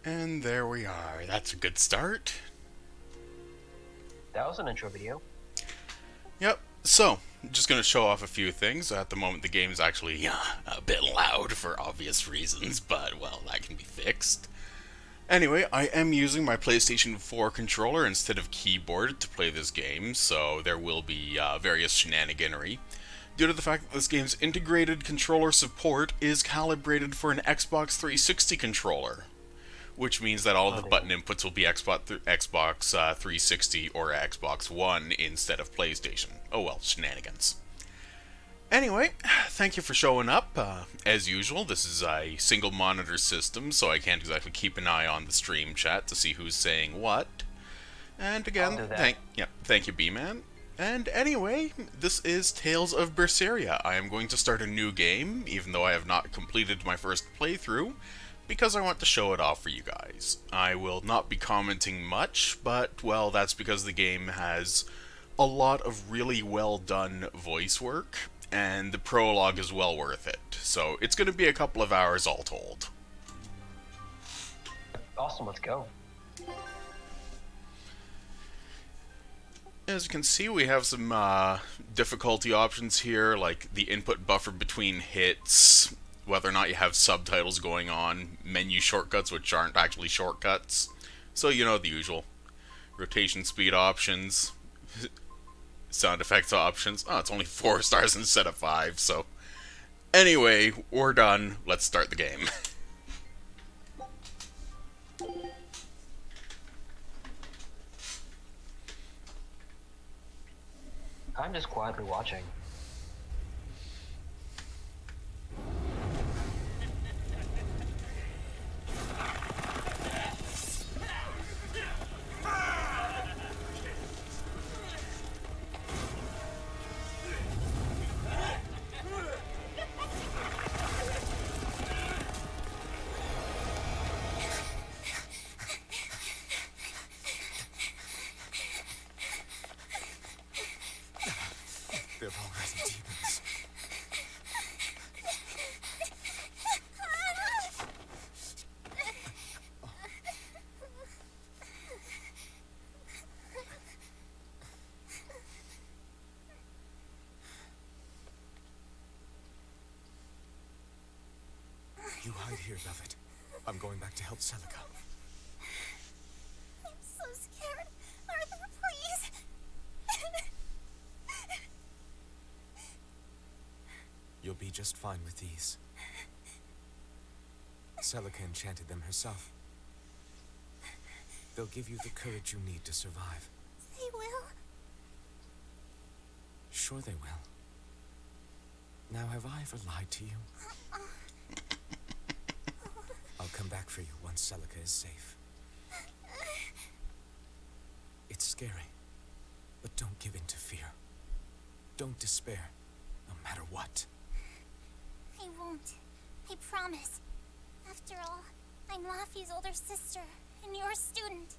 And there we are. That's a good start. That was an intro video. Yep. So, just going to show off a few things. At the moment, the game's actually a bit loud for obvious reasons, but, well, that can be fixed. Anyway, I am using my PlayStation 4 controller instead of keyboard to play this game, so there will be various shenaniganery. Due to the fact that this game's integrated controller support is calibrated for an Xbox 360 controller, which means that all of the button inputs will be Xbox 360 or Xbox One instead of PlayStation. Oh well, shenanigans. Anyway, thank you for showing up. As usual, this is a single monitor system, so I can't exactly keep an eye on the stream chat to see who's saying what. And again, thank you, B-Man. And anyway, this is Tales of Berseria. I am going to start a new game, even though I have not completed my first playthrough, because I want to show it off for you guys. I will not be commenting much, but, well, that's because the game has a lot of really well done voice work, and the prologue is well worth it. So it's going to be a couple of hours all told. Awesome, let's go. As you can see, we have some difficulty options here, like the input buffer between hits, whether or not you have subtitles going on, menu shortcuts which aren't actually shortcuts. So you know the usual. Rotation speed options, sound effects options. Oh, it's only 4 stars instead of 5, so... Anyway, we're done. Let's start the game. I'm just quietly watching. They're already demons. You hide here, Velvet. I'm going back to help Celica. I'm so scared. Arthur, please. You'll be just fine with these. Celica enchanted them herself. They'll give you the courage you need to survive. They will. Sure they will. Now, have I ever lied to you? I'll come back for you once Celica is safe. It's scary, but don't give in to fear. Don't despair, no matter what. I won't. I promise. After all, I'm Laffy's older sister, and your student.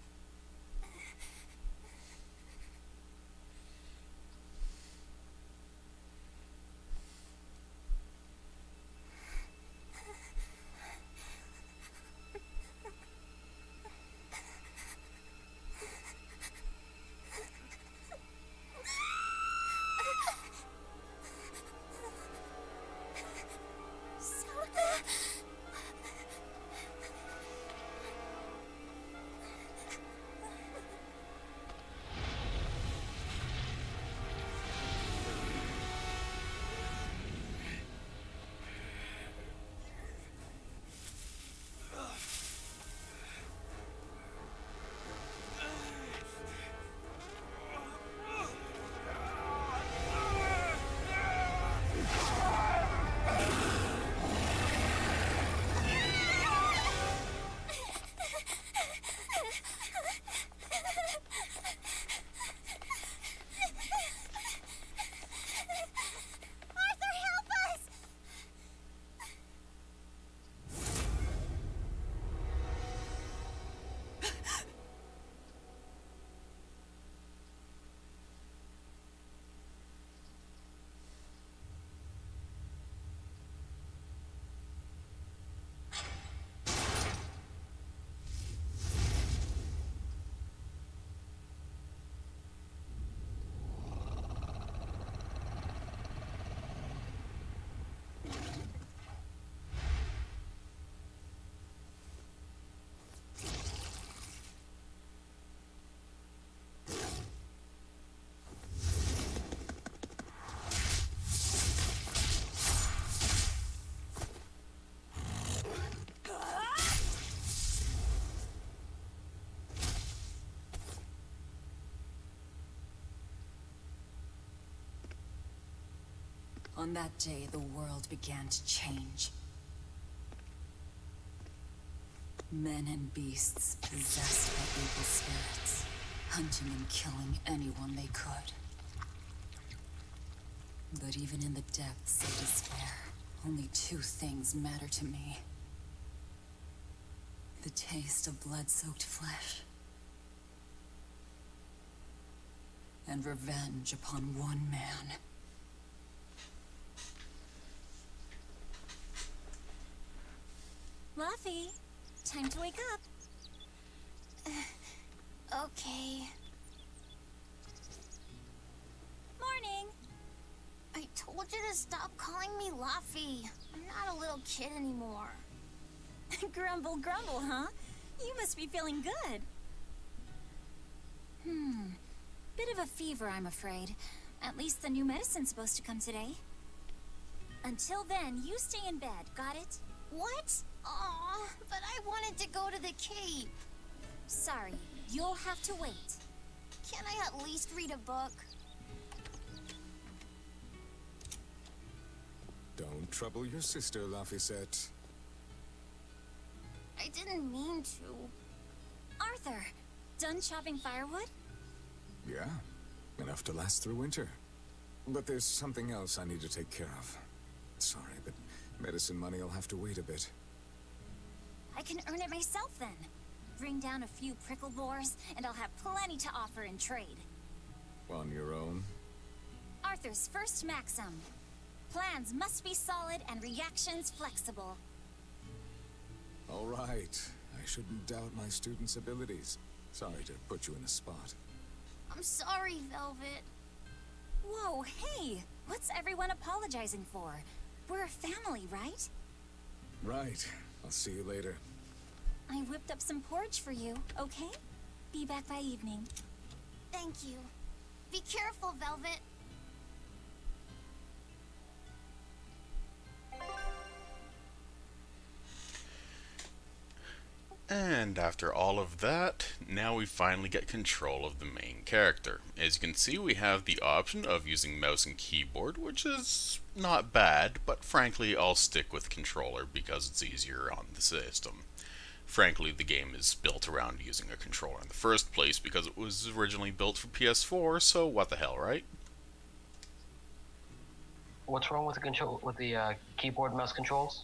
On that day, the world began to change. Men and beasts possessed by evil spirits, hunting and killing anyone they could. But even in the depths of despair, only two things matter to me. The taste of blood-soaked flesh, and revenge upon one man. Luffy, time to wake up. Okay. Morning. I told you to stop calling me Luffy. I'm not a little kid anymore. Grumble, grumble, huh? You must be feeling good. Bit of a fever, I'm afraid. At least the new medicine's supposed to come today. Until then, you stay in bed, got it? What? Aw, but I wanted to go to the cave. Sorry, you'll have to wait. Can I at least read a book? Don't trouble your sister, Laphicet. I didn't mean to. Arthur, done chopping firewood? Yeah, enough to last through winter. But there's something else I need to take care of. Sorry, but medicine money will have to wait a bit. I can earn it myself then. Bring down a few prickle boars, and I'll have plenty to offer in trade. On your own? Arthur's first maxim. Plans must be solid and reactions flexible. All right. I shouldn't doubt my students' abilities. Sorry to put you in a spot. I'm sorry, Velvet. Whoa, hey! What's everyone apologizing for? We're a family, right? Right. I'll see you later. I whipped up some porridge for you, okay? Be back by evening. Thank you. Be careful, Velvet. And after all of that, now we finally get control of the main character. As you can see, we have the option of using mouse and keyboard, which is not bad, but frankly I'll stick with controller because it's easier on the system. Frankly, the game is built around using a controller in the first place because it was originally built for PS4, so what the hell, right? What's wrong with the keyboard mouse controls?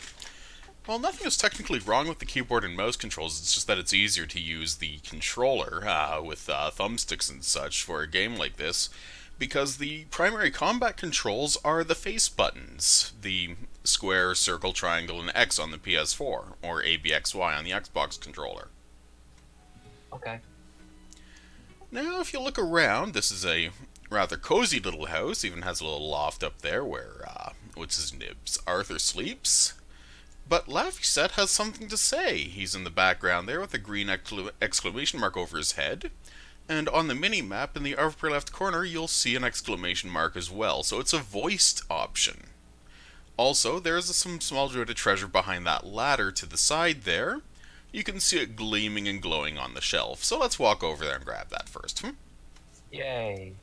Well, nothing is technically wrong with the keyboard and mouse controls, it's just that it's easier to use the controller with thumbsticks and such for a game like this, because the primary combat controls are the face buttons, the square, circle, triangle, and X on the PS4, or ABXY on the Xbox controller. Okay. Now, if you look around, this is a rather cozy little house, even has a little loft up there where, what's his nibs, Arthur sleeps. But Laphicet has something to say. He's in the background there with a green exclamation mark over his head. And on the mini-map in the upper left corner, you'll see an exclamation mark as well. So it's a voiced option. Also, there's some small jeweled treasure behind that ladder to the side there. You can see it gleaming and glowing on the shelf. So let's walk over there and grab that first. Yay.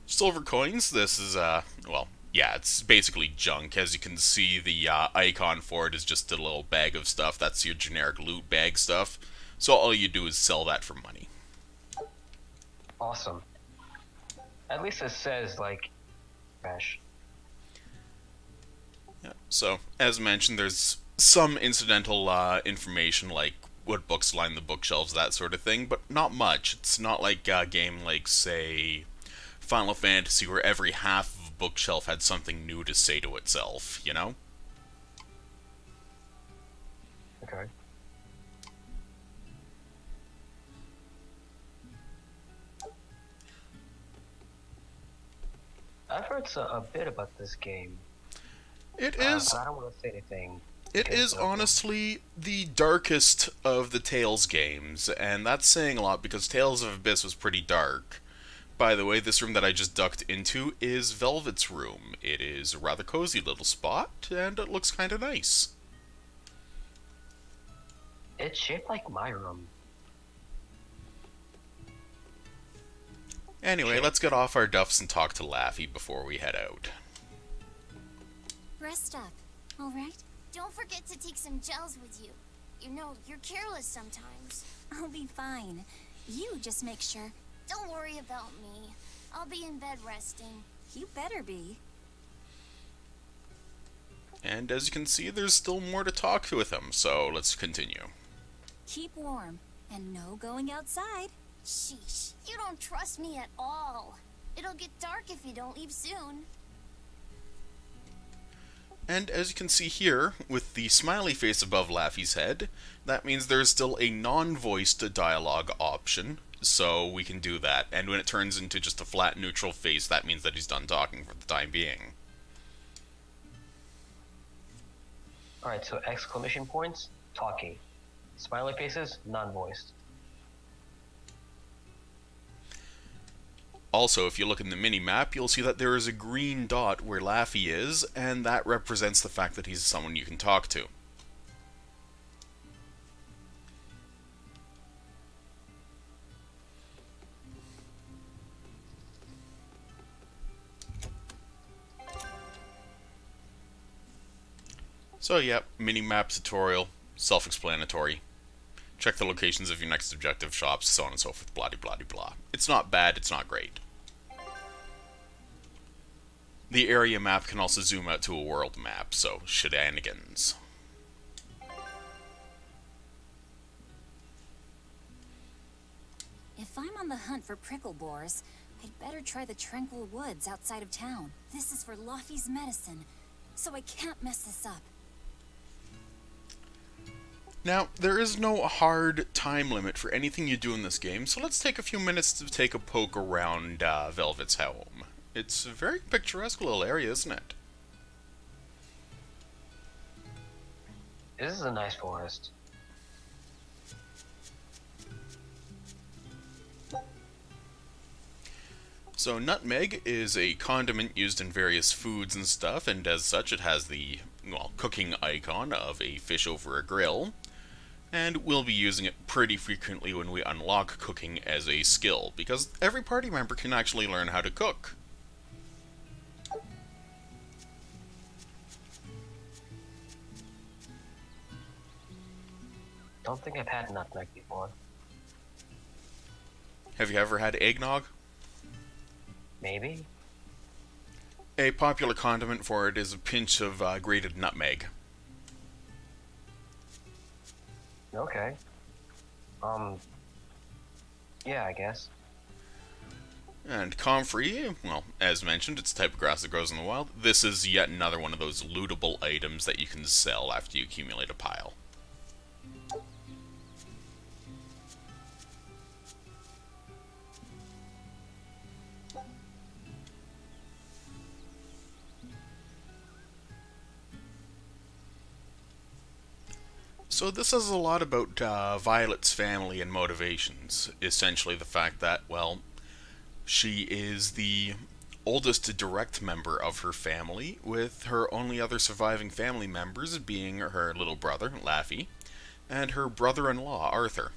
Silver coins. This is, well, yeah, it's basically junk. As you can see, the icon for it is just a little bag of stuff. That's your generic loot bag stuff. So all you do is sell that for money. Awesome. At least it says, like, trash. Yeah. So, as mentioned, there's some incidental information like what books line the bookshelves, that sort of thing, but not much. It's not like a game like, say, Final Fantasy, where every half of a bookshelf had something new to say to itself, you know? Okay. I've heard a bit about this game. It is. But I don't want to say anything. It is honestly the darkest of the Tales games, and that's saying a lot because Tales of Abyss was pretty dark. By the way, this room that I just ducked into is Velvet's room. It is a rather cozy little spot, and it looks kind of nice. It's shaped like my room. Anyway, let's get off our duffs and talk to Laffy before we head out. Rest up, alright? Don't forget to take some gels with you. You know, you're careless sometimes. I'll be fine. You just make sure. Don't worry about me. I'll be in bed resting. You better be. And as you can see, there's still more to talk to with him, so let's continue. Keep warm, and no going outside. Sheesh, you don't trust me at all. It'll get dark if you don't leave soon. And as you can see here, with the smiley face above Laffy's head, that means there's still a non-voiced dialogue option, so we can do that. And when it turns into just a flat neutral face, that means that he's done talking for the time being. Alright, so exclamation points, talking. Smiley faces, non-voiced. Also, if you look in the mini-map, you'll see that there is a green dot where Laffy is, and that represents the fact that he's someone you can talk to. So yeah, mini-map tutorial, self-explanatory. Check the locations of your next objective shops, so on and so forth, blah blah blah blah. It's not bad, it's not great. The area map can also zoom out to a world map, so shenanigans. If I'm on the hunt for prickle boars, I'd better try the tranquil woods outside of town. This is for Laffy's medicine, so I can't mess this up. Now, there is no hard time limit for anything you do in this game, so let's take a few minutes to take a poke around Velvet's home. It's a very picturesque little area, isn't it? This is a nice forest. So nutmeg is a condiment used in various foods and stuff, and as such it has the, well, cooking icon of a fish over a grill. And we'll be using it pretty frequently when we unlock cooking as a skill, because every party member can actually learn how to cook. Don't think I've had nutmeg before. Have you ever had eggnog? Maybe? A popular condiment for it is a pinch of grated nutmeg. Okay. Yeah, I guess. And comfrey, well, as mentioned, it's a type of grass that grows in the wild. This is yet another one of those lootable items that you can sell after you accumulate a pile. So this says a lot about Violet's family and motivations. Essentially the fact that, well, she is the oldest direct member of her family, with her only other surviving family members being her little brother, Laffy, and her brother-in-law, Arthur.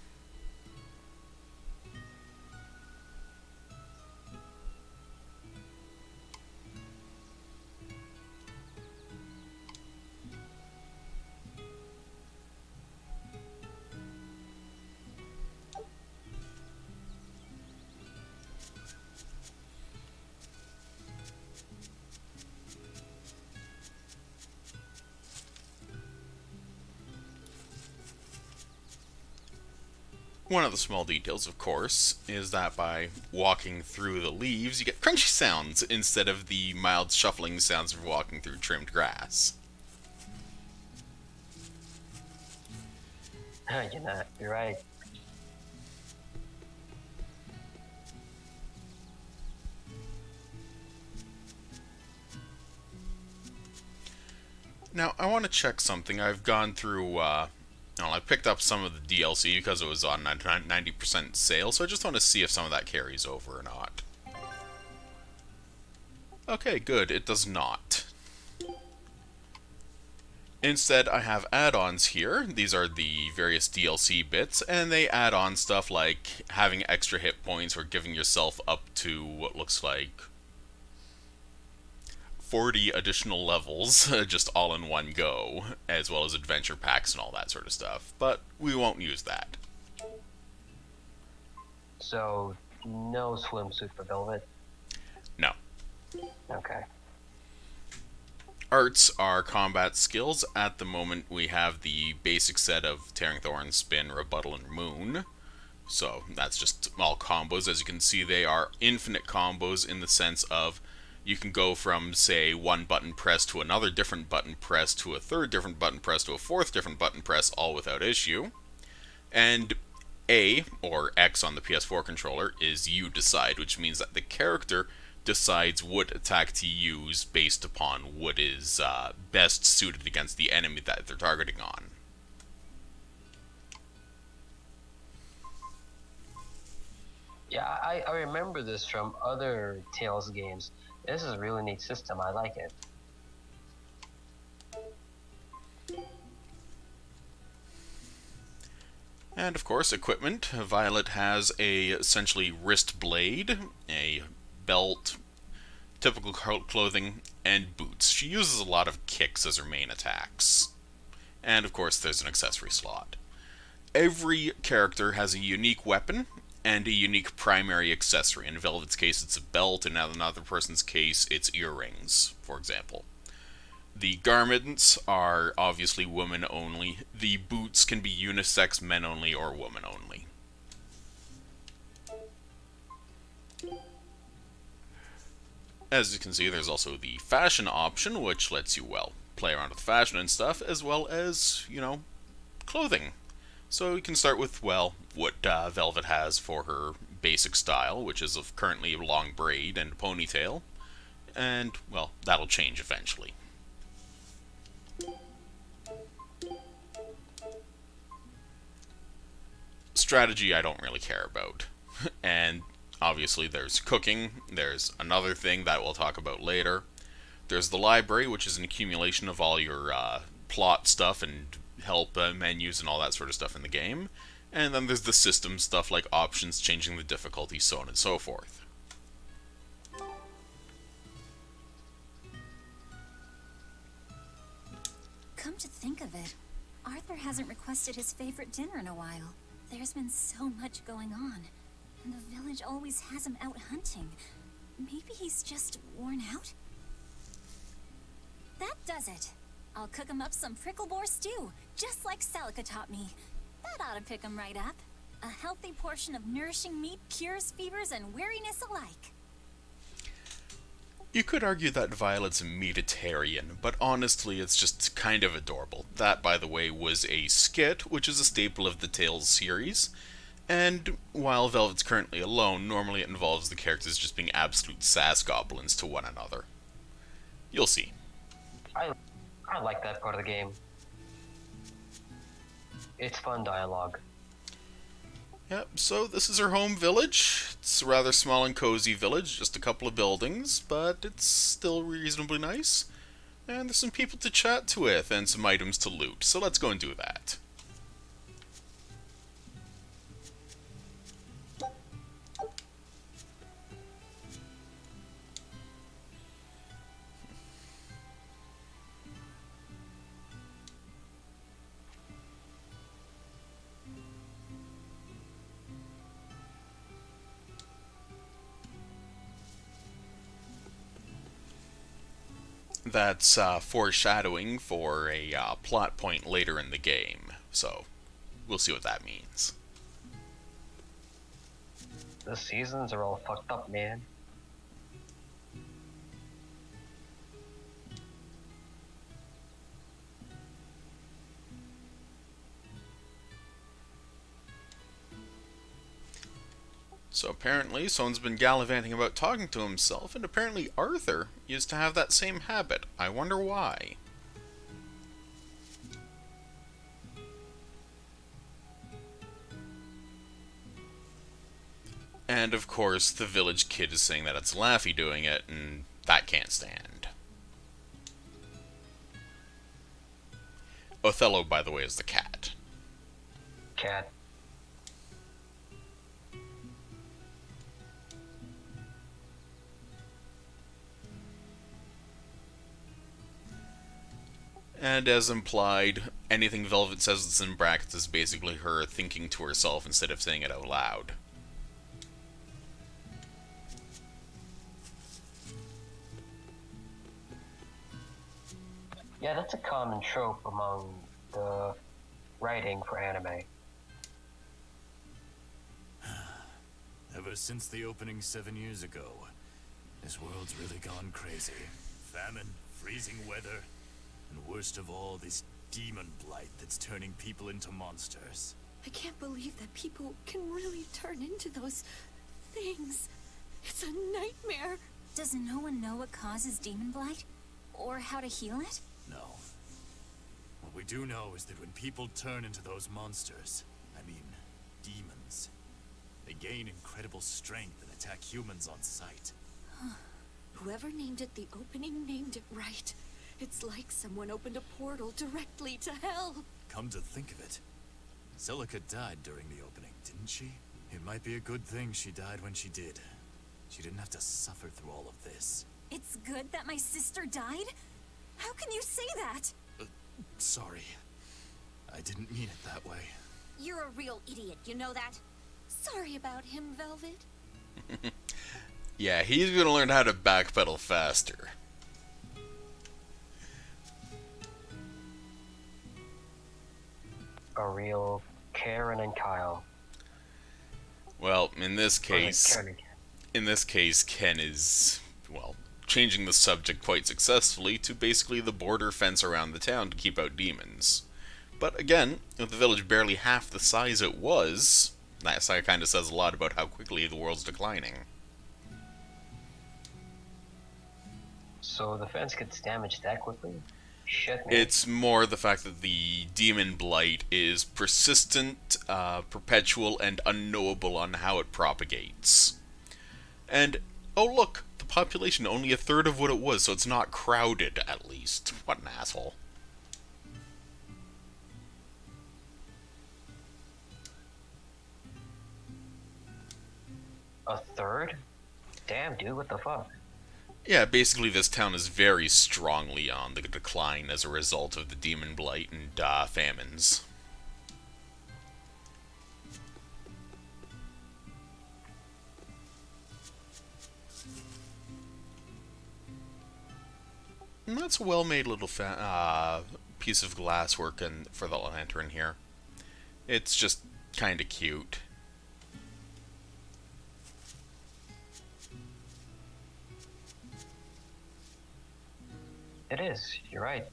One of the small details, of course, is that by walking through the leaves, you get crunchy sounds instead of the mild shuffling sounds of walking through trimmed grass. You're not. You're right. Now, I want to check something. I've gone through, I picked up some of the DLC because it was on 90% sale, so I just want to see if some of that carries over or not. Okay, good. It does not. Instead, I have add-ons here. These are the various DLC bits, and they add on stuff like having extra hit points or giving yourself up to what looks like 40 additional levels, just all in one go, as well as adventure packs and all that sort of stuff. But we won't use that. So, no swimsuit for Velvet? No. Okay. Arts are combat skills. At the moment, we have the basic set of Tearing Thorn, Spin, Rebuttal, and Moon. So that's just all combos. As you can see, they are infinite combos in the sense of you can go from, say, one button press to another different button press to a third different button press to a fourth different button press, all without issue. And A, or X on the PS4 controller, is you decide, which means that the character decides what attack to use based upon what is best suited against the enemy that they're targeting on. Yeah, I remember this from other Tales games. This is a really neat system. I like it. And of course, equipment. Violet has a essentially wrist blade, a belt, typical clothing, and boots. She uses a lot of kicks as her main attacks. And of course, there's an accessory slot. Every character has a unique weapon and a unique primary accessory. In Velvet's case, it's a belt, and in another person's case, it's earrings, for example. The garments are obviously women only. The boots can be unisex, men only, or woman only. As you can see, there's also the fashion option, which lets you, well, play around with fashion and stuff, as well as, clothing. So you can start with, well, what Velvet has for her basic style, which is of currently a long braid and ponytail. And, well, that'll change eventually. Strategy I don't really care about. And obviously there's cooking, there's another thing that we'll talk about later. There's the library, which is an accumulation of all your plot stuff and help menus and all that sort of stuff in the game. And then there's the system stuff like options, changing the difficulty, so on and so forth. Come to think of it, Arthur hasn't requested his favorite dinner in a while. There's been so much going on, and the village always has him out hunting. Maybe he's just worn out? That does it. I'll cook him up some prickle boar stew, just like Celica taught me. That ought to pick him right up. A healthy portion of nourishing meat cures fevers and weariness alike. You could argue that Violet's a meatitarian, but honestly it's just kind of adorable. That, by the way, was a skit, which is a staple of the Tales series. And while Velvet's currently alone, normally it involves the characters just being absolute sass goblins to one another. You'll see. I like that part of the game. It's fun dialogue. Yep, so this is her home village. It's a rather small and cozy village, just a couple of buildings, but it's still reasonably nice. And there's some people to chat with and some items to loot, so let's go and do that. That's foreshadowing for a plot point later in the game, so we'll see what that means. The seasons are all fucked up, man. So apparently someone's been gallivanting about talking to himself, and apparently Arthur used to have that same habit. I wonder why. And of course the village kid is saying that it's Laffy doing it, and that can't stand. Othello, by the way, is the cat. Cat. And as implied, anything Velvet says that's in brackets is basically her thinking to herself instead of saying it out loud. Yeah, that's a common trope among the writing for anime. Ever since the opening 7 years ago, this world's really gone crazy. Famine, freezing weather, and worst of all, this demon blight that's turning people into monsters. I can't believe that people can really turn into those things. It's a nightmare. Does no one know what causes demon blight? Or how to heal it? No. What we do know is that when people turn into those monsters, I mean, demons, they gain incredible strength and attack humans on sight. Whoever named it the opening named it right. It's like someone opened a portal directly to hell. Come to think of it, Celica died during the opening, didn't she? It might be a good thing she died when she did. She didn't have to suffer through all of this. It's good that my sister died? How can you say that? Sorry. I didn't mean it that way. You're a real idiot, you know that? Sorry about him, Velvet. Yeah, he's gonna learn how to backpedal faster. A real Karen and Kyle. Well, in this case, Karen and Ken. Ken is, well, changing the subject quite successfully to basically the border fence around the town to keep out demons. But again, with the village barely half the size it was, that kind of says a lot about how quickly the world's declining. Oh, So the fence gets damaged that quickly? Shit, man. It's more the fact that the demon blight is persistent, perpetual, and unknowable on how it propagates. And, oh look, the population only a third of what it was, so it's not crowded, at least. What an asshole. A third? Damn, dude, what the fuck? Yeah, basically this town is very strongly on the decline as a result of the demon blight and famines. And that's a well-made little piece of glasswork for the lantern here. It's just kind of cute. It is, you're right.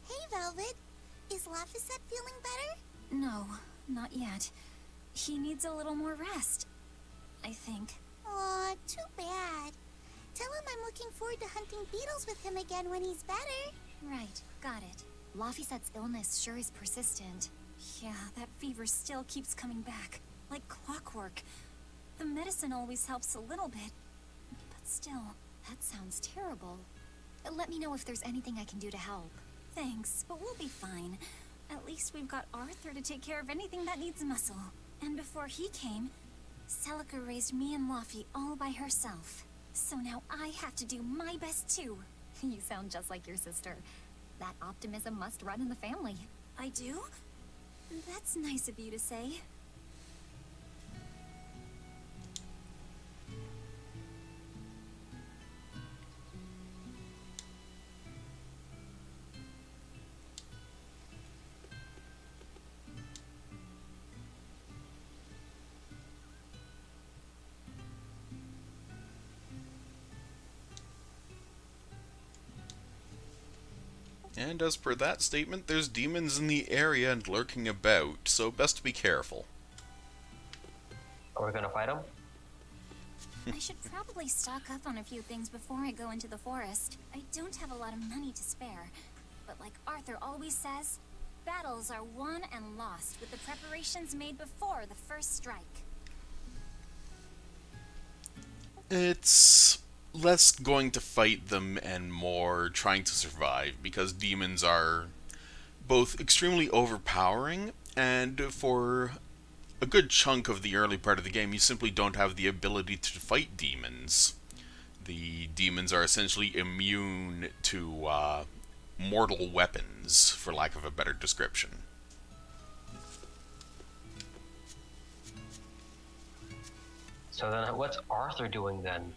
Hey, Velvet. Is Laphicet feeling better? No, not yet. He needs a little more rest, I think. Aw, too bad. Tell him I'm looking forward to hunting beetles with him again when he's better. Right, got it. Laphicet's illness sure is persistent. Yeah, that fever still keeps coming back. Like clockwork. The medicine always helps a little bit. But still. That sounds terrible. Let me know if there's anything I can do to help. Thanks, but we'll be fine. At least we've got Arthur to take care of anything that needs muscle. And before he came, Celica raised me and Laffy all by herself. So now I have to do my best too. You sound just like your sister. That optimism must run in the family. I do? That's nice of you to say. And as per that statement, there's demons in the area and lurking about, so best to be careful. Are we gonna fight him? I should probably stock up on a few things before I go into the forest. I don't have a lot of money to spare, but like Arthur always says, battles are won and lost with the preparations made before the first strike. It's less going to fight them and more trying to survive, because demons are both extremely overpowering, and for a good chunk of the early part of the game, you simply don't have the ability to fight demons. The demons are essentially immune to mortal weapons, for lack of a better description. So then, what's Arthur doing then?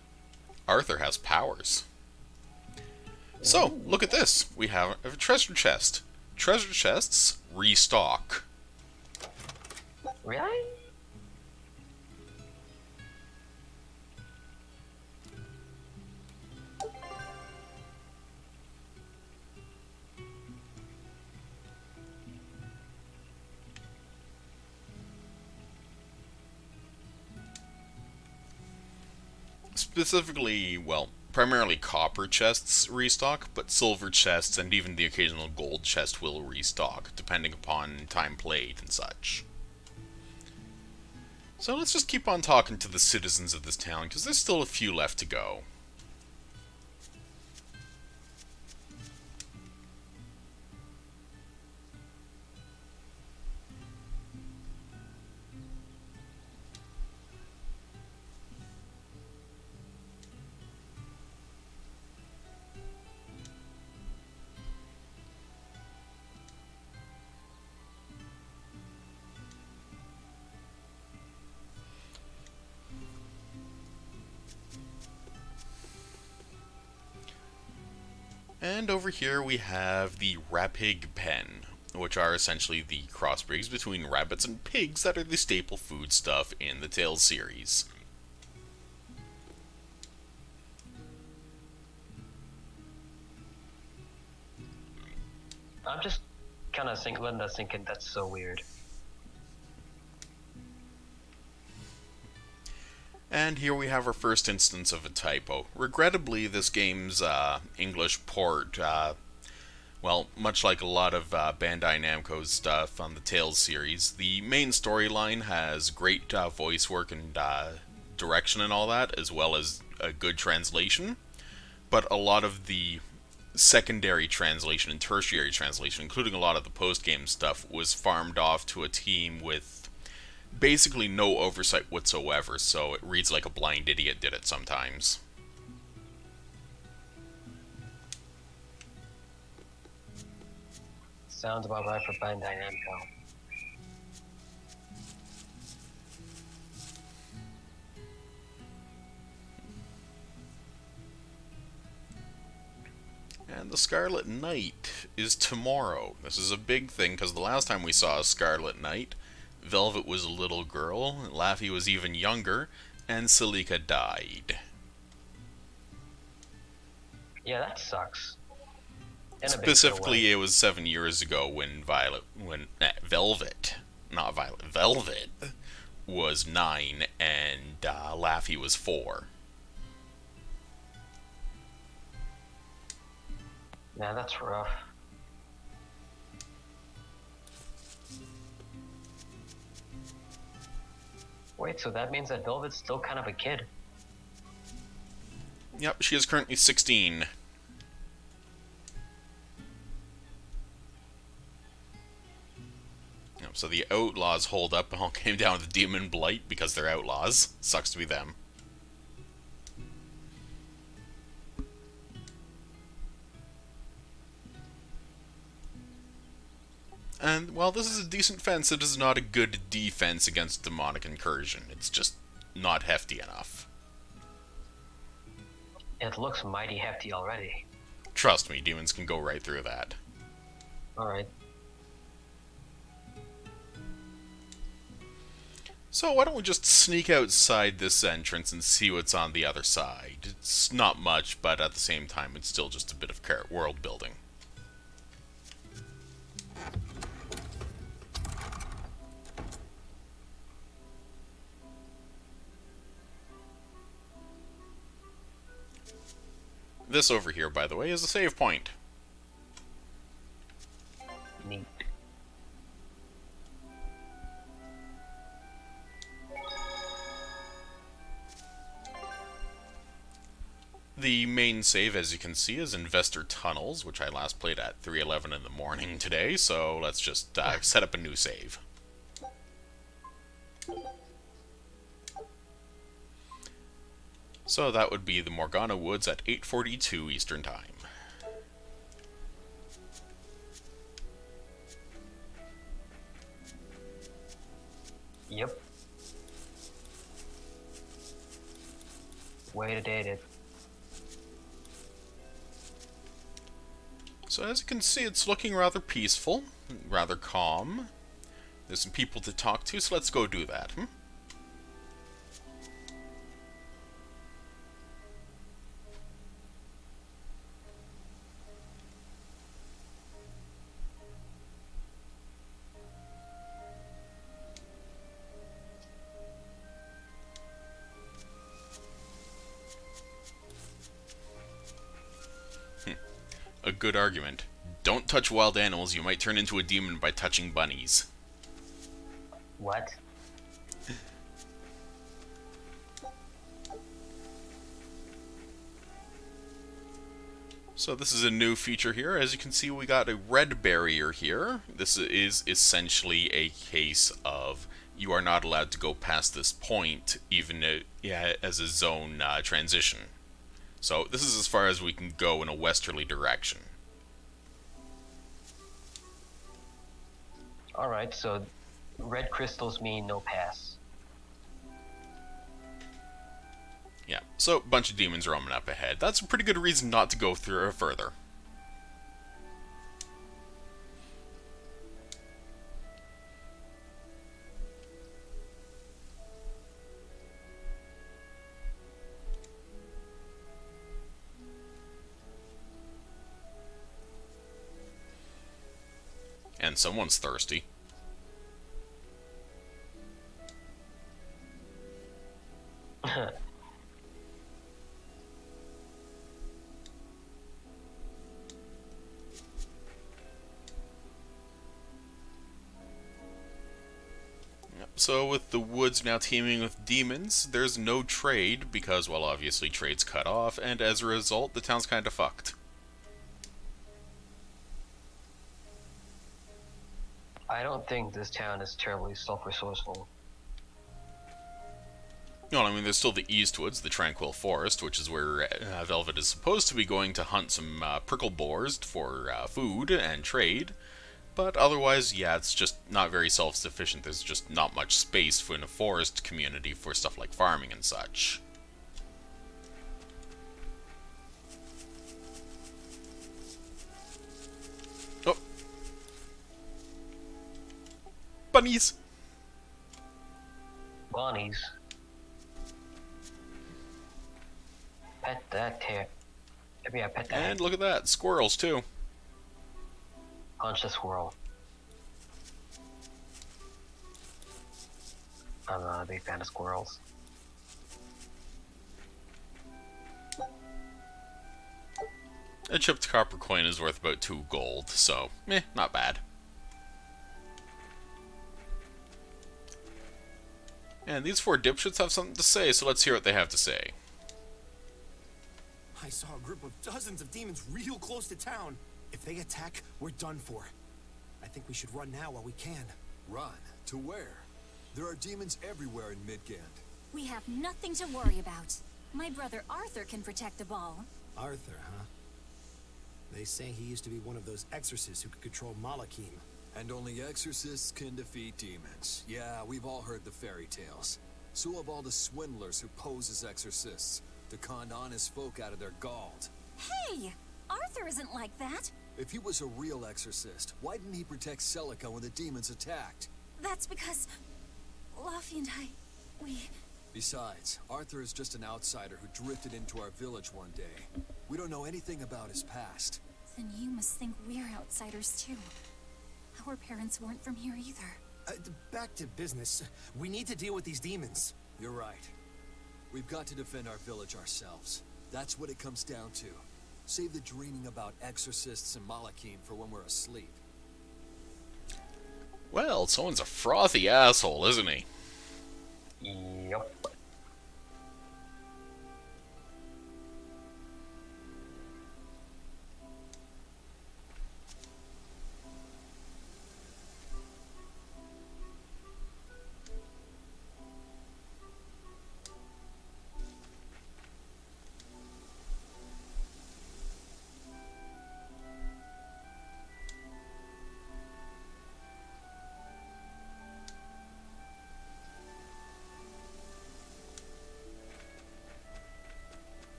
Arthur has powers. So, look at this. We have a treasure chest. Treasure chests restock. Really? Specifically, well, primarily copper chests restock, but silver chests and even the occasional gold chest will restock, depending upon time played and such. So let's just keep on talking to the citizens of this town, because there's still a few left to go. And over here we have the Rapig Pen, which are essentially the crossbreeds between rabbits and pigs that are the staple foodstuff in the Tales series. I'm just kind of letting that sink in. That's so weird. And here we have our first instance of a typo. Regrettably, this game's English port, well, much like a lot of Bandai Namco's stuff on the Tales series, the main storyline has great voice work and direction and all that, as well as a good translation. But a lot of the secondary translation and tertiary translation, including a lot of the post-game stuff, was farmed off to a team with basically no oversight whatsoever, so it reads like a blind idiot did it sometimes. Sounds about right for Bandai Namco. And the Scarlet Knight is tomorrow. This is a big thing, because the last time we saw a Scarlet Knight, Velvet was a little girl, Laffy was even younger, and Celica died. Yeah, that sucks. In a big Specifically, way. it was 7 years ago when Velvet was 9 and Laffy was 4. Yeah, that's rough. Wait, so that means that Velvet's still kind of a kid. Yep, she is currently 16. Yep, so the outlaws hold up all came down with the demon blight because they're outlaws. Sucks to be them. And while this is a decent fence, it is not a good defense against demonic incursion. It's just not hefty enough. It looks mighty hefty already. Trust me, demons can go right through that. Alright. So why don't we just sneak outside this entrance and see what's on the other side? It's not much, but at the same time, it's still just a bit of world building. This over here, by the way, is a save point. Neat. the main save, as you can see, is Investor Tunnels, which I last played at 3:11 in the morning today, so let's just set up a new save. So that would be the Morgana Woods at 8:42 Eastern Time. Yep. Way to date it. So as you can see, it's looking rather peaceful, rather calm. There's some people to talk to, so let's go do that. A good argument. Don't touch wild animals, you might turn into a demon by touching bunnies. What? So this is a new feature here. As you can see, we got a red barrier here. This is essentially a case of you are not allowed to go past this point, even as a zone transition. So this is as far as we can go in a westerly direction. Alright, so red crystals mean no pass. Yeah, so a bunch of demons roaming up ahead. That's a pretty good reason not to go through further. And someone's thirsty. So with the woods now teeming with demons, there's no trade because, well, obviously trade's cut off, and as a result, the town's kind of fucked. I don't think this town is terribly self-resourceful. No, I mean, there's still the Eastwoods, the Tranquil Forest, which is where Velvet is supposed to be going to hunt some prickle boars for food and trade. But otherwise, yeah, it's just not very self-sufficient. There's just not much space in a forest community for stuff like farming and such. Oh. Bunnies! Bunnies. Pet that tear. Maybe I pet that. And look at that, squirrels too. Punch the squirrel. I'm not a big fan of squirrels. A chipped copper coin is worth about 2 gold, so, not bad. And these 4 dipshits have something to say, so let's hear what they have to say. I saw a group of dozens of demons real close to town. If they attack, we're done for. I think we should run now while we can. Run? To where? There are demons everywhere in Midgand. We have nothing to worry about. My brother Arthur can protect the ball. Arthur, huh? They say he used to be one of those exorcists who could control Malachim. And only exorcists can defeat demons. Yeah, we've all heard the fairy tales. So have all the swindlers who pose as exorcists to con honest folk out of their gald. Hey! Arthur isn't like that. If he was a real exorcist, why didn't he protect Celica when the demons attacked? That's because Luffy and we... Besides, Arthur is just an outsider who drifted into our village one day. We don't know anything about his past. Then you must think we're outsiders too. Our parents weren't from here either. Back to business. We need to deal with these demons. You're right. We've got to defend our village ourselves. That's what it comes down to. Save the dreaming about exorcists and Malachim for when we're asleep. Well, someone's a frothy asshole, isn't he? Yep.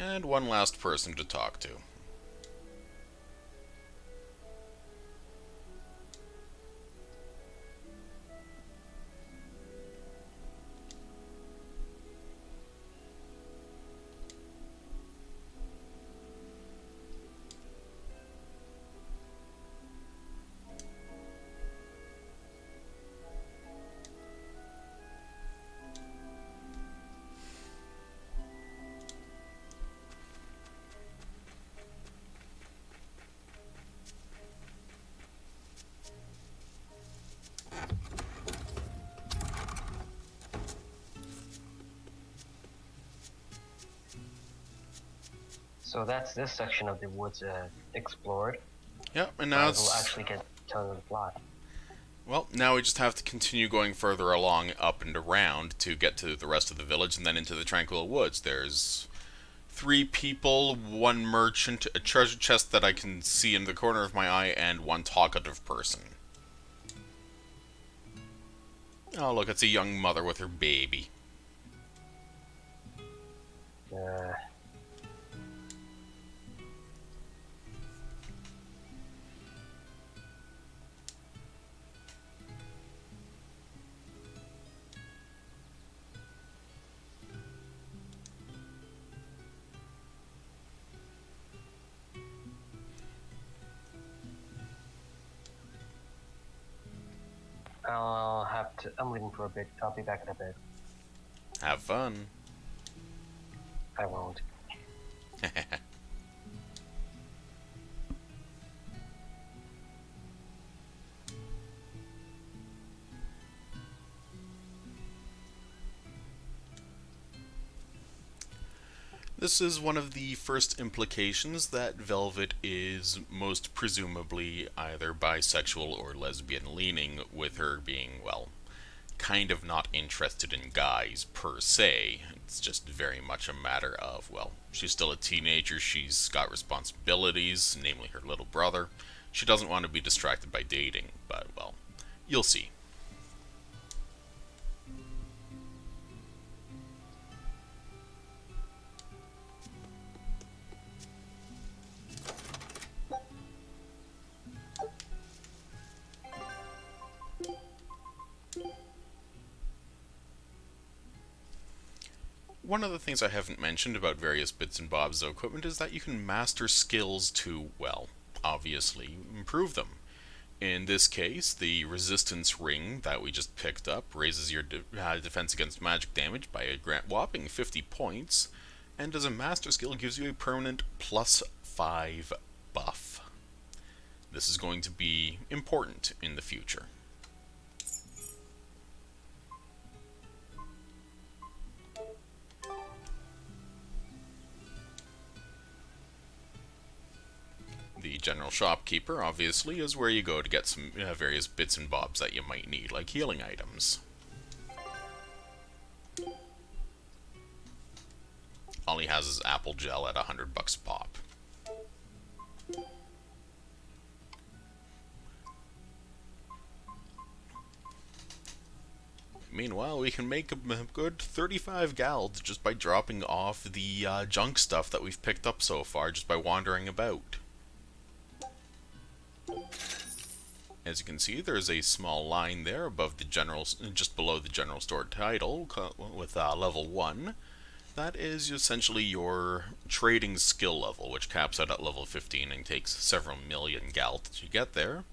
And one last person to talk to. So that's this section of the woods explored. Yep, and now We'll it's... actually get tons of the plot. Well, now we just have to continue going further along, up and around, to get to the rest of the village, and then into the Tranquil Woods. There's 3 people, 1 merchant, a treasure chest that I can see in the corner of my eye, and 1 talkative person. Oh, look, it's a young mother with her baby. I'm leaving for a bit. I'll be back in a bit. Have fun. I won't. This is one of the first implications that Velvet is most presumably either bisexual or lesbian leaning, with her being, well, kind of not interested in guys per se. It's just very much a matter of, well, she's still a teenager, she's got responsibilities, namely her little brother. She doesn't want to be distracted by dating, but, well, you'll see. One of the things I haven't mentioned about various bits and bobs of equipment is that you can master skills to, well, obviously improve them. In this case, the resistance ring that we just picked up raises your defense against magic damage by a whopping 50 points, and as a master skill gives you a permanent +5 buff. This is going to be important in the future. The general shopkeeper, obviously, is where you go to get some various bits and bobs that you might need, like healing items. All he has is apple gel at $100 a pop. Meanwhile, we can make a good 35 gald just by dropping off the junk stuff that we've picked up so far, just by wandering about. As you can see, there's a small line there above the general, just below the general store title with level 1. That is essentially your trading skill level, which caps out at level 15 and takes several million galt to get there.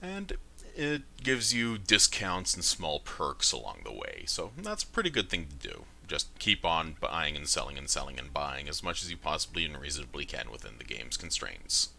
And it gives you discounts and small perks along the way, so that's a pretty good thing to do. Just keep on buying and selling and selling and buying as much as you possibly and reasonably can within the game's constraints.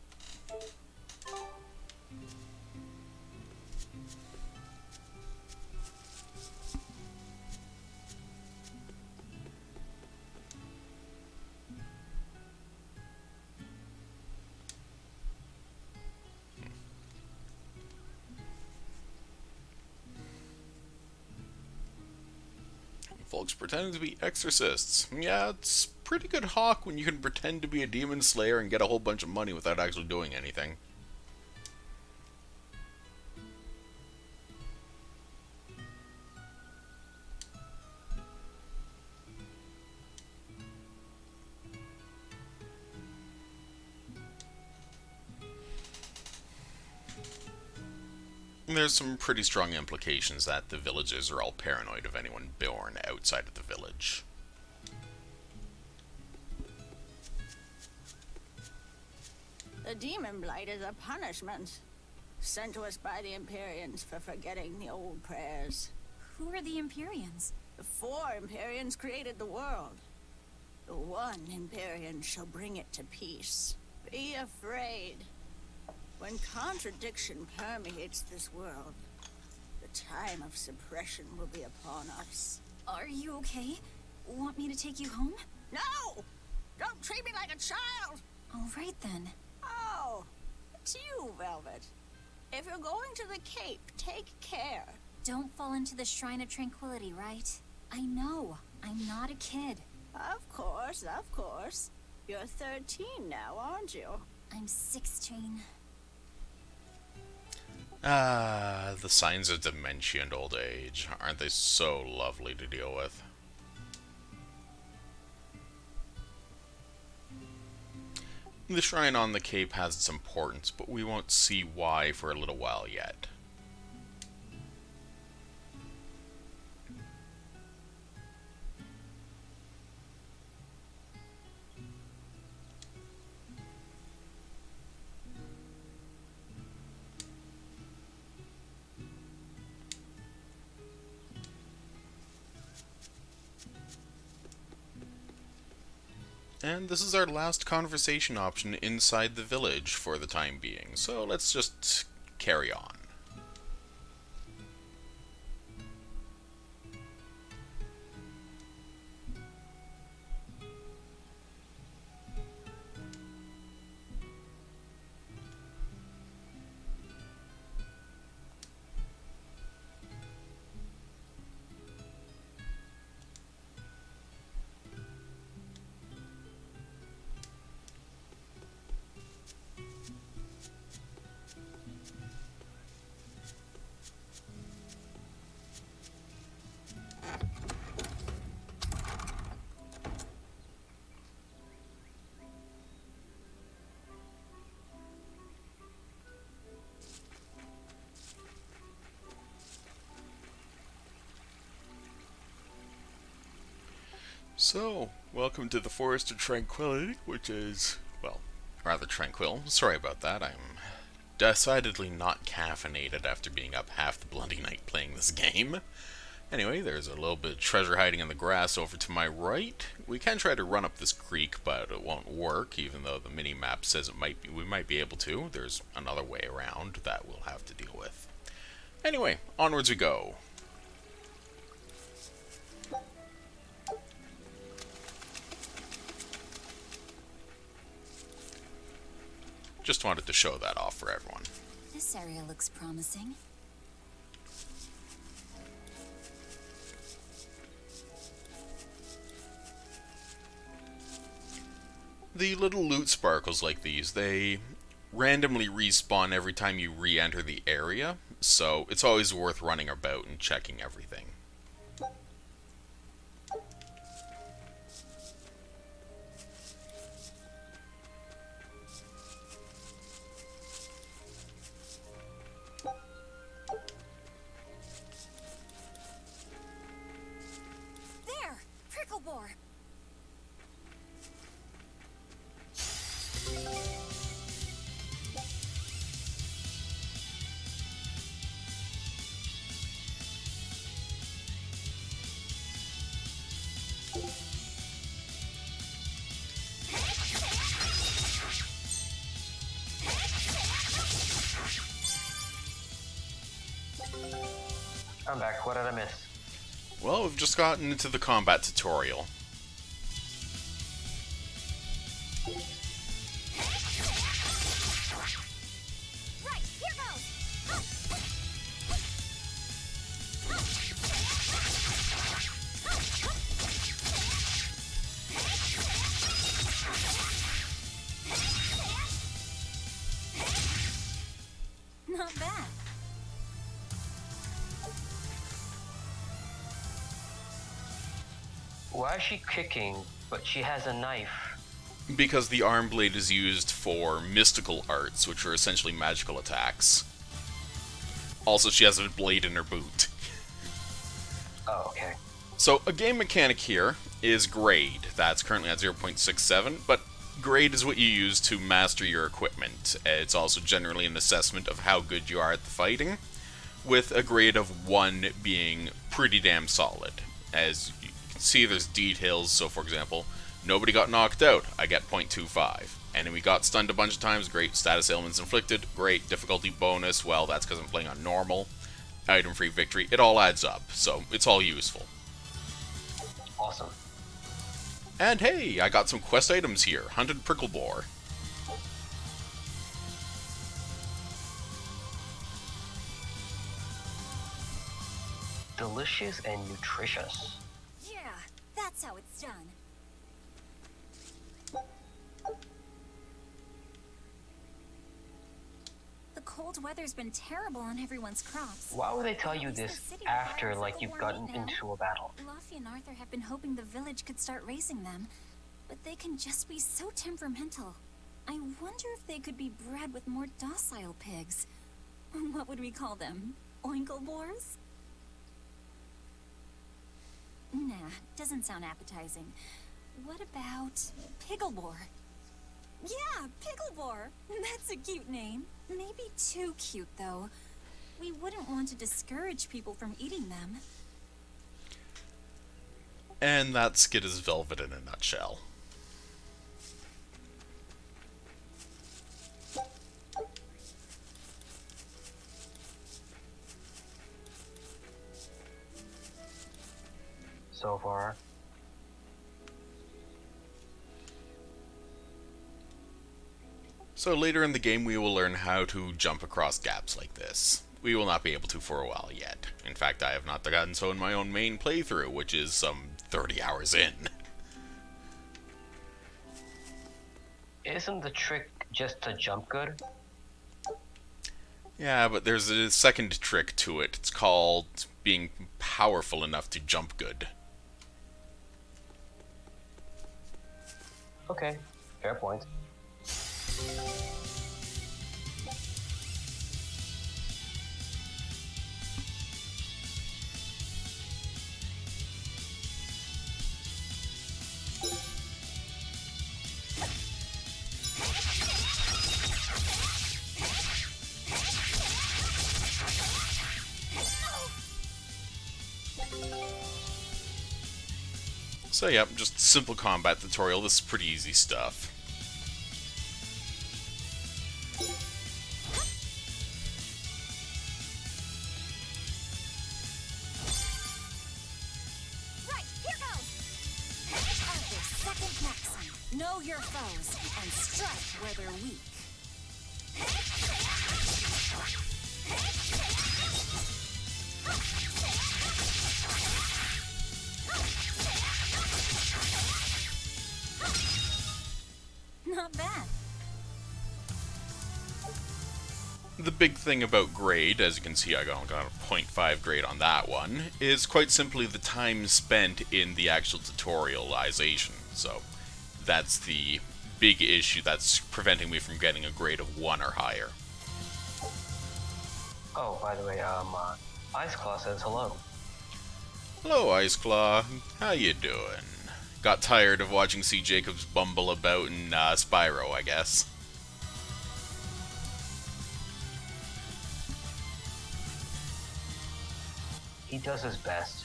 Folks pretending to be exorcists. Yeah, it's pretty good hawk when you can pretend to be a demon slayer and get a whole bunch of money without actually doing anything. There's some pretty strong implications that the villagers are all paranoid of anyone born outside of the village. The demon blight is a punishment sent to us by the Empyreans for forgetting the old prayers. Who are the Empyreans? The 4 Empyreans created the world. The 1 Empyrean shall bring it to peace. Be afraid. When contradiction permeates this world, the time of suppression will be upon us. Are you okay? Want me to take you home? No! Don't treat me like a child! All right then. Oh, it's you, Velvet. If you're going to the Cape, take care. Don't fall into the Shrine of Tranquility, right? I know. I'm not a kid. Of course, of course. You're 13 now, aren't you? I'm 16. Ah, the signs of dementia and old age. Aren't they so lovely to deal with? The shrine on the Cape has its importance, but we won't see why for a little while yet. And this is our last conversation option inside the village for the time being, so let's just carry on. So, welcome to the Forest of Tranquility, which is, well, rather tranquil. Sorry about that, I'm decidedly not caffeinated after being up half the bloody night playing this game. Anyway, there's a little bit of treasure hiding in the grass over to my right. We can try to run up this creek, but it won't work, even though the mini-map says it might be, we might be able to. There's another way around that we'll have to deal with. Anyway, onwards we go. Just wanted to show that off for everyone. This area looks promising. The little loot sparkles like these, they randomly respawn every time you re-enter the area, so it's always worth running about and checking everything. There! Prickle boar! I'm back. What did I miss? Well, we've just gotten into the combat tutorial. Right, here goes! Not bad. Why is she kicking, but she has a knife? Because the arm blade is used for mystical arts, which are essentially magical attacks. Also, she has a blade in her boot. Oh, okay. So, a game mechanic here is grade. That's currently at 0.67, but grade is what you use to master your equipment. It's also generally an assessment of how good you are at the fighting, with a grade of 1 being pretty damn solid. As you can see, there's details. So, for example, nobody got knocked out, I get 0.25. Enemy got stunned a bunch of times, great. Status ailments inflicted, great. Difficulty bonus, well, that's because I'm playing on normal. Item-free victory, it all adds up, so it's all useful. Awesome. And hey, I got some quest items here. Hunted prickle boar. Delicious and nutritious. Yeah, that's how it's done. The cold weather's been terrible on everyone's crops. Why would they tell you At least this the city after, relies like, on you've the gotten warm meat now. into a battle? Luffy and Arthur have been hoping the village could start raising them, but they can just be so temperamental. I wonder if they could be bred with more docile pigs. What would we call them? Oinkle boars? Nah, doesn't sound appetizing. What about Picklebore? Yeah, Picklebore! That's a cute name. Maybe too cute, though. We wouldn't want to discourage people from eating them. And that skit is Velvet in a nutshell. So far. So later in the game we will learn how to jump across gaps like this. We will not be able to for a while yet. In fact, I have not gotten so in my own main playthrough, which is some 30 hours in. Isn't the trick just to jump good? Yeah, but there's a second trick to it. It's called being powerful enough to jump good. Okay, fair point. So yep, just simple combat tutorial. This is pretty easy stuff. Right, here goes! Arthur's second maxim. Know your foes and strike where they're weak. Not bad. The big thing about grade, as you can see I got a 0.5 grade on that one, is quite simply the time spent in the actual tutorialization. So that's the big issue that's preventing me from getting a grade of 1 or higher. Oh, by the way, Ice Claw says hello. Hello, Ice Claw. How you doing? Got tired of watching C. Jacobs bumble about in Spyro, I guess. He does his best.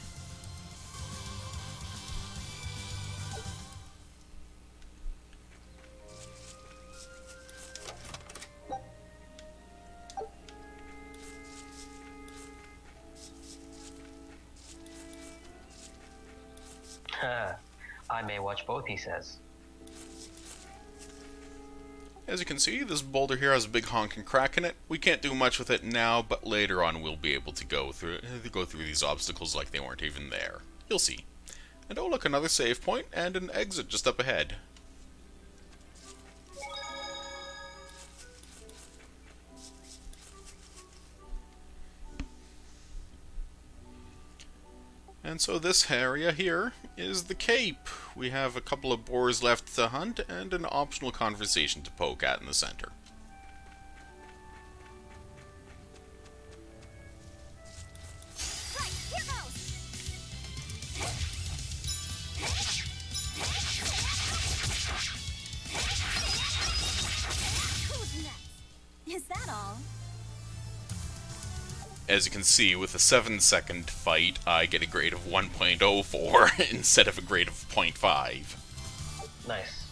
I may watch both, he says. As you can see, this boulder here has a big honking crack in it. We can't do much with it now, but later on we'll be able to go through these obstacles like they weren't even there. You'll see. And oh look, another save point and an exit just up ahead. And so this area here is the Cape. We have a couple of boars left to hunt and an optional conversation to poke at in the center. as you can see, with a 7-second fight, I get a grade of 1.04 instead of a grade of 0.5. Nice.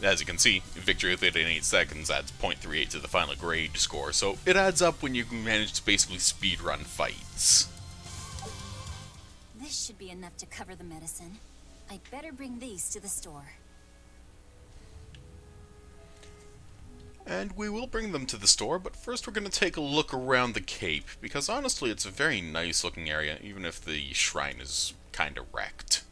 As you can see, victory within 8 seconds adds 0.38 to the final grade score, so it adds up when you manage to basically speedrun fights. This should be enough to cover the medicine. I'd better bring these to the store. And we will bring them to the store, but first we're going to take a look around the Cape, because honestly it's a very nice looking area, even if the shrine is kinda wrecked.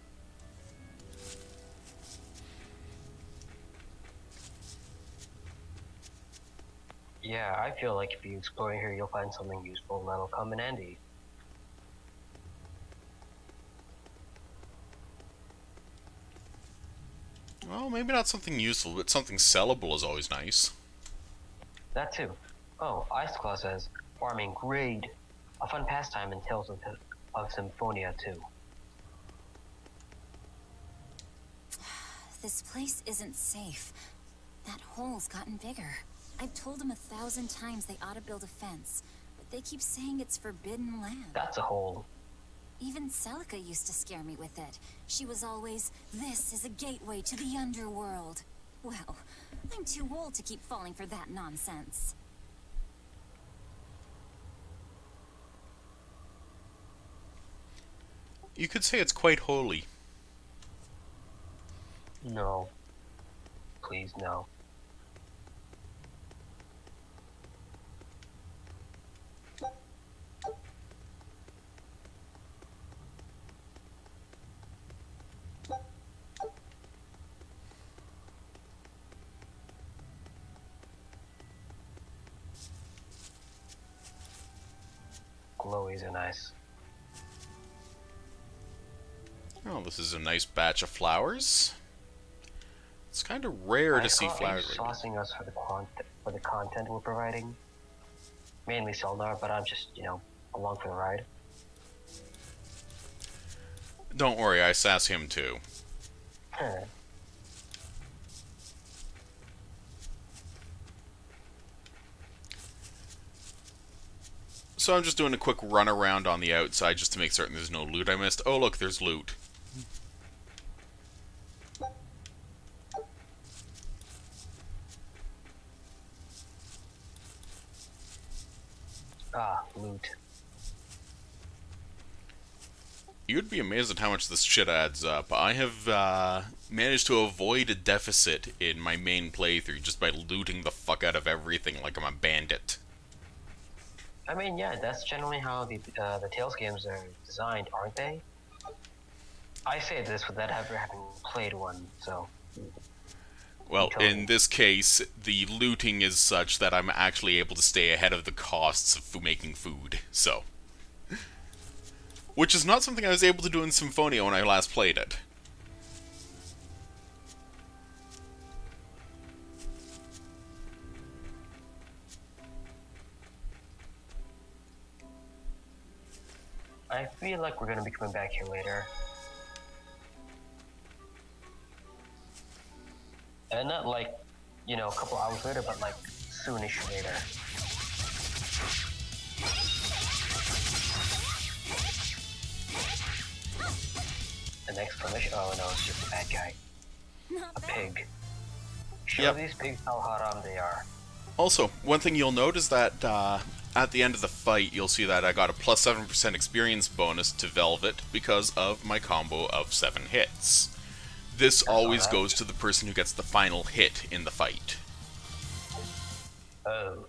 Yeah, I feel like if you explore here, you'll find something useful and that'll come in handy. Well, maybe not something useful, but something sellable is always nice. That too. Oh, Iceclaw says, farming great. A fun pastime in Tales of Symphonia too. This place isn't safe. That hole's gotten bigger. I've told them 1,000 times they ought to build a fence, but they keep saying it's forbidden land. That's a hole. Even Celica used to scare me with it. She was always, "This is a gateway to the underworld." Well, I'm too old to keep falling for that nonsense. You could say it's quite holy. No. Please, no. Glowies are nice. Oh, this is a nice batch of flowers. It's kind of rare to see flowers. Are you saucing us for the content we're providing? Mainly Soldar, but I'm just, along for the ride. Don't worry, I sass him too. So I'm just doing a quick run around on the outside just to make certain there's no loot I missed. Oh look, there's loot. Ah, loot. You'd be amazed at how much this shit adds up. I have managed to avoid a deficit in my main playthrough just by looting the fuck out of everything like I'm a bandit. I mean, yeah, that's generally how the Tales games are designed, aren't they? I say this without ever having played one, so... Well, in this case, the looting is such that I'm actually able to stay ahead of the costs of making food, so... Which is not something I was able to do in Symphonia when I last played it. I feel like we're gonna be coming back here later. And not like, a couple hours later, but like soonish later. An exclamation! Oh no, it's just a bad guy. A pig. Show these pigs how haram they are. Also, one thing you'll note is that at the end of the fight, you'll see that I got a plus 7% experience bonus to Velvet because of my combo of 7 hits. This always goes to the person who gets the final hit in the fight. Oh.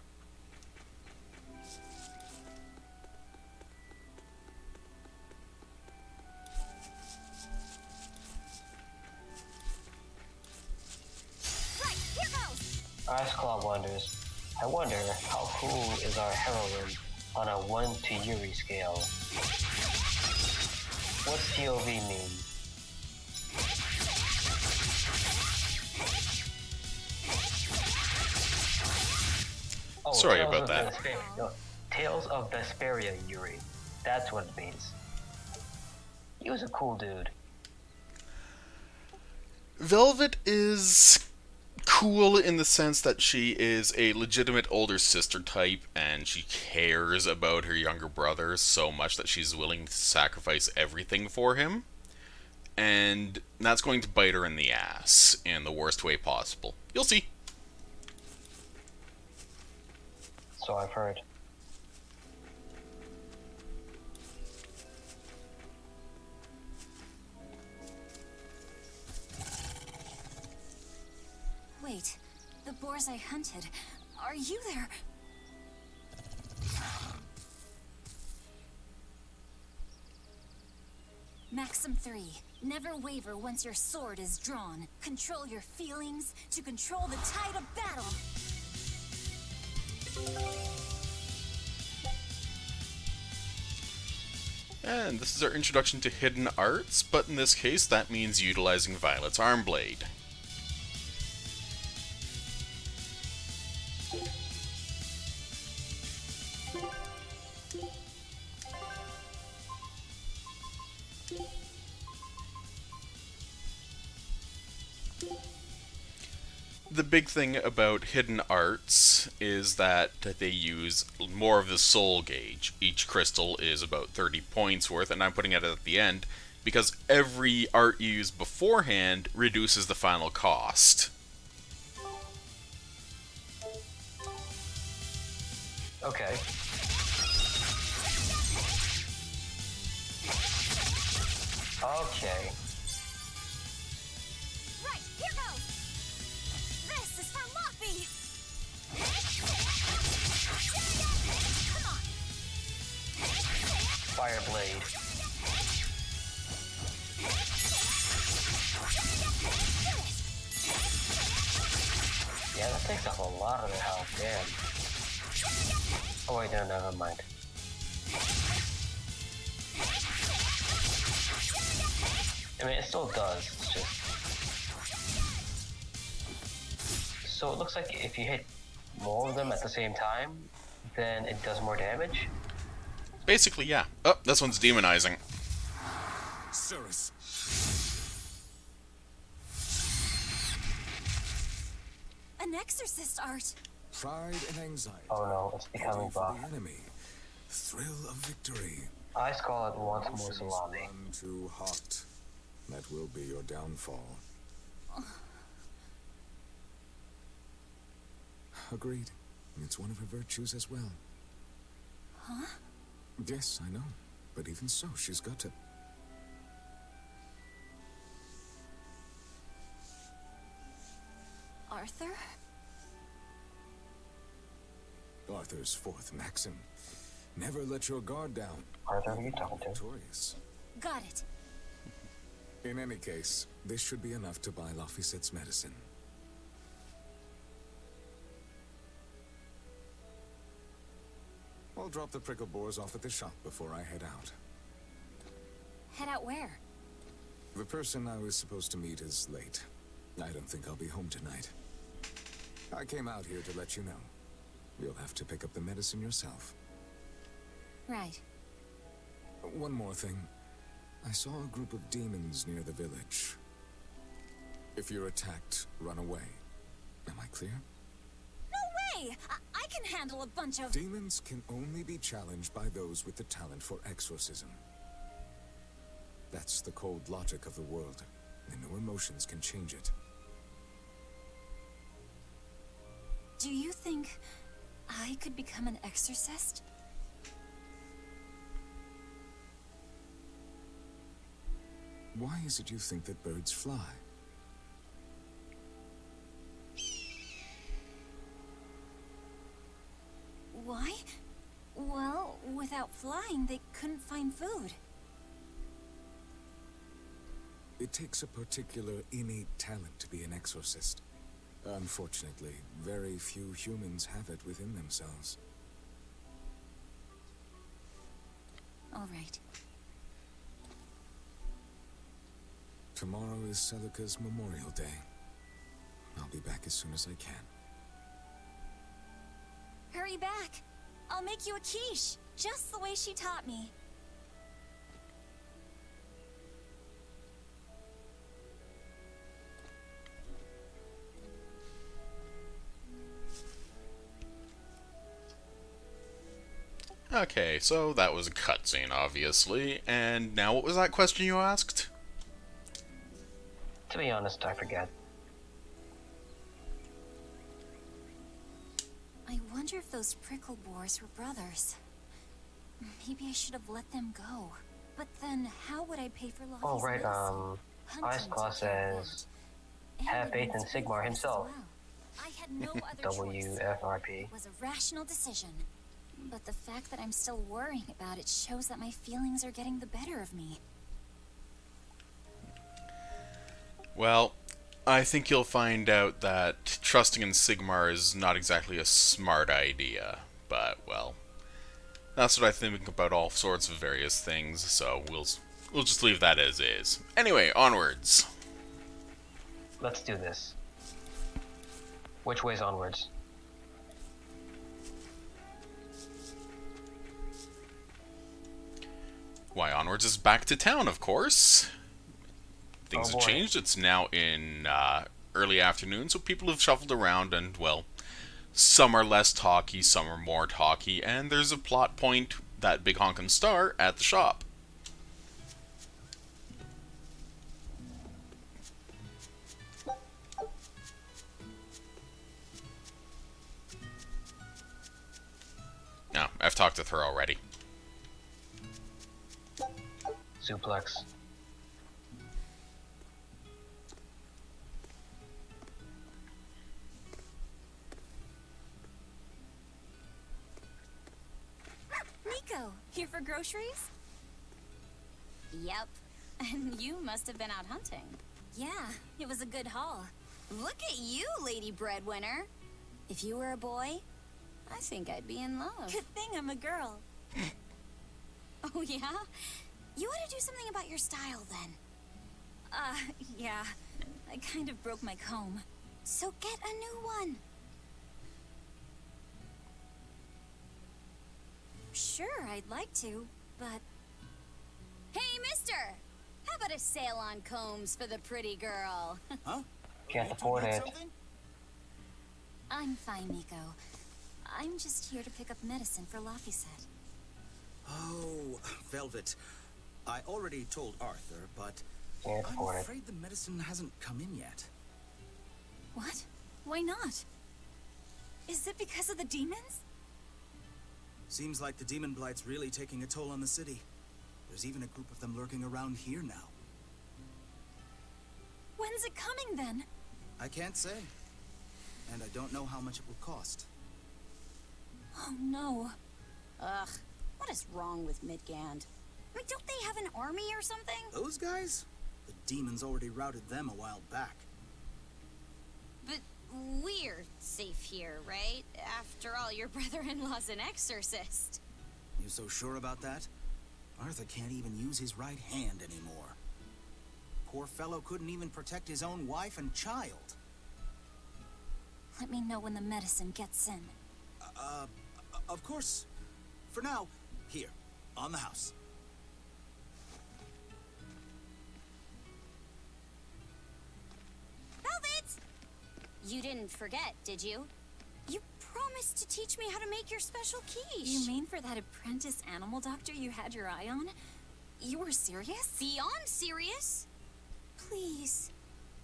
Right, here goes. Iceclaw wonders, I wonder how cool is our heroine on a 1 to Yuri scale? What's TOV mean? Oh, sorry Tales about of that. No, Tales of Berseria Yuri. That's what it means. He was a cool dude. Velvet is cool in the sense that she is a legitimate older sister type and she cares about her younger brother so much that she's willing to sacrifice everything for him. And that's going to bite her in the ass in the worst way possible. You'll see. So I've heard. Wait, the boars I hunted. Are you there? Maxim 3. Never waver once your sword is drawn. Control your feelings to control the tide of battle. And this is our introduction to hidden arts, but in this case that means utilizing Violet's arm blade. The big thing about hidden arts is that they use more of the soul gauge. Each crystal is about 30 points worth, and I'm putting it at the end because every art you use beforehand reduces the final cost. Okay. Okay. Right, here goes! This is for Luffy! Come on! Fire blade. Yeah, that takes up a lot of the health, damn. Oh wait, no, never mind. I mean, it still does, it's just... So it looks like if you hit more of them at the same time, then it does more damage? Basically, yeah. Oh, this one's demonizing. Cirrus. An exorcist art! Pride and anxiety. Oh no, it's becoming Waiting for buff. the enemy. Thrill of victory. Ice Scarlet wants more Emotions salami. run too hot. That will be your downfall. Agreed. It's one of her virtues as well. Huh? Yes, I know. But even so, she's got to... Arthur? Arthur's fourth maxim. Never let your guard down. Arthur, who are you talking to? Victorious. Got it. In any case, this should be enough to buy Laphicet's medicine. I'll drop the prickle boars off at the shop before I head out. Head out where? The person I was supposed to meet is late. I don't think I'll be home tonight. I came out here to let you know. You'll have to pick up the medicine yourself. Right. One more thing. I saw a group of demons near the village. If you're attacked, run away. Am I clear? No way! I can handle a bunch of... Demons can only be challenged by those with the talent for exorcism. That's the cold logic of the world, and no emotions can change it. Do you think I could become an exorcist? Why is it you think that birds fly? Why? Well, without flying, they couldn't find food. It takes a particular innate talent to be an exorcist. Unfortunately, very few humans have it within themselves. All right. Tomorrow is Celica's Memorial Day. I'll be back as soon as I can. Hurry back. I'll make you a quiche, just the way she taught me. Okay, so that was a cutscene, obviously. And now what was that question you asked? To be honest, I forget. I wonder if those prickle boars were brothers. Maybe I should have let them go. But then, how would I pay for Lottie's Oh, right, medicine? Ice Claw says, have faith in Sigmar himself. I had no other choice. WFRP. It was a rational decision. But the fact that I'm still worrying about it shows that my feelings are getting the better of me. Well, I think you'll find out that trusting in Sigmar is not exactly a smart idea. But, well, that's what I think about all sorts of various things, so we'll just leave that as is. Anyway, onwards. Let's do this. Which way's onwards? Why, onwards is back to town, of course. Things have changed. It's now in early afternoon, so people have shuffled around, and, well, some are less talky, some are more talky, and there's a plot point, that big honkin' star, at the shop. Now, I've talked with her already. Suplex. Nico, here for groceries? Yep. And you must have been out hunting. Yeah, it was a good haul. Look at you, Lady Breadwinner. If you were a boy, I think I'd be in love. Good thing I'm a girl. Oh, yeah? You ought to do something about your style, then. Yeah. I kind of broke my comb. So get a new one. Sure, I'd like to, but... Hey, mister! How about a sale on combs for the pretty girl? Huh? Can't afford it. I'm fine, Nico. I'm just here to pick up medicine for Laphicet. Oh, Velvet. I already told Arthur, but Can't I'm afford it. afraid the medicine hasn't come in yet. What? Why not? Is it because of the demons? Seems like the demon blight's really taking a toll on the city. There's even a group of them lurking around here now. When's it coming, then? I can't say. And I don't know how much it will cost. Oh, no. Ugh, what is wrong with Midgand? I mean, don't they have an army or something? Those guys? The demons already routed them a while back. But we're safe here, right? After all, your brother-in-law's an exorcist. You so sure about that? Arthur can't even use his right hand anymore. Poor fellow couldn't even protect his own wife and child. Let me know when the medicine gets in. Of course. For now, here, on the house. Velvet! You didn't forget, did you? You promised to teach me how to make your special quiche. You mean for that apprentice animal doctor you had your eye on? You were serious? Beyond serious. Please.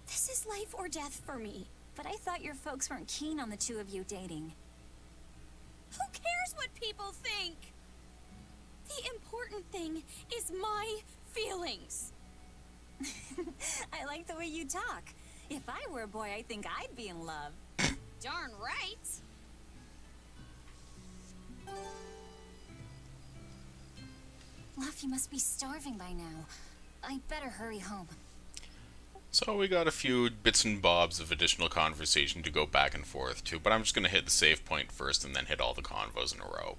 This is life or death for me. But I thought your folks weren't keen on the two of you dating. Who cares what people think? The important thing is my feelings. I like the way you talk. If I were a boy, I think I'd be in love. Darn right. Luffy must be starving by now. I better hurry home. So we got a few bits and bobs of additional conversation to go back and forth to, but I'm just going to hit the save point first and then hit all the convos in a row.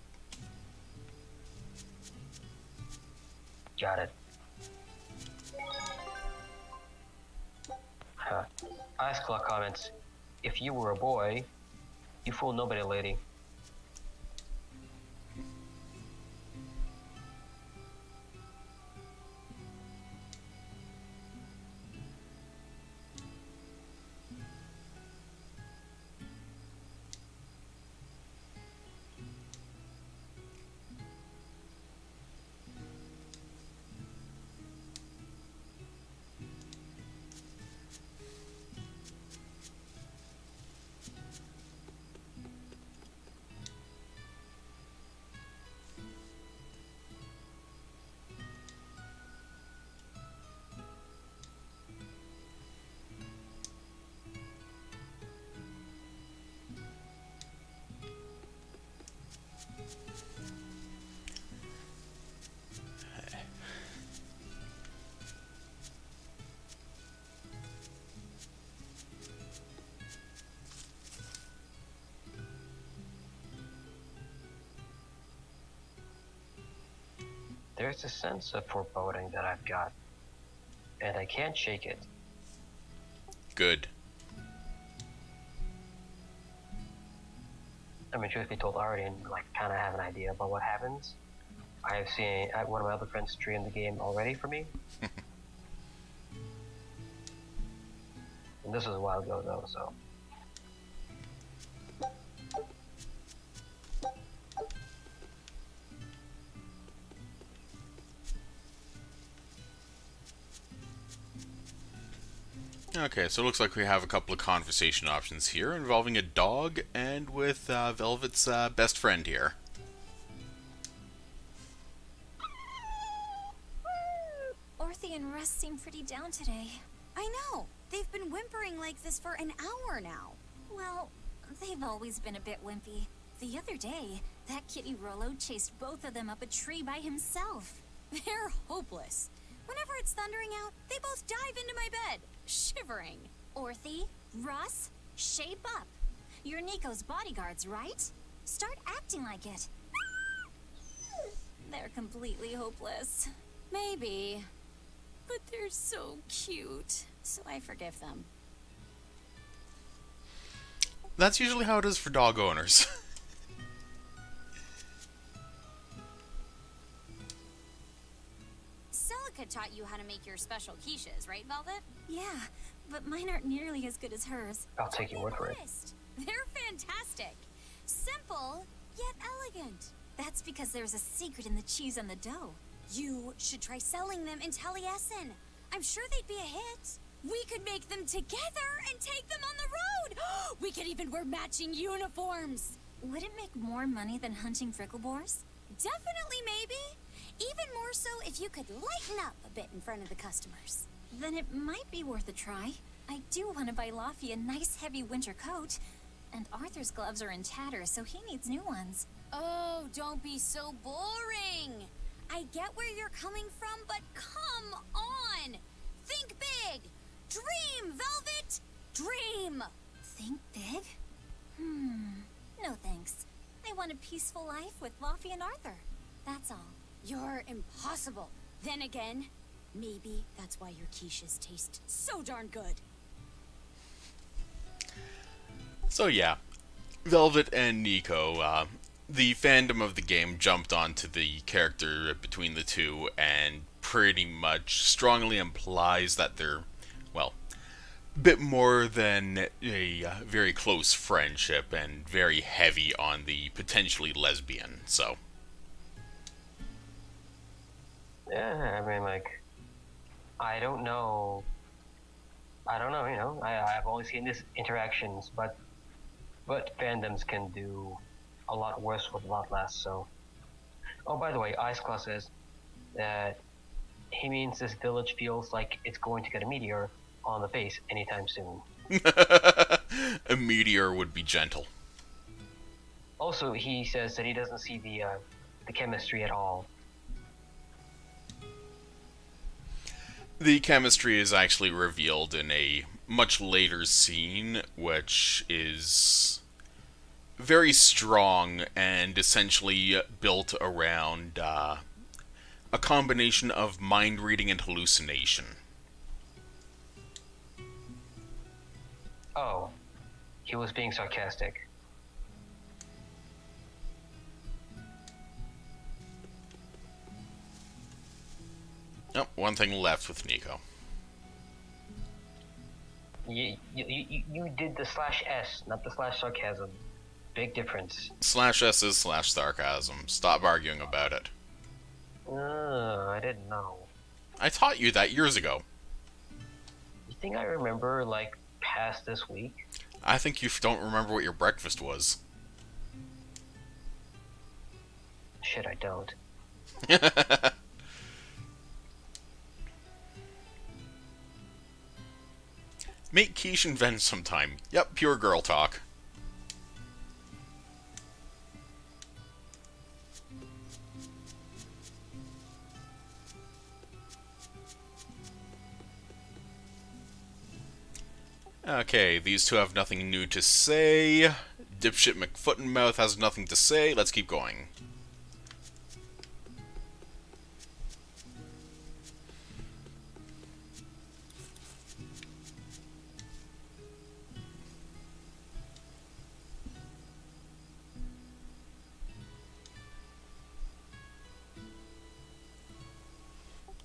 Got it. Huh. Ice Claw comments, if you were a boy, you fool nobody, lady. There's a sense of foreboding that I've got, and I can't shake it. Good. I mean, truth be told, I already like kind of have an idea about what happens. I have seen one of my other friends stream the game already for me. And this was a while ago though, so. Okay, so it looks like we have a couple of conversation options here involving a dog and with Velvet's best friend here. Orthy and Russ seem pretty down today. I know. They've been whimpering like this for an hour now. Well, they've always been a bit wimpy. The other day, that kitty Rollo chased both of them up a tree by himself. They're hopeless. Whenever it's thundering out, they both dive into my bed, shivering. Orthy, Russ, shape up. You're Nico's bodyguards, right? Start acting like it. They're completely hopeless. Maybe. But they're so cute, so I forgive them. That's usually how it is for dog owners. Celica taught you how to make your special quiches, right, Velvet? Yeah, but mine aren't nearly as good as hers. I'll take your word for it. They're fantastic. Simple, yet elegant. That's because there's a secret in the cheese on the dough. You should try selling them in Taliesin. I'm sure they'd be a hit. We could make them together and take them on the road. We could even wear matching uniforms. Would it make more money than hunting frickle boars? Definitely, maybe. Even more so if you could lighten up a bit in front of the customers. Then it might be worth a try. I do want to buy Laffy a nice heavy winter coat. And Arthur's gloves are in tatters, so he needs new ones. Oh, don't be so boring. I get where you're coming from, but come on! Think big! Dream, Velvet! Dream! Think big? No thanks. I want a peaceful life with Laffy and Arthur. That's all. You're impossible. Then again, maybe that's why your quiches taste so darn good. So yeah, Velvet and Nico, the fandom of the game jumped onto the character between the two and pretty much strongly implies that they're, well, a bit more than a very close friendship and very heavy on the potentially lesbian, so. Yeah, I mean, like, I don't know, you know, I've only seen these interactions, but fandoms can do a lot worse with a lot less, so. Oh, by the way, Ice Claw says that he means this village feels like it's going to get a meteor on the face anytime soon. A meteor would be gentle. Also, he says that he doesn't see the chemistry at all. The chemistry is actually revealed in a much later scene, which is very strong and essentially built around a combination of mind reading and hallucination. Oh, he was being sarcastic. Oh, one thing left with Nico. You did the /S, not the /sarcasm. Big difference. /S is /sarcasm. Stop arguing about it. I didn't know. I taught you that years ago. You think I remember, like, past this week? I think you don't remember what your breakfast was. Shit, I don't. Make quiche and Ven sometime. Yep, pure girl talk. Okay, these two have nothing new to say. Dipshit McFootinmouth has nothing to say. Let's keep going.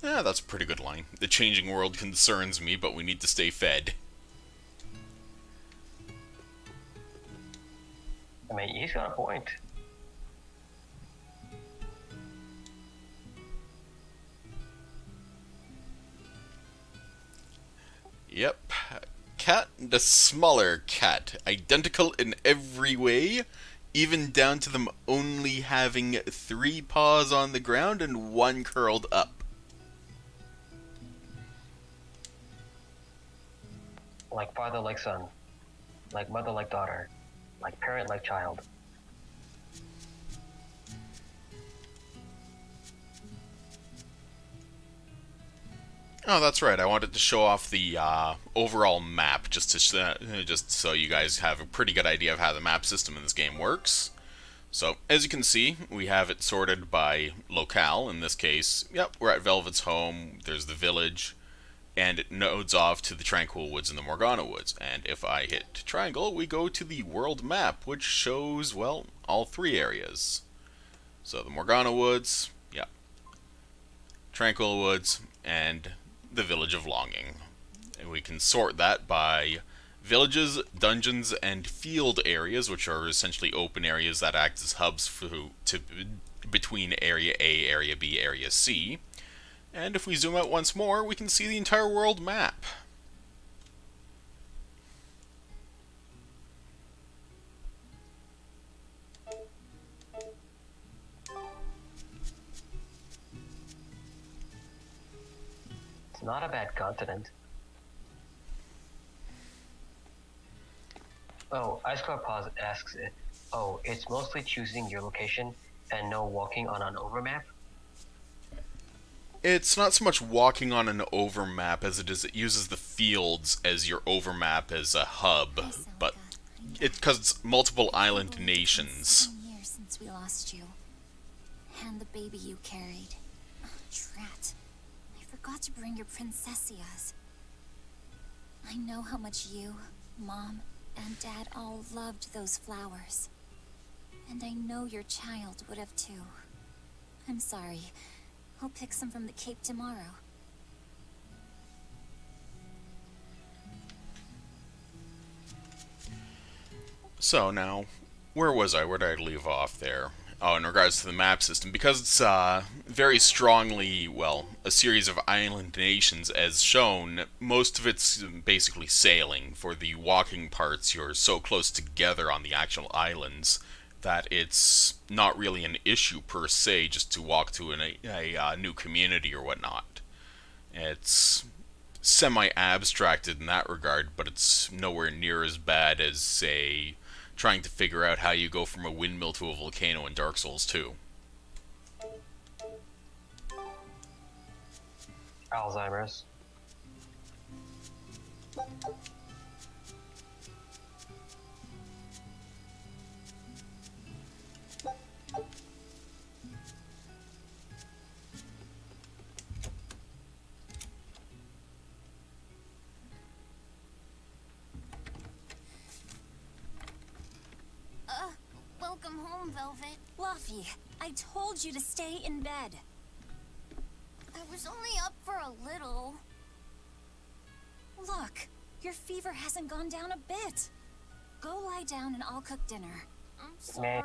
Yeah, that's a pretty good line. The changing world concerns me, but we need to stay fed. I mean, he's got a point. Yep. Cat, the smaller cat. Identical in every way, even down to them only having 3 paws on the ground and 1 curled up. Like father, like son. Like mother, like daughter. Like parent, like child. Oh, that's right. I wanted to show off the overall map, just so you guys have a pretty good idea of how the map system in this game works. So, as you can see, we have it sorted by locale. In this case, yep, we're at Velvet's home. There's the village, and it nodes off to the Tranquil Woods and the Morgana Woods. And if I hit triangle, we go to the world map, which shows, well, all 3 areas. So the Morgana Woods, yep, Tranquil Woods, and the Village of Longing. And we can sort that by villages, dungeons, and field areas, which are essentially open areas that act as hubs between Area A, Area B, Area C. And if we zoom out once more, we can see the entire world map. It's not a bad continent. Oh, Ice Club Pause asks it. Oh, it's mostly choosing your location and no walking on an overmap? It's not so much walking on an overmap as it uses the fields as your overmap as a hub, but because it's multiple island nations. Years since we lost you, and the baby you carried. Oh, drat! I forgot to bring your princessias. I know how much you, Mom, and Dad all loved those flowers, and I know your child would have too. I'm sorry. I'll pick some from the Cape tomorrow. So now, where was I? Where did I leave off there? Oh, in regards to the map system, because it's very strongly, well, a series of island nations as shown, most of it's basically sailing. For the walking parts, you're so close together on the actual islands that it's not really an issue per se just to walk to a new community or whatnot. It's semi-abstracted in that regard, but it's nowhere near as bad as, say, trying to figure out how you go from a windmill to a volcano in Dark Souls 2. Alzheimer's. Welcome home, Velvet. Luffy, I told you to stay in bed. I was only up for a little. Look, your fever hasn't gone down a bit. Go lie down and I'll cook dinner. I'm sorry.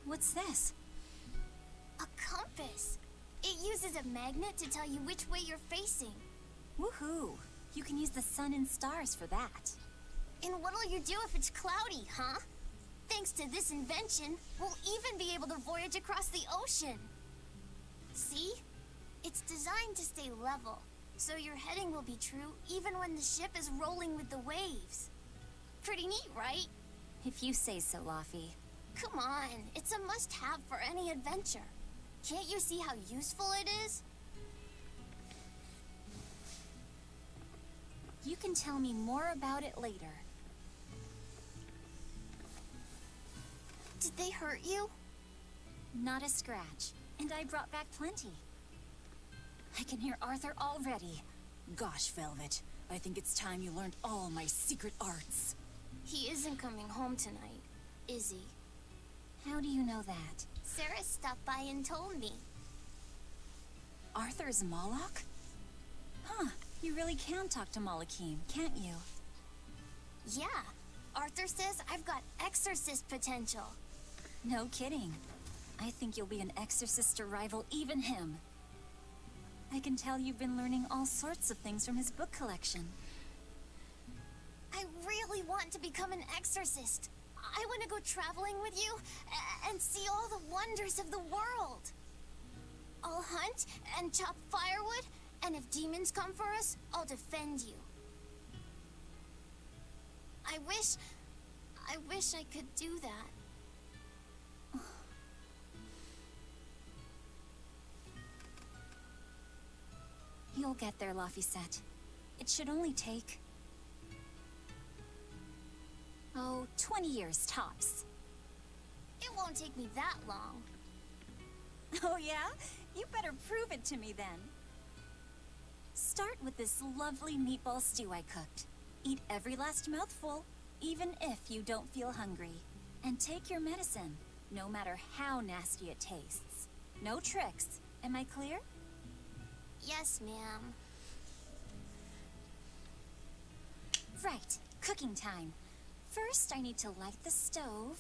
What's this? A compass. It uses a magnet to tell you which way you're facing. Woohoo! You can use the sun and stars for that. And what'll you do if it's cloudy, huh? Thanks to this invention, we'll even be able to voyage across the ocean. See? It's designed to stay level, so your heading will be true even when the ship is rolling with the waves. Pretty neat, right? If you say so, Luffy. Come on, it's a must-have for any adventure. Can't you see how useful it is? You can tell me more about it later. Did they hurt you? Not a scratch, and I brought back plenty. I can hear Arthur already. Gosh, Velvet, I think it's time you learned all my secret arts. He isn't coming home tonight, is he? How do you know that? Sarah stopped by and told me. Arthur's Moloch? Huh, you really can talk to Malakim, can't you? Yeah, Arthur says I've got exorcist potential. No kidding. I think you'll be an exorcist to rival even him. I can tell you've been learning all sorts of things from his book collection. I really want to become an exorcist. I want to go traveling with you and see all the wonders of the world. I'll hunt and chop firewood, and if demons come for us, I'll defend you. I wish I could do that. You'll get there, Laphicet. It should only take... 20 years tops. It won't take me that long. Oh yeah? You better prove it to me then. Start with this lovely meatball stew I cooked. Eat every last mouthful, even if you don't feel hungry. And take your medicine, no matter how nasty it tastes. No tricks. Am I clear? Yes, ma'am. Right, cooking time. First, I need to light the stove.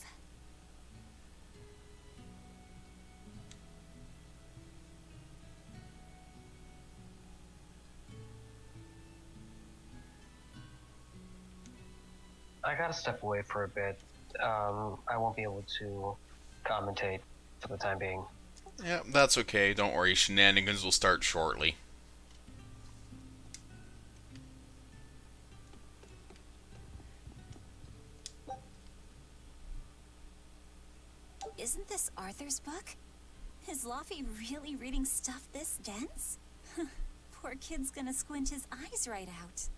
I gotta step away for a bit. I won't be able to commentate for the time being. Yeah, that's okay. Don't worry. Shenanigans will start shortly. Isn't this Arthur's book? Is Laffy really reading stuff this dense? Poor kid's gonna squint his eyes right out.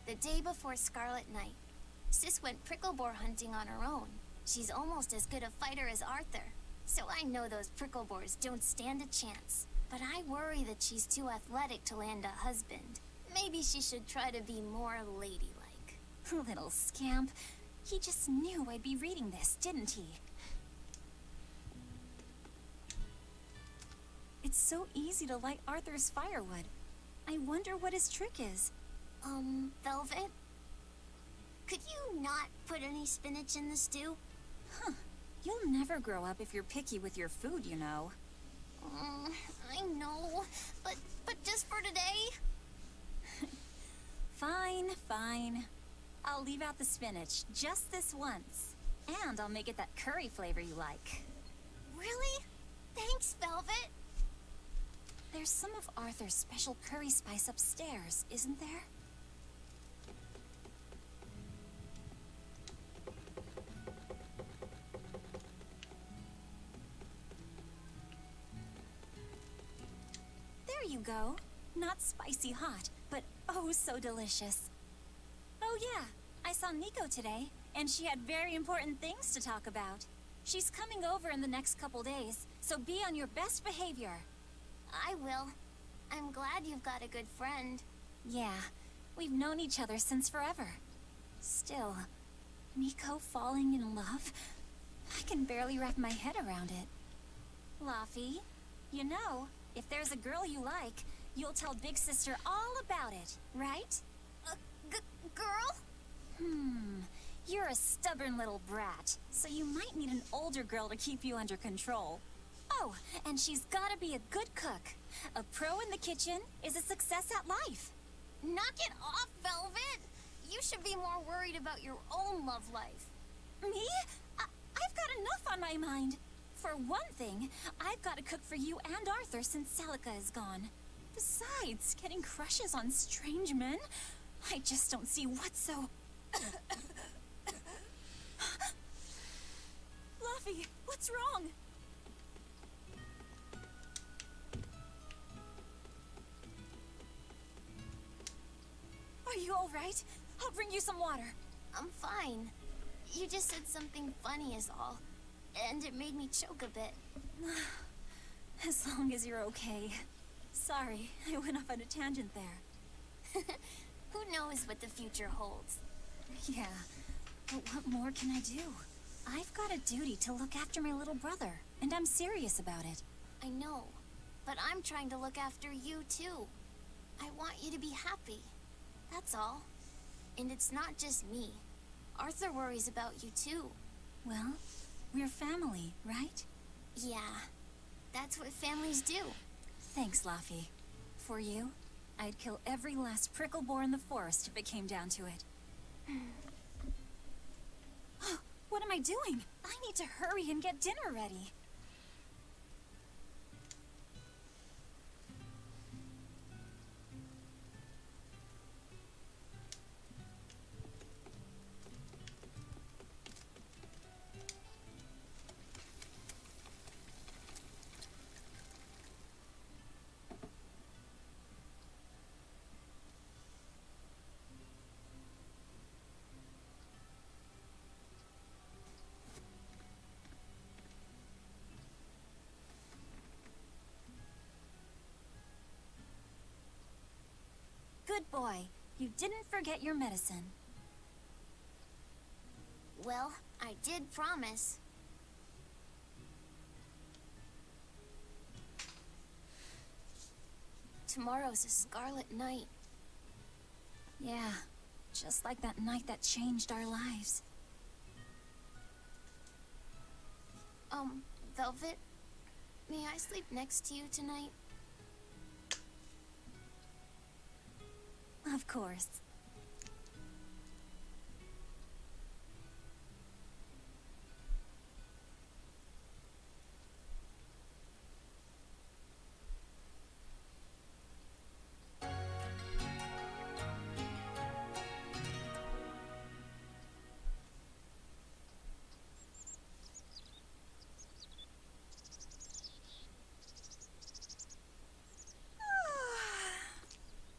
The day before Scarlet Night, Sis went prickle boar hunting on her own. She's almost as good a fighter as Arthur, so I know those prickle boars don't stand a chance. But I worry that she's too athletic to land a husband. Maybe she should try to be more ladylike. Little scamp. He just knew I'd be reading this, didn't he? It's so easy to light Arthur's firewood. I wonder what his trick is. Velvet? Could you not put any spinach in the stew? Huh. You'll never grow up if you're picky with your food, you know. I know, but just for today? Fine, fine. I'll leave out the spinach just this once. And I'll make it that curry flavor you like. Really? Thanks, Velvet. There's some of Arthur's special curry spice upstairs, isn't there? There you go. Not spicy hot, but oh so delicious. Oh yeah, I saw Nico today, and she had very important things to talk about. She's coming over in the next couple days, so be on your best behavior. I will. I'm glad you've got a good friend. Yeah, we've known each other since forever. Still, Nico falling in love? I can barely wrap my head around it. Laffy, you know, if there's a girl you like, you'll tell Big Sister all about it, right? Girl? You're a stubborn little brat, so you might need an older girl to keep you under control. Oh, and she's gotta be a good cook. A pro in the kitchen is a success at life. Knock it off, Velvet! You should be more worried about your own love life. Me? I've got enough on my mind. For one thing, I've got to cook for you and Arthur since Celica is gone. Besides, getting crushes on strange men? I just don't see what's so... Laffy, what's wrong? Are you all right? I'll bring you some water. I'm fine. You just said something funny is all, and it made me choke a bit. As long as you're okay. Sorry, I went off on a tangent there. Who knows what the future holds? Yeah, but what more can I do? I've got a duty to look after my little brother, and I'm serious about it. I know, but I'm trying to look after you too. I want you to be happy. That's all. And it's not just me. Arthur worries about you too. Well, we're family, right? Yeah, that's what families do. Thanks, Laffy. For you, I'd kill every last prickle boar in the forest if it came down to it. What am I doing? I need to hurry and get dinner ready. Good boy. You didn't forget your medicine. Well, I did promise. Tomorrow's a scarlet night. Yeah, just like that night that changed our lives. Velvet, may I sleep next to you tonight? Of course.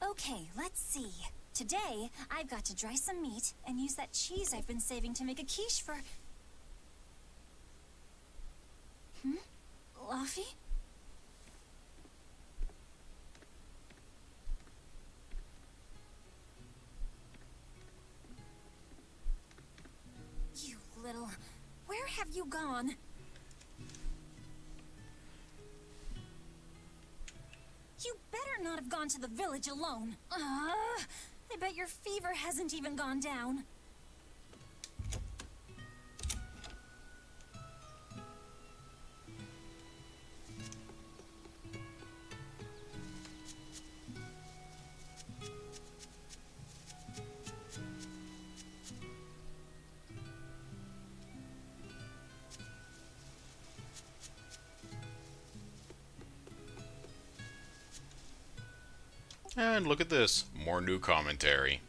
Okay, let's see. Today, I've got to dry some meat and use that cheese I've been saving to make a quiche for... Laffy? You little... Where have you gone? You better not have gone to the village alone. I bet your fever hasn't even gone down. And look at this, more new commentary.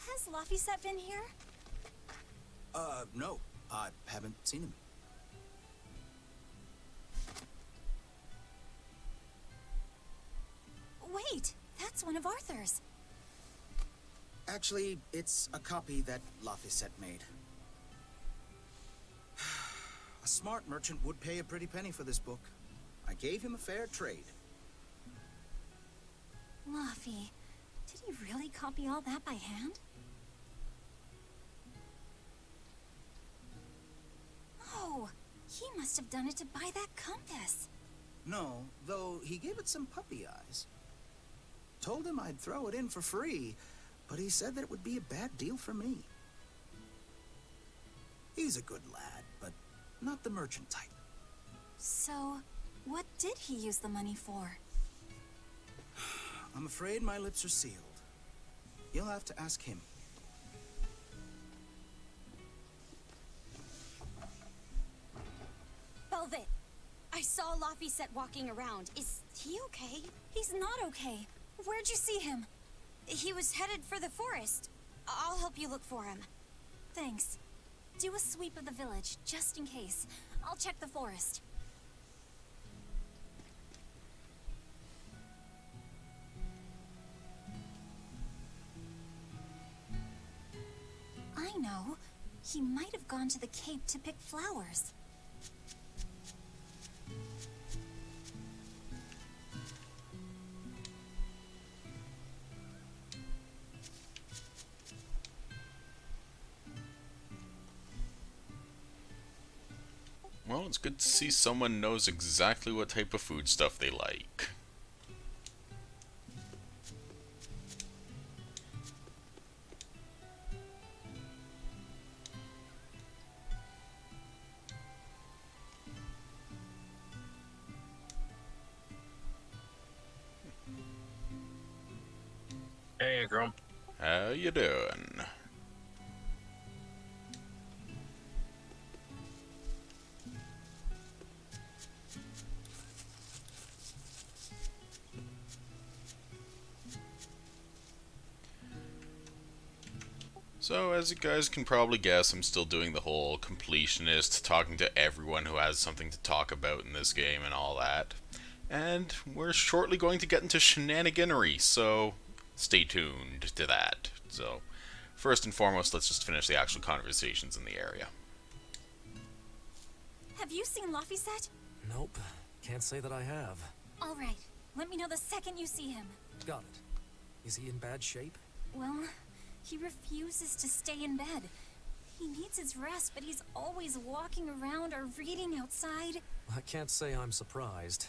Has Laffy been here? No. I haven't seen him. Wait, that's one of Arthur's. Actually, it's a copy that Laffy made. A smart merchant would pay a pretty penny for this book. I gave him a fair trade. Laffy, did he really copy all that by hand? Oh, he must have done it to buy that compass. No, though he gave it some puppy eyes. Told him I'd throw it in for free, but he said that it would be a bad deal for me. He's a good lad, but not the merchant type. So, what did he use the money for? I'm afraid my lips are sealed. You'll have to ask him. I saw Laphicet walking around. Is he okay? He's not okay. Where'd you see him? He was headed for the forest. I'll help you look for him. Thanks. Do a sweep of the village, just in case. I'll check the forest. I know. He might have gone to the cape to pick flowers. Well, it's good to see someone knows exactly what type of food stuff they like. Hey, Grump. How you doing? So, as you guys can probably guess, I'm still doing the whole completionist, talking to everyone who has something to talk about in this game and all that. And we're shortly going to get into shenaniganery, so stay tuned to that. So, first and foremost, let's just finish the actual conversations in the area. Have you seen Laphicet? Nope. Can't say that I have. All right. Let me know the second you see him. Got it. Is he in bad shape? Well, he refuses to stay in bed. He needs his rest, but he's always walking around or reading outside. I can't say I'm surprised.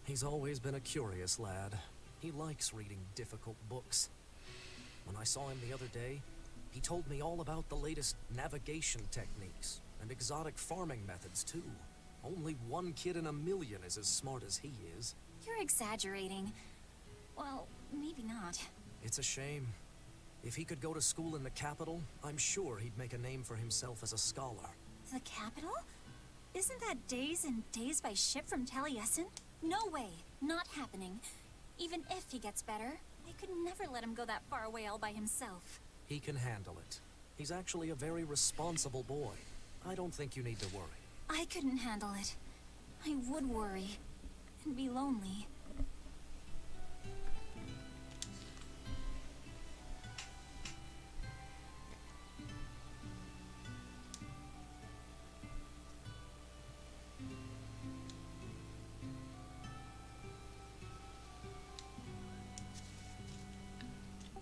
He's always been a curious lad. He likes reading difficult books. When I saw him the other day, he told me all about the latest navigation techniques and exotic farming methods, too. Only one kid in a million is as smart as he is. You're exaggerating. Well, maybe not. It's a shame. If he could go to school in the capital, I'm sure he'd make a name for himself as a scholar. The capital? Isn't that days and days by ship from Taliesin? No way. Not happening. Even if he gets better, I could never let him go that far away all by himself. He can handle it. He's actually a very responsible boy. I don't think you need to worry. I couldn't handle it. I would worry. And be lonely.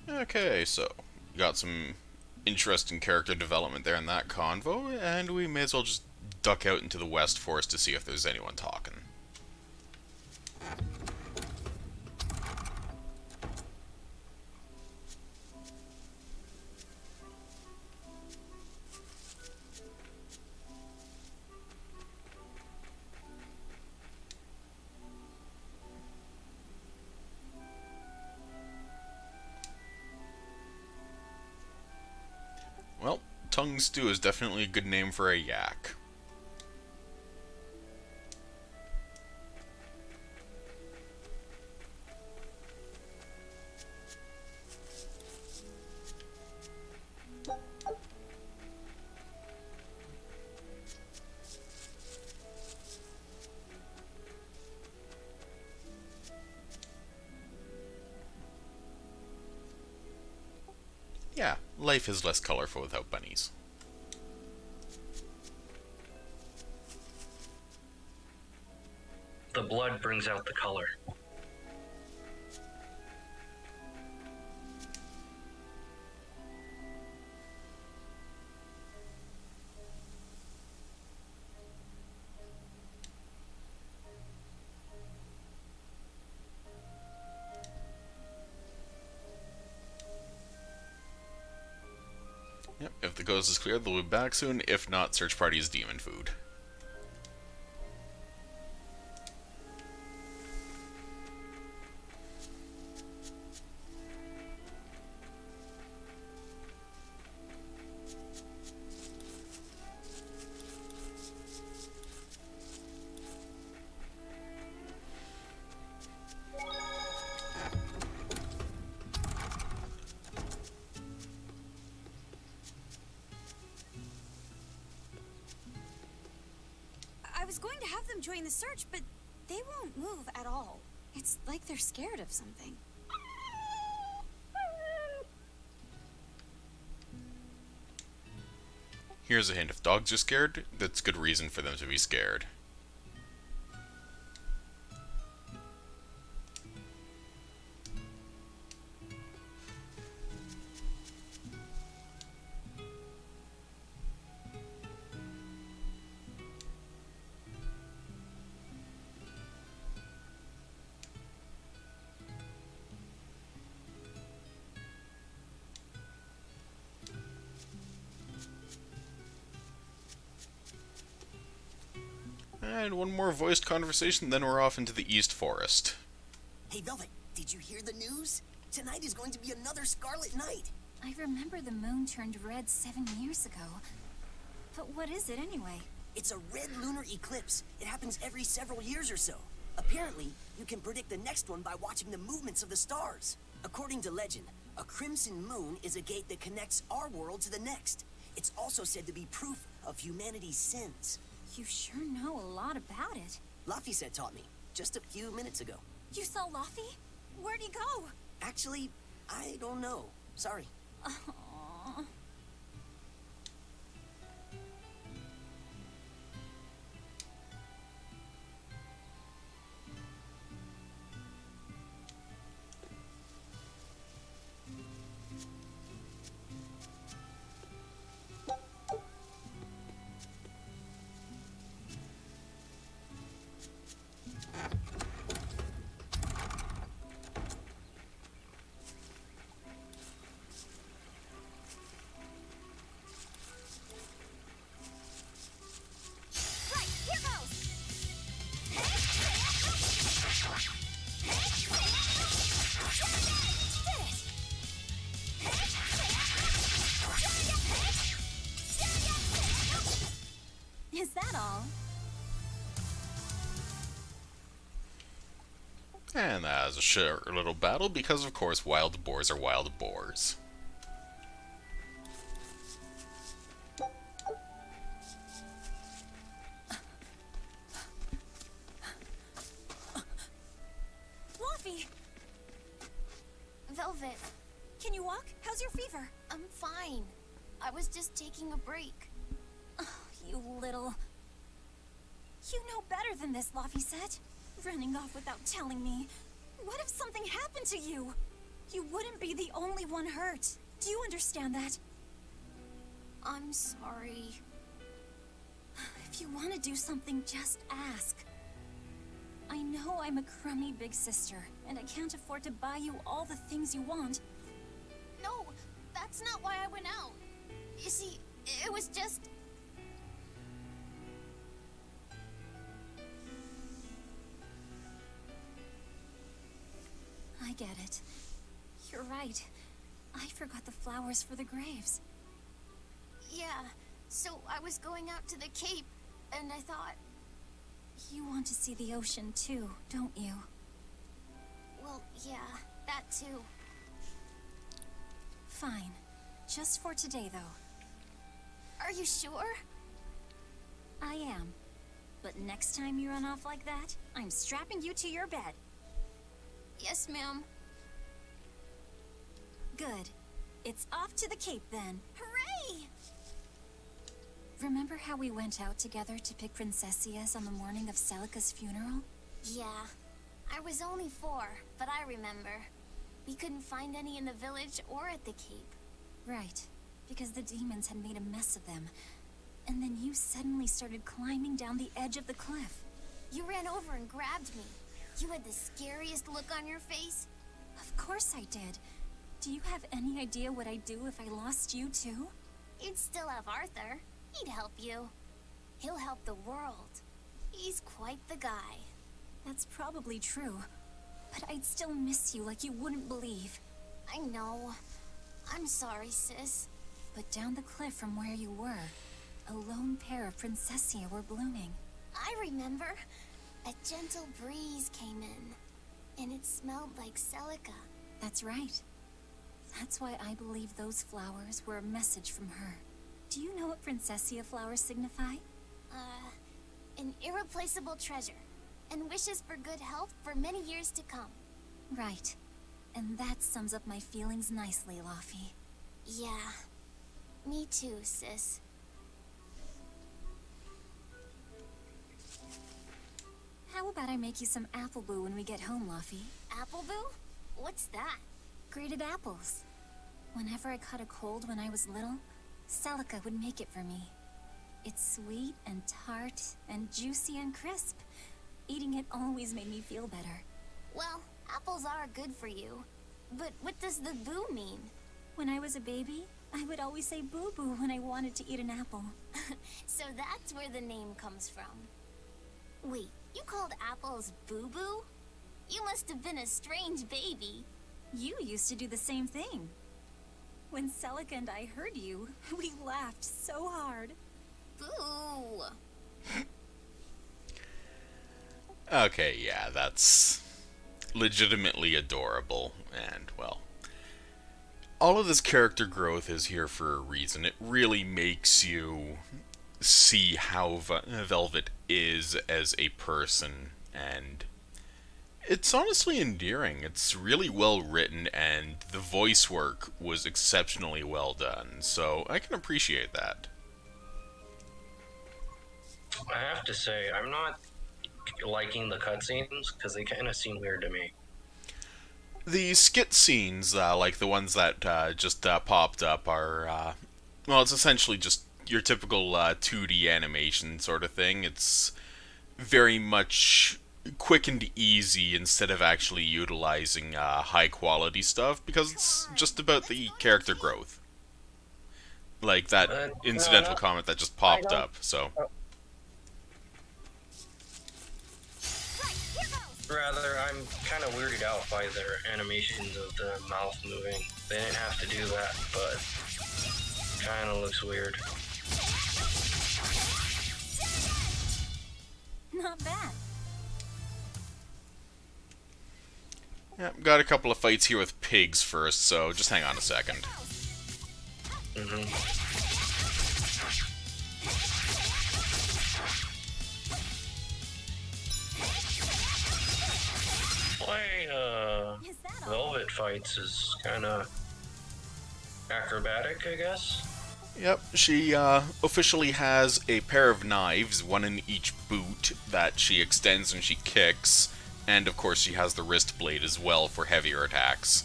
Okay, so we got some interesting character development there in that convo, and we may as well just duck out into the West Forest to see if there's anyone talking. Well, Tongue Stew is definitely a good name for a yak. Yeah, life is less colorful without bunnies. The blood brings out the color. Yep, if the coast is clear, they'll be back soon. If not, search party's demon food. was going to have them join the search, but they won't move at all. It's like they're scared of something. Here's a hint. If dogs are scared, that's good reason for them to be scared. And one more voiced conversation, then we're off into the East Forest. Hey, Velvet, did you hear the news? Tonight is going to be another Scarlet Night. I remember the moon turned red 7 years ago. But what is it anyway? It's a red lunar eclipse. It happens every several years or so. Apparently, you can predict the next one by watching the movements of the stars. According to legend, a crimson moon is a gate that connects our world to the next. It's also said to be proof of humanity's sins. You sure know a lot about it. Laphicet taught me, just a few minutes ago. You saw Laffy? Where'd he go? Actually, I don't know. Sorry. Aww. Is that all? And that was a short little battle, because of course wild boars are wild boars. Laffy! Velvet, Can you walk? How's your fever? I'm fine. I was just taking a break. Oh, you little... You know better than this, Laphicet. Running off without telling me. What if something happened to you? You wouldn't be the only one hurt. Do you understand that? I'm sorry. If you want to do something, just ask. I know I'm a crummy big sister, and I can't afford to buy you all the things you want. No, that's not why I went out. You see, it was just... I get it. You're right. I forgot the flowers for the graves. Yeah, so I was going out to the Cape, and I thought... You want to see the ocean too, don't you? Well, yeah, that too. Fine. Just for today, though. Are you sure? I am. But next time you run off like that, I'm strapping you to your bed. Yes, ma'am. Good. It's off to the Cape, then. Hooray! Remember how we went out together to pick princessias on the morning of Celica's funeral? Yeah. I was only 4, but I remember. We couldn't find any in the village or at the Cape. Right. Because the demons had made a mess of them. And then you suddenly started climbing down the edge of the cliff. You ran over and grabbed me. You had the scariest look on your face. Of course I did. Do you have any idea what I'd do if I lost you too? You'd still have Arthur. He'd help you. He'll help the world. He's quite the guy. That's probably true. But I'd still miss you like you wouldn't believe. I know. I'm sorry, sis. But down the cliff from where you were, a lone pair of princessia were blooming. I remember. A gentle breeze came in, and it smelled like Celica. That's right. That's why I believe those flowers were a message from her. Do you know what princessia flowers signify? An irreplaceable treasure, and wishes for good health for many years to come. Right. And that sums up my feelings nicely, Laufey. Yeah. Me too, sis. How about I make you some apple boo when we get home, Laufey? Apple boo? What's that? Grated apples. Whenever I caught a cold when I was little, Celica would make it for me. It's sweet and tart and juicy and crisp. Eating it always made me feel better. Well, apples are good for you. But what does the boo mean? When I was a baby, I would always say boo-boo when I wanted to eat an apple. So that's where the name comes from. Wait, you called apples boo-boo? You must have been a strange baby. You used to do the same thing. When Celica and I heard you, we laughed so hard. Boo! Okay, yeah, that's legitimately adorable, and, well, all of this character growth is here for a reason. It really makes you see how Velvet is as a person, and it's honestly endearing. It's really well written, and the voice work was exceptionally well done, so I can appreciate that. I have to say, I'm not liking the cutscenes because they kind of seem weird to me. The skit scenes, like the ones that just popped up, are, well, it's essentially just your typical 2D animation sort of thing. It's very much quick and easy instead of actually utilizing high quality stuff, because it's just about the character growth. Like that incidental comment that just popped up, so... Rather, I'm kind of weirded out by their animations of the mouth moving. They didn't have to do that, but kind of looks weird. Not bad. Yep, got a couple of fights here with pigs first, so just hang on a second. Velvet fights is kind of acrobatic, I guess. Yep, she officially has a pair of knives, one in each boot, that she extends and she kicks, and of course she has the wrist blade as well for heavier attacks.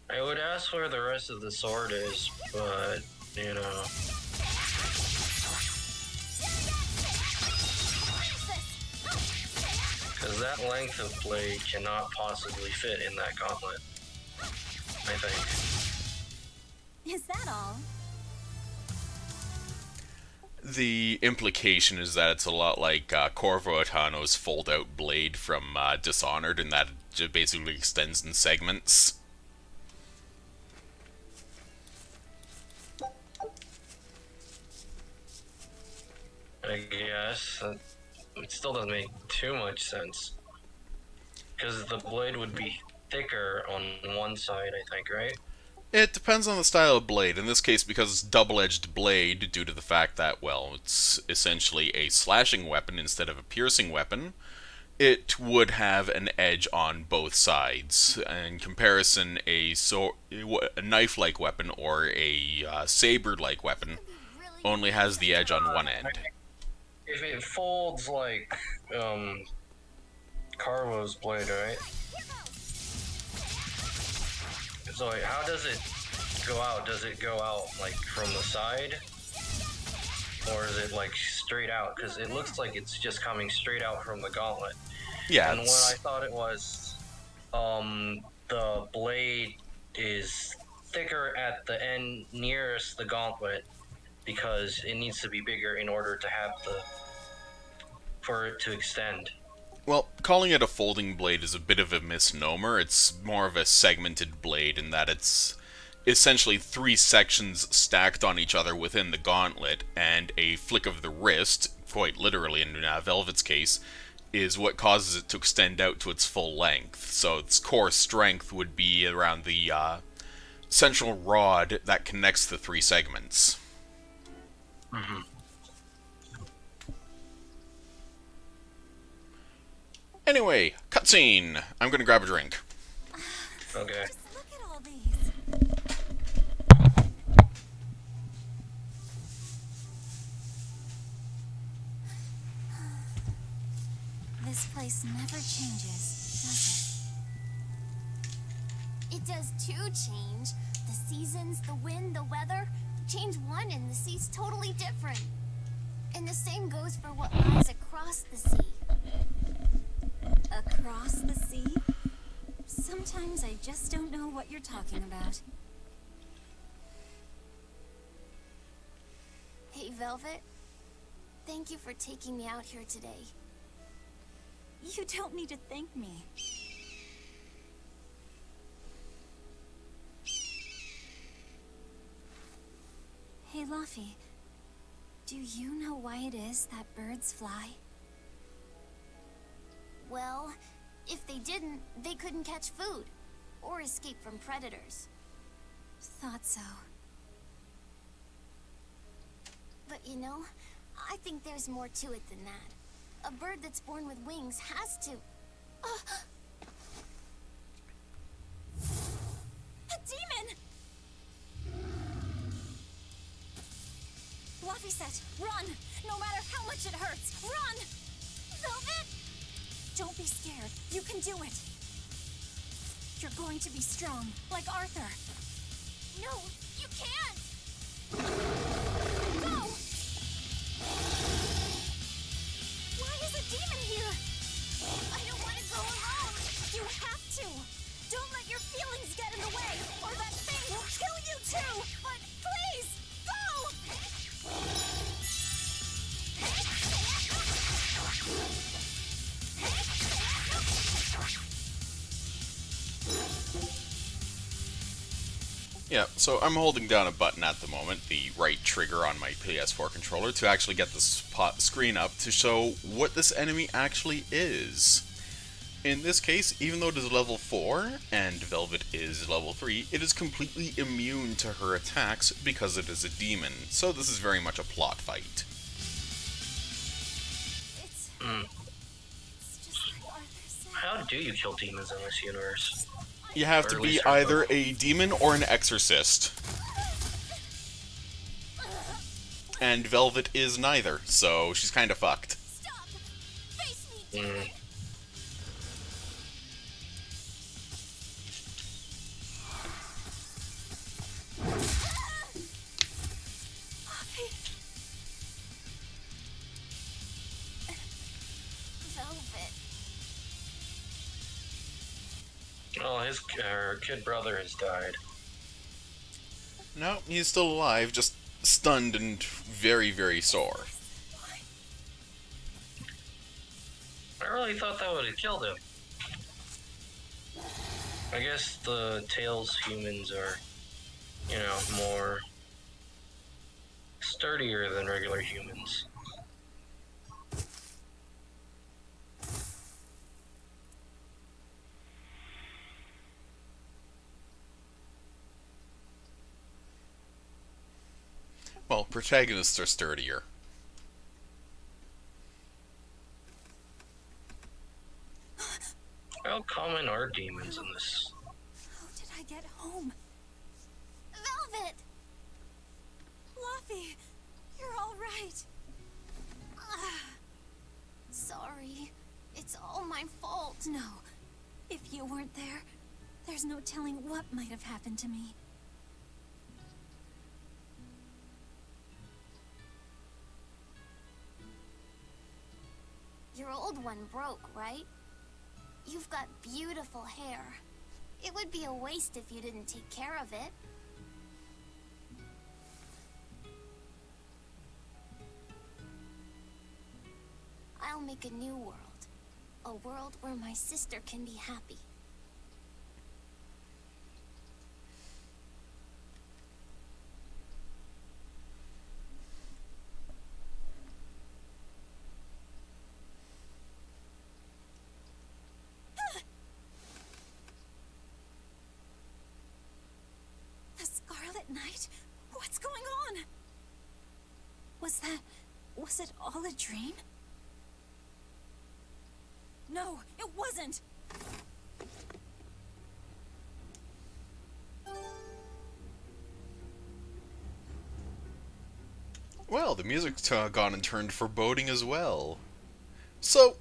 I would ask where the rest of the sword is, but, you know... Because that length of blade cannot possibly fit in that gauntlet, I think. Is that all? The implication is that it's a lot like Corvo Atano's fold-out blade from Dishonored, in that it basically extends in segments. I guess. It still doesn't make too much sense. Because the blade would be thicker on one side, I think, right? It depends on the style of blade. In this case, because it's double-edged blade, due to the fact that, well, it's essentially a slashing weapon instead of a piercing weapon, it would have an edge on both sides. In comparison, a knife-like weapon or a saber-like weapon only has the edge on one end. If it folds like Carvo's blade, right? So like, how does it go out? Does it go out like from the side? Or is it like straight out? Because it looks like it's just coming straight out from the gauntlet. Yeah. And what I thought it was, the blade is thicker at the end nearest the gauntlet, because it needs to be bigger in order to have for it to extend. Well, calling it a folding blade is a bit of a misnomer. It's more of a segmented blade in that it's essentially 3 sections stacked on each other within the gauntlet, and a flick of the wrist, quite literally in Velvet's case, is what causes it to extend out to its full length. So its core strength would be around the central rod that connects the 3 segments. Anyway, cutscene. I'm gonna grab a drink. Okay. Just look at all these. This place never changes, does It does too change. The seasons, the wind, the weather. Change one and the sea's totally different. And the same goes for what lies across the sea. it? Across the sea? Sometimes I just don't know what you're talking about. Hey, Velvet. Thank you for taking me out here today. You don't need to thank me. Hey, Luffy. Do you know why it is that birds fly? Well, if they didn't, they couldn't catch food or escape from predators. Thought so. But you know, I think there's more to it than that. A bird that's born with wings has to... A demon! Luffy said, run! No matter how much it hurts, run! Velvet! Don't be scared. You can do it. You're going to be strong, like Arthur. No, you can't! Go! Why is a demon here? I don't want to go alone! You have to! Don't let your feelings get in the way, or that thing will kill you too! But please, go! Yeah, so I'm holding down a button at the moment, the right trigger on my PS4 controller, to actually get the screen up to show what this enemy actually is. In this case, even though it is level 4, and Velvet is level 3, it is completely immune to her attacks because it is a demon, so this is very much a plot fight. It's just like Arthur said. How do you kill demons in this universe? You have Or to at be least either a demon or an exorcist. And Velvet is neither, so she's kind of fucked. Stop! Face me, demon! Velvet. Oh, her kid brother has died. No, he's still alive, just stunned and very, very sore. I really thought that would have killed him. I guess the Tails humans are, you know, more sturdier than regular humans. Well, protagonists are sturdier. How common are demons in this? How did I get home? Velvet! Luffy, you're all right. Sorry. It's all my fault. No, if you weren't there, there's no telling what might have happened to me. Your old one broke, right? You've got beautiful hair. It would be a waste if you didn't take care of it. I'll make a new world. A world where my sister can be happy. The Scarlet Knight? What's going on? Was it all a dream? No, it wasn't. Well, the music's gone and turned foreboding as well. So,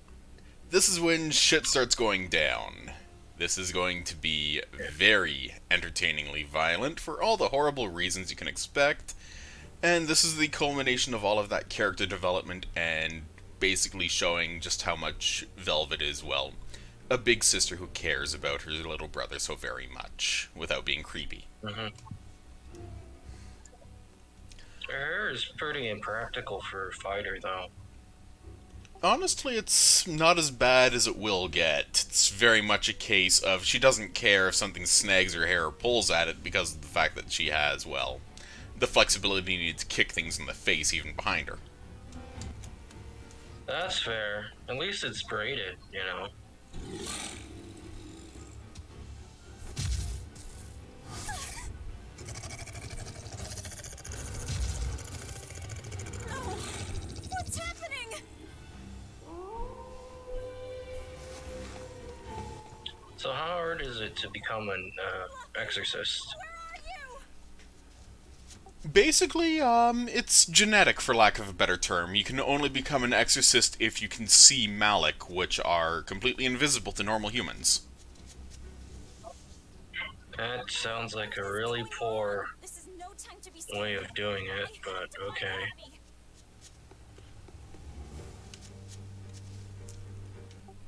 this is when shit starts going down. This is going to be very entertainingly violent for all the horrible reasons you can expect. And this is the culmination of all of that character development and basically showing just how much Velvet is, well, a big sister who cares about her little brother so very much, without being creepy. Mm-hmm. Her hair is pretty impractical for a fighter, though. Honestly, it's not as bad as it will get. It's very much a case of she doesn't care if something snags her hair or pulls at it because of the fact that she has, well, the flexibility needed to kick things in the face even behind her. That's fair. At least it's braided, you know. What's happening? So how hard is it to become an exorcist? Basically, it's genetic, for lack of a better term. You can only become an exorcist if you can see Malik, which are completely invisible to normal humans. That sounds like a really poor way of doing it, but okay.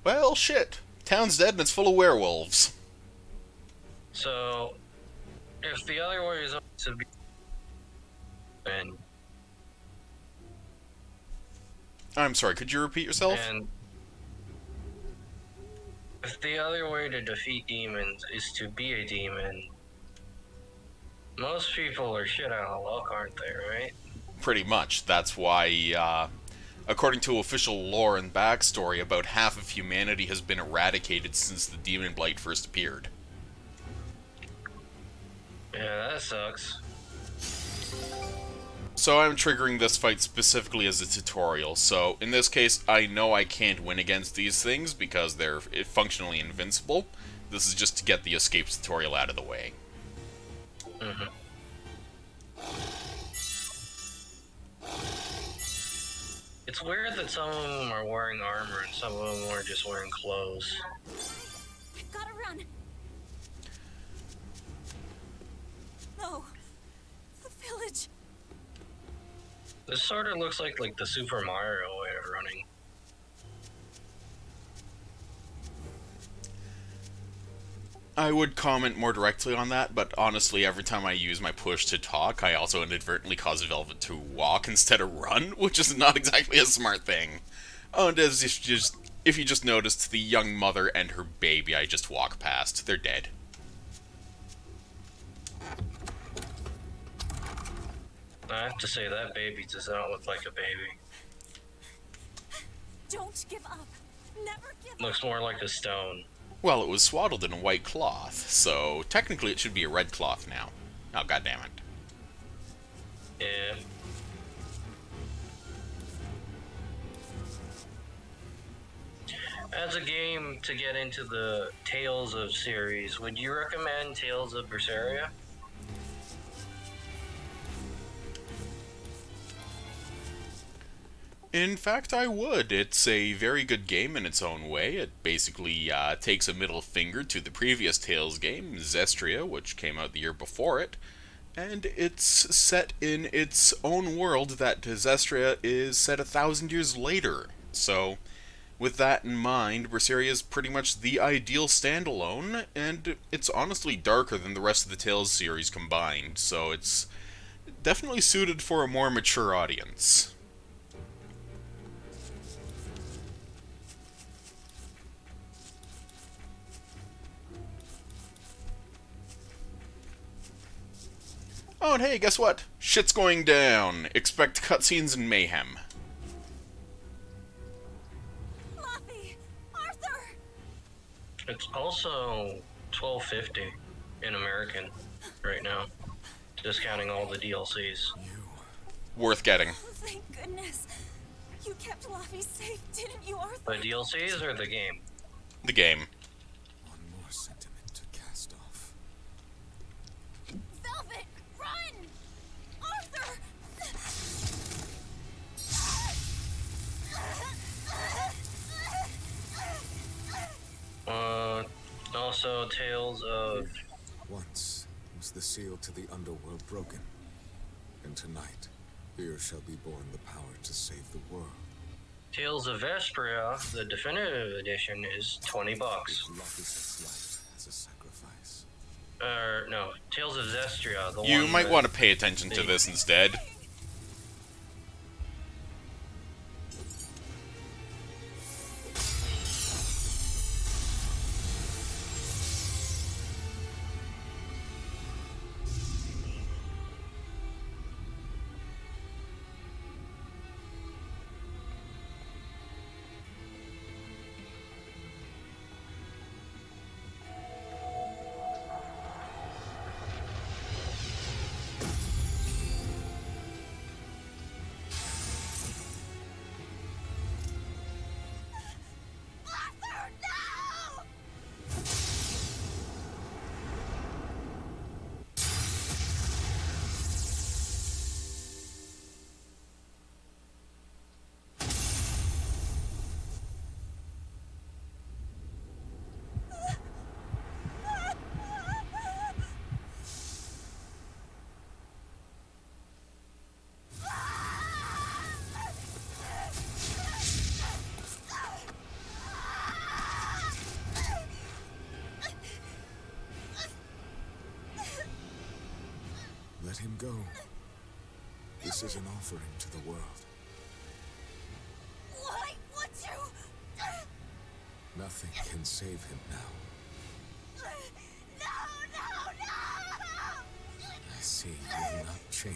Well, shit. Town's dead and it's full of werewolves. So, if the other way is to be... And I'm sorry, could you repeat yourself? And if the other way to defeat demons is to be a demon, most people are shit out of luck, aren't they, right? Pretty much. That's why, according to official lore and backstory, about half of humanity has been eradicated since the demon blight first appeared. Yeah, that sucks. So I'm triggering this fight specifically as a tutorial, so in this case I know I can't win against these things because they're functionally invincible. This is just to get the escape tutorial out of the way. Mm-hmm. It's weird that some of them are wearing armor and some of them are just wearing clothes. Gotta run. No. The village. This sort of looks like the Super Mario way of running. I would comment more directly on that, but honestly, every time I use my push to talk, I also inadvertently cause Velvet to walk instead of run, which is not exactly a smart thing. Oh, and as if you just noticed, the young mother and her baby I just walked past, they're dead. I have to say, that baby does not look like a baby. Don't give up. Never give up. Looks more like a stone. Well, it was swaddled in a white cloth, so technically it should be a red cloth now. Oh, goddammit. Yeah. As a game to get into the Tales of series, would you recommend Tales of Berseria? In fact, I would. It's a very good game in its own way. It basically takes a middle finger to the previous Tales game, Zestria, which came out the year before it, and it's set in its own world that Zestria is set 1,000 years later. So, with that in mind, Berseria is pretty much the ideal standalone, and it's honestly darker than the rest of the Tales series combined, so it's definitely suited for a more mature audience. Oh, and hey, guess what? Shit's going down. Expect cutscenes and mayhem. Luffy! Arthur! It's also $12.50 in American right now, discounting all the DLCs. Worth getting. Oh, thank goodness. You kept Luffy safe, didn't you, Arthur? The DLCs or the game? the game. One more sentiment to cast off. Velvet, run! Arthur! Also tales of... Once was the seal to the underworld broken, and tonight here shall be born the power to save the world. Tales of Vesperia, the definitive edition, is $20. Locus's life as a sacrifice. No, Tales of Zestria, the You one might with want to pay attention to the- this instead. Let him go. This is an offering to the world. Why would you? Nothing can save him now. No! I see you will not change.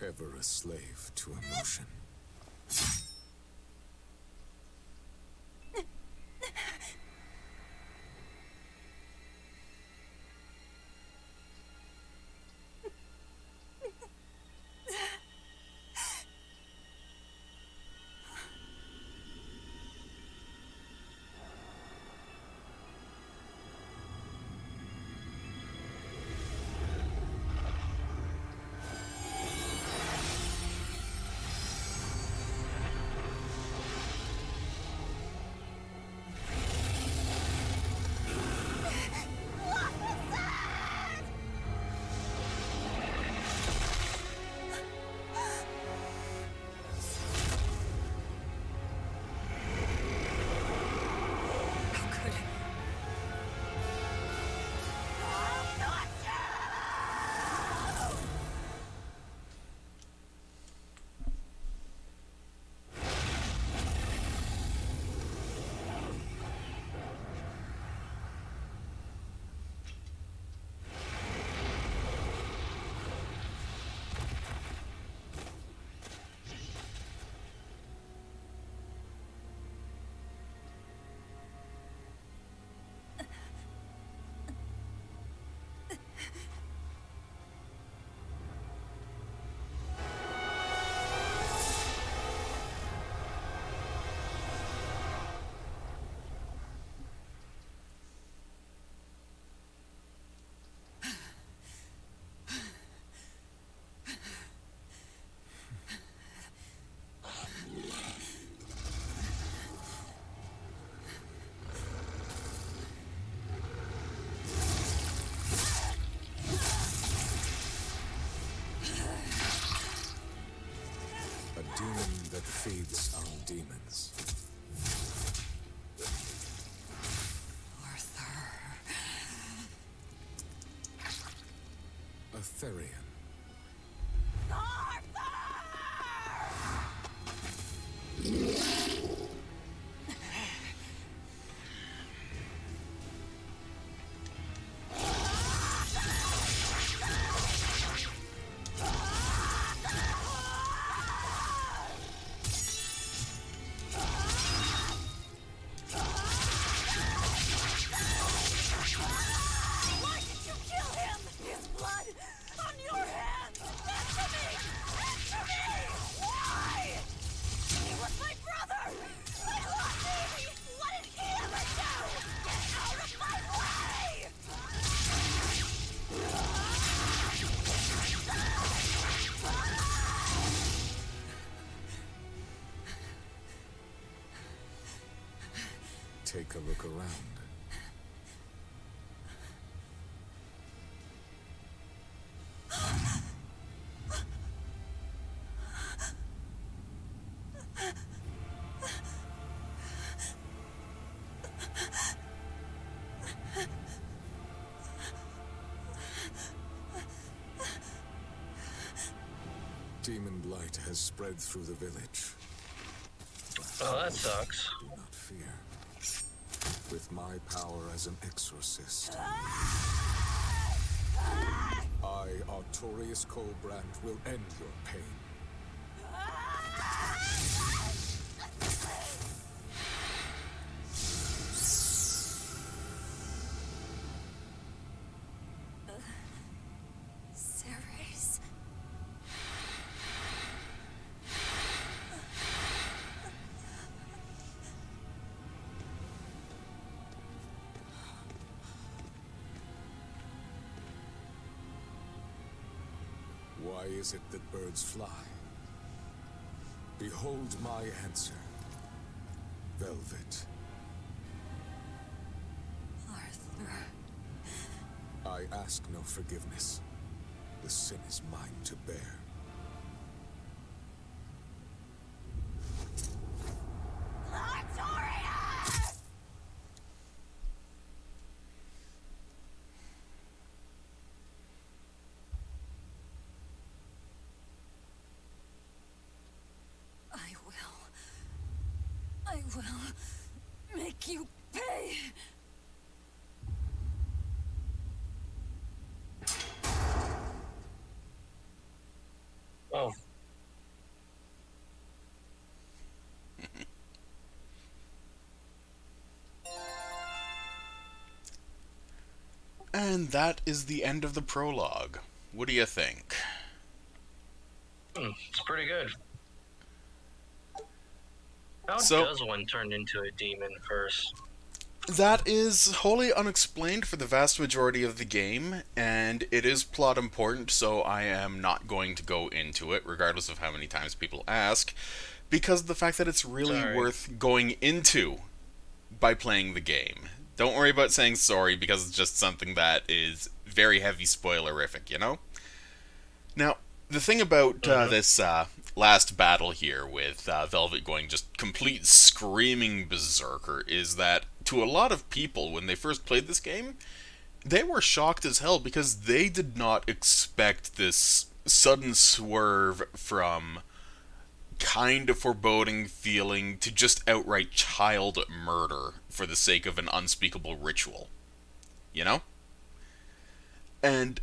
Ever a slave to emotion. A demon that feeds on demons. A Therian. Why did you kill him? His blood on your hands! Answer me! Answer me! Why? He was my brother! take a look around. Demon blight has spread through the village. Oh, that sucks. Do not fear. With my power as an exorcist, I, Artorius Colbrand, will end your pain. Ceres. Why is it that birds fly? Behold my answer. Velvet. Arthur. I ask no forgiveness. The sin is mine to bear. I will make you pay. Oh. And that is the end of the prologue. What do you think? It's pretty good. How does one turn into a demon first? That is wholly unexplained for the vast majority of the game, and it is plot important, so I am not going to go into it, regardless of how many times people ask, because of the fact that it's really worth going into by playing the game. Don't worry about saying sorry, because it's just something that is very heavy spoilerific, you know? Now, the thing about this last battle here with Velvet going just complete screaming berserker is that to a lot of people, when they first played this game, they were shocked as hell because they did not expect this sudden swerve from kind of foreboding feeling to just outright child murder for the sake of an unspeakable ritual. You know? And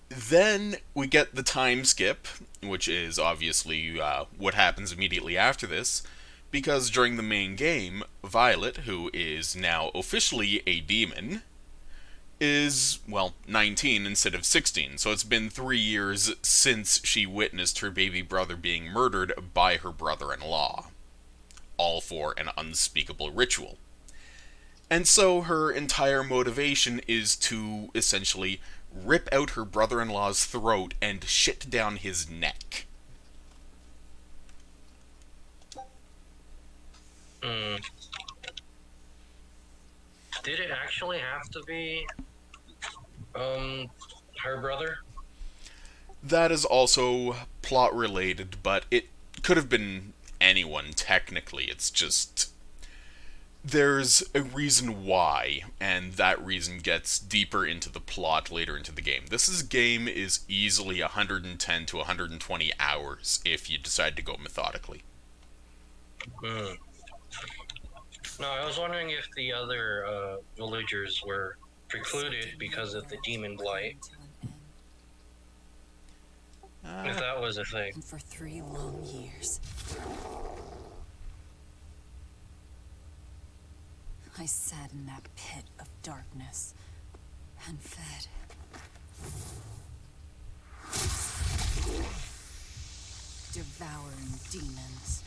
then we get the time skip, which is obviously what happens immediately after this, because during the main game, Violet, who is now officially a demon, is, well, 19 instead of 16, so it's been 3 years since she witnessed her baby brother being murdered by her brother-in-law, all for an unspeakable ritual. And so her entire motivation is to, essentially, rip out her brother-in-law's throat and shit down his neck. Did it actually have to be, her brother? That is also plot-related, but it could have been anyone, technically. It's just there's a reason why, and that reason gets deeper into the plot later into the game. This game is easily 110 to 120 hours if you decide to go methodically. No, I was wondering if the other villagers were precluded because of the demon blight. If that was a thing. And for 3 long years, I sat in that pit of darkness and fed. Devouring demons.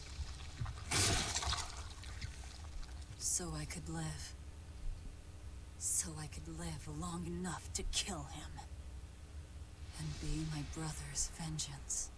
So I could live. So I could live long enough to kill him. And be my brother's vengeance.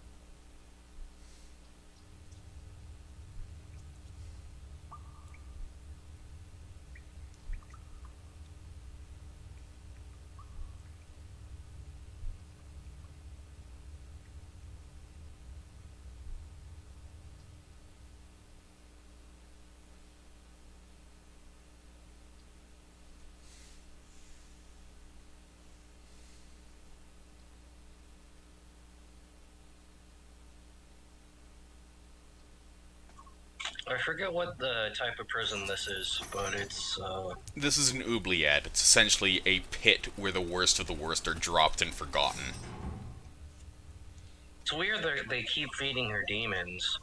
I forget what the type of prison this is, but it's, This is an oubliette. It's essentially a pit where the worst of the worst are dropped and forgotten. It's weird that they keep feeding her demons.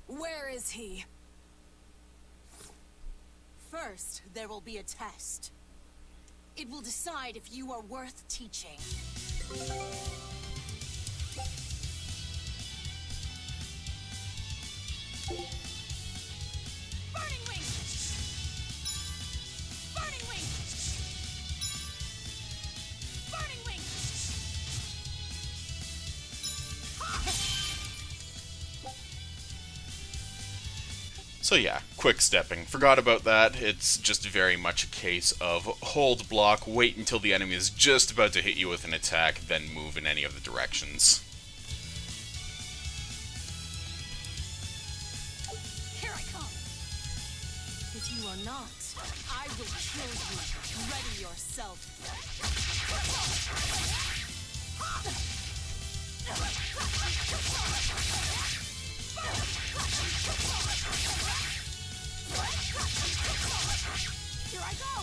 Where is he? First, there will be a test. It will decide if you are worth teaching. Burning Wing! Burning Wing! Burning Wing! So yeah, quick stepping. Forgot about that. It's just very much a case of hold block, wait until the enemy is just about to hit you with an attack, then move in any of the directions. Here I come! If you are not, I will kill you. Ready yourself. Here I go!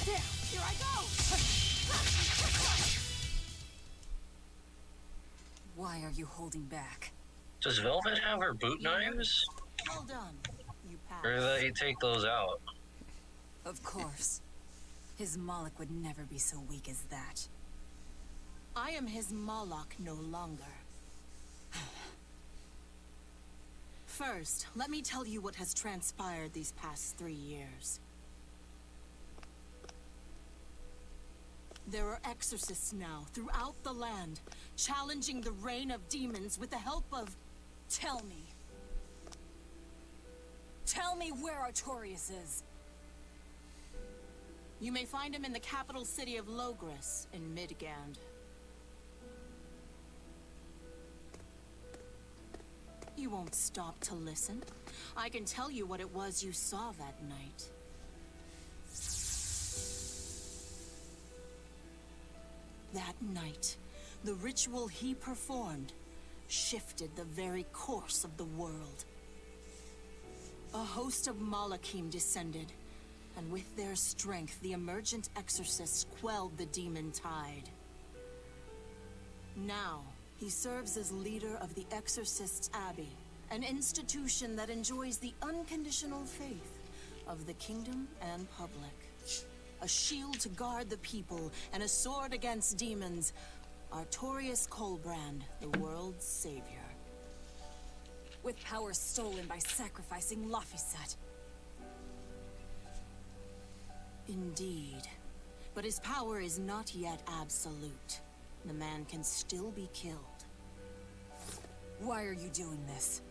There, here I go! Why are you holding back? Does Velvet have her boot knives? Well done. You passed. Or do they take those out? Of course. His Moloch would never be so weak as that. I am his Moloch no longer. First, let me tell you what has transpired these past 3 years. There are exorcists now throughout the land, challenging the reign of demons with the help of... Tell me. Tell me where Artorias is. You may find him in the capital city of Logris in Midgand. You won't stop to listen. I can tell you what it was you saw that night. That night, the ritual he performed shifted the very course of the world. A host of Malachim descended, and with their strength, the emergent exorcists quelled the demon tide. Now, he serves as leader of the Exorcists' Abbey, an institution that enjoys the unconditional faith of the kingdom and public. A shield to guard the people, and a sword against demons. Artorias Colbrand, the world's savior. With power stolen by sacrificing Laphicet. Indeed. But his power is not yet absolute. The man can still be killed. Why are you doing this?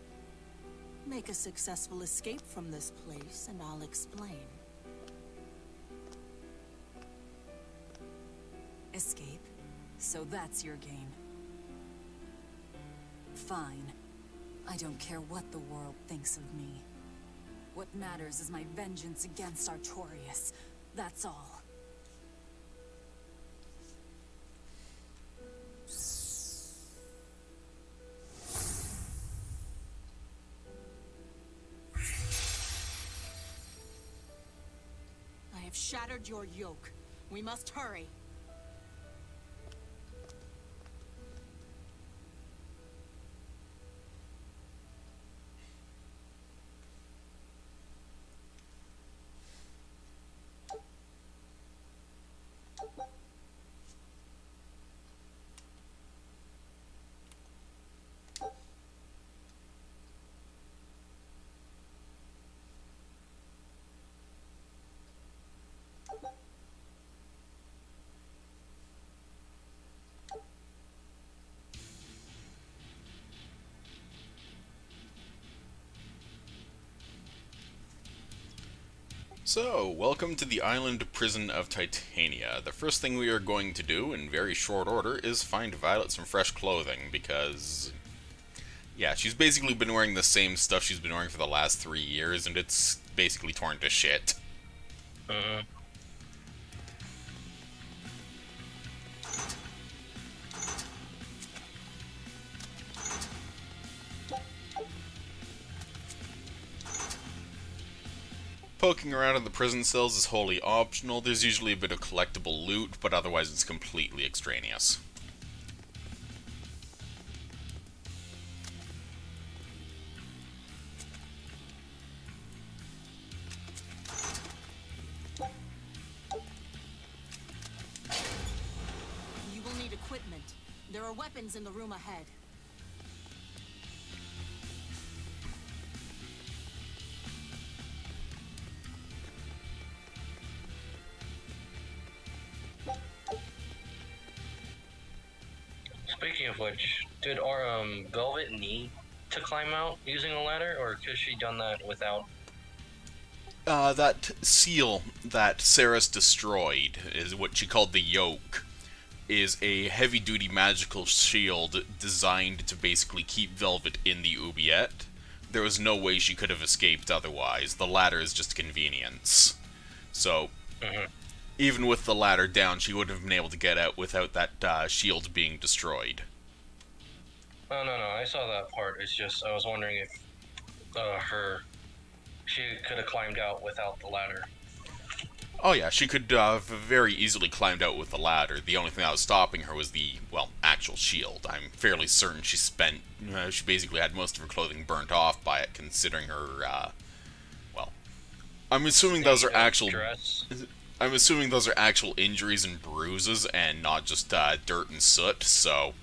Make a successful escape from this place, and I'll explain. Escape? So that's your game. Fine. I don't care what the world thinks of me. What matters is my vengeance against Artorias. That's all. I have shattered your yoke. We must hurry. So, welcome to the island prison of Titania. The first thing we are going to do, in very short order, is find Violet some fresh clothing, because... yeah, she's basically been wearing the same stuff she's been wearing for the last 3 years, and it's basically torn to shit. Poking around in the prison cells is wholly optional. There's usually a bit of collectible loot, but otherwise it's completely extraneous. You will need equipment. There are weapons in the room ahead. Speaking of which, did our Velvet need to climb out using a ladder, or could she done that without? That seal that Ceres destroyed is what she called the Yoke. Is a heavy-duty magical shield designed to basically keep Velvet in the Oubliette. There was no way she could have escaped otherwise. The ladder is just convenience. So, even with the ladder down, she wouldn't have been able to get out without that shield being destroyed. Oh, no, I saw that part. It's just, I was wondering if she could have climbed out without the ladder. Oh yeah, she could have very easily climbed out with the ladder. The only thing that was stopping her was the, well, actual shield. I'm fairly certain she basically had most of her clothing burnt off by it, considering her, well, I'm assuming those are actual... I'm assuming those are actual injuries and bruises, and not just, dirt and soot, so...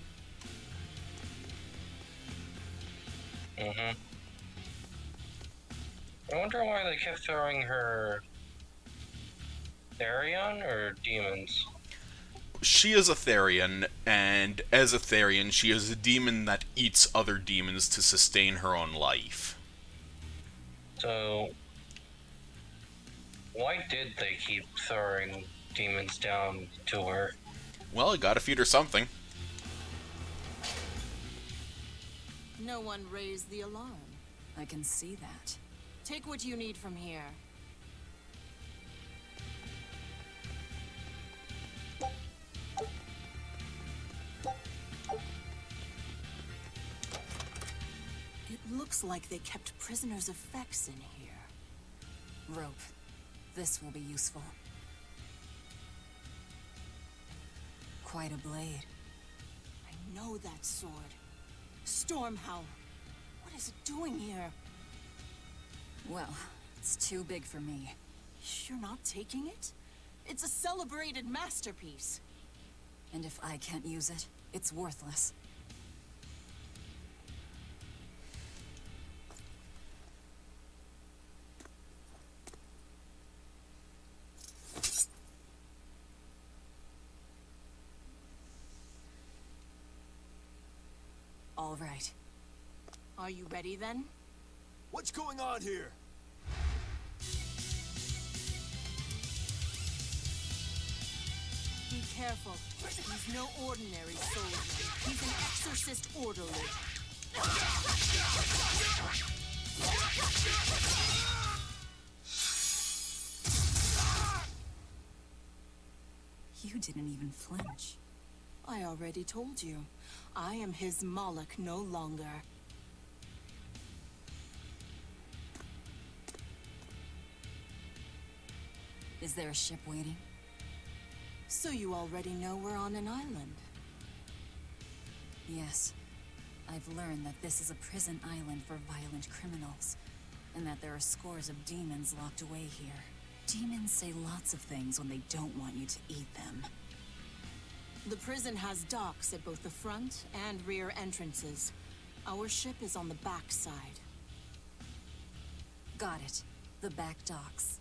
I wonder why they kept throwing her... Therion or demons? She is a Therion, and as a Therion, she is a demon that eats other demons to sustain her own life. So, why did they keep throwing demons down to her? Well, you gotta feed her something. No one raised the alarm. I can see that. Take what you need from here. It looks like they kept prisoners' effects in here. Rope. This will be useful. Quite a blade. I know that sword. Stormhowl. What is it doing here? Well, it's too big for me. You're not taking it? It's a celebrated masterpiece. And if I can't use it, it's worthless. All right. Are you ready then? What's going on here? Be careful. He's no ordinary soldier. He's an exorcist orderly. You didn't even flinch. I already told you. I am his Moloch no longer. Is there a ship waiting? So you already know we're on an island? Yes. I've learned that this is a prison island for violent criminals, and that there are scores of demons locked away here. Demons say lots of things when they don't want you to eat them. The prison has docks at both the front and rear entrances. Our ship is on the back side. Got it. The back docks.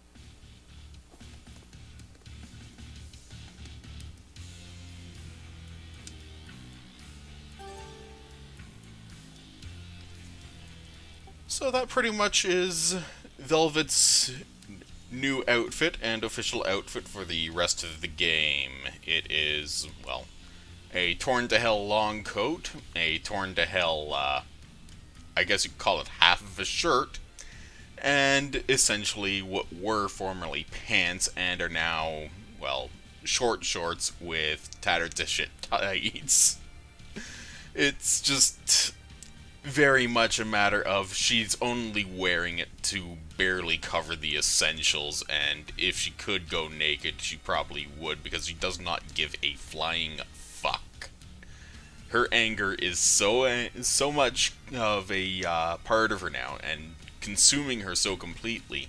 So that pretty much is Velvet's new outfit and official outfit for the rest of the game. It is, well, a torn to hell long coat, a torn to hell, I guess you could call it half of a shirt, and essentially what were formerly pants and are now, well, short shorts with tattered to shit tights. It's just very much a matter of she's only wearing it to barely cover the essentials, and if she could go naked, she probably would, because she does not give a flying fuck. Her anger is so much of a part of her now, and consuming her so completely,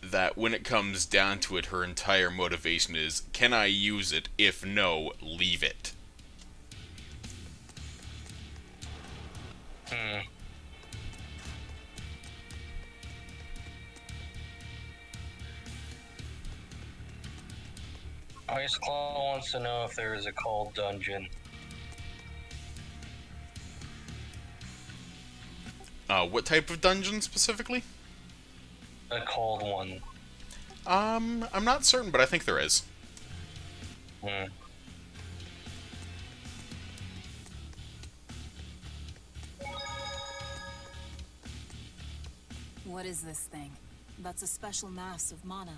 that when it comes down to it, her entire motivation is, can I use it? If no, leave it. Ice Claw wants to know if there is a cold dungeon. What type of dungeon specifically? A cold one. I'm not certain, but I think there is. What is this thing? That's a special mass of mana.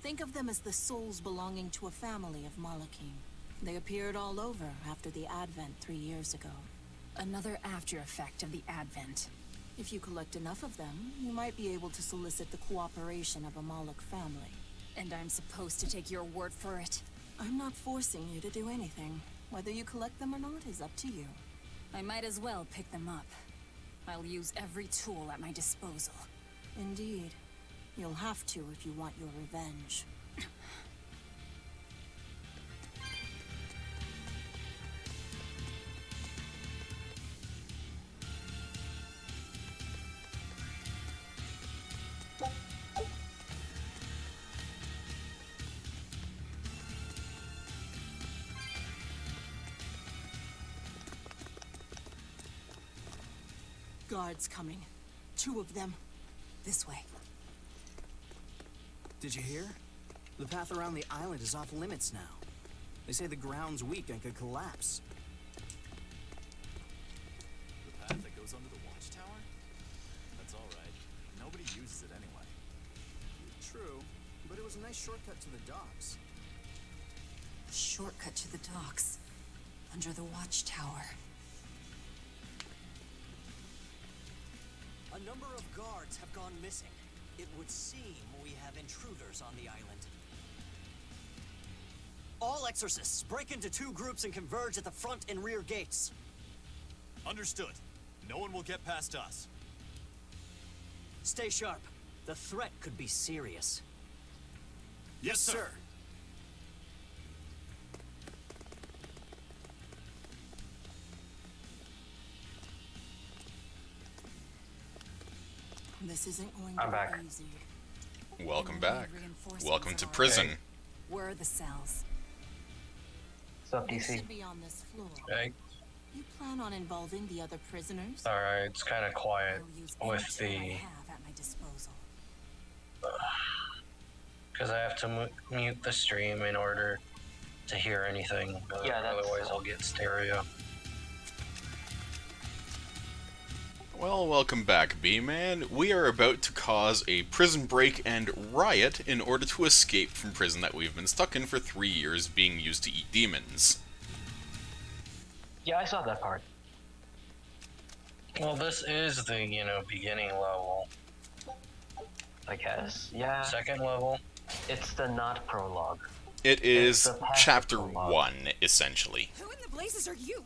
Think of them as the souls belonging to a family of Malachim. They appeared all over after the Advent 3 years ago. Another after effect of the Advent. If you collect enough of them, you might be able to solicit the cooperation of a Malak family. And I'm supposed to take your word for it? I'm not forcing you to do anything. Whether you collect them or not is up to you. I might as well pick them up. I'll use every tool at my disposal. Indeed. You'll have to if you want your revenge. Guards coming. 2 of them. This way. Did you hear? The path around the island is off limits now. They say the ground's weak and could collapse. The path that goes under the watchtower? That's alright. Nobody uses it anyway. True, but it was a nice shortcut to the docks. A shortcut to the docks. Under the watchtower. A number of guards have gone missing. It would seem we have intruders on the island. All exorcists break into 2 groups and converge at the front and rear gates. Understood. No one will get past us. Stay sharp. The threat could be serious. Yes, sir. This isn't going I'm to back. be easy. Welcome back. Reinforcements Welcome to are prison. Okay. Where are the cells? What's up, They DC? should be on this floor. Okay. You plan on involving the other prisoners? Alright, it's kind of quiet I'll use with any tool I the... have at my disposal. Because I have to mute the stream in order to hear anything. Yeah, that's- Otherwise I'll get stereo. Well, welcome back, B-Man. We are about to cause a prison break and riot in order to escape from prison that we've been stuck in for 3 years, being used to eat demons. Yeah, I saw that part. Well, this is the, beginning level. I guess. Yeah. Second level. It's the not prologue. It is It's the past Chapter prologue. 1, essentially. Who in the blazes are you?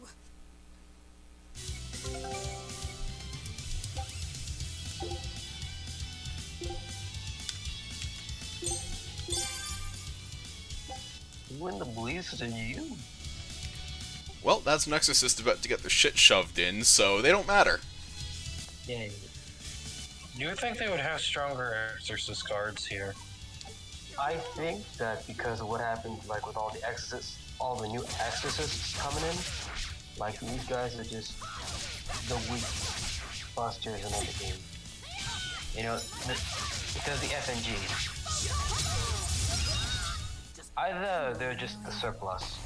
Who in the blazes are you? Well, that's an exorcist about to get their shit shoved in, so they don't matter. Yay. You would think they would have stronger exorcist guards here. I think that because of what happened, like with all the exorcists, all the new exorcists coming in, like these guys are just the weak busters in the game. Because the FNG. Either they're just the surplus.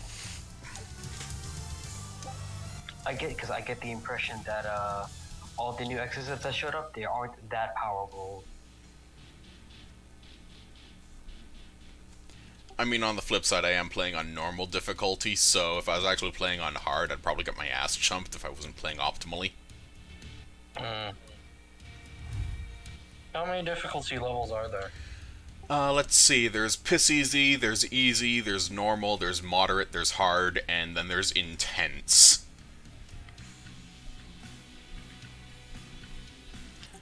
I get the impression that all the new exorcists that showed up, they aren't that powerful. I mean, on the flip side, I am playing on normal difficulty, so if I was actually playing on hard, I'd probably get my ass chumped if I wasn't playing optimally. How many difficulty levels are there? Let's see, there's piss easy, there's normal, there's moderate, there's hard, and then there's intense.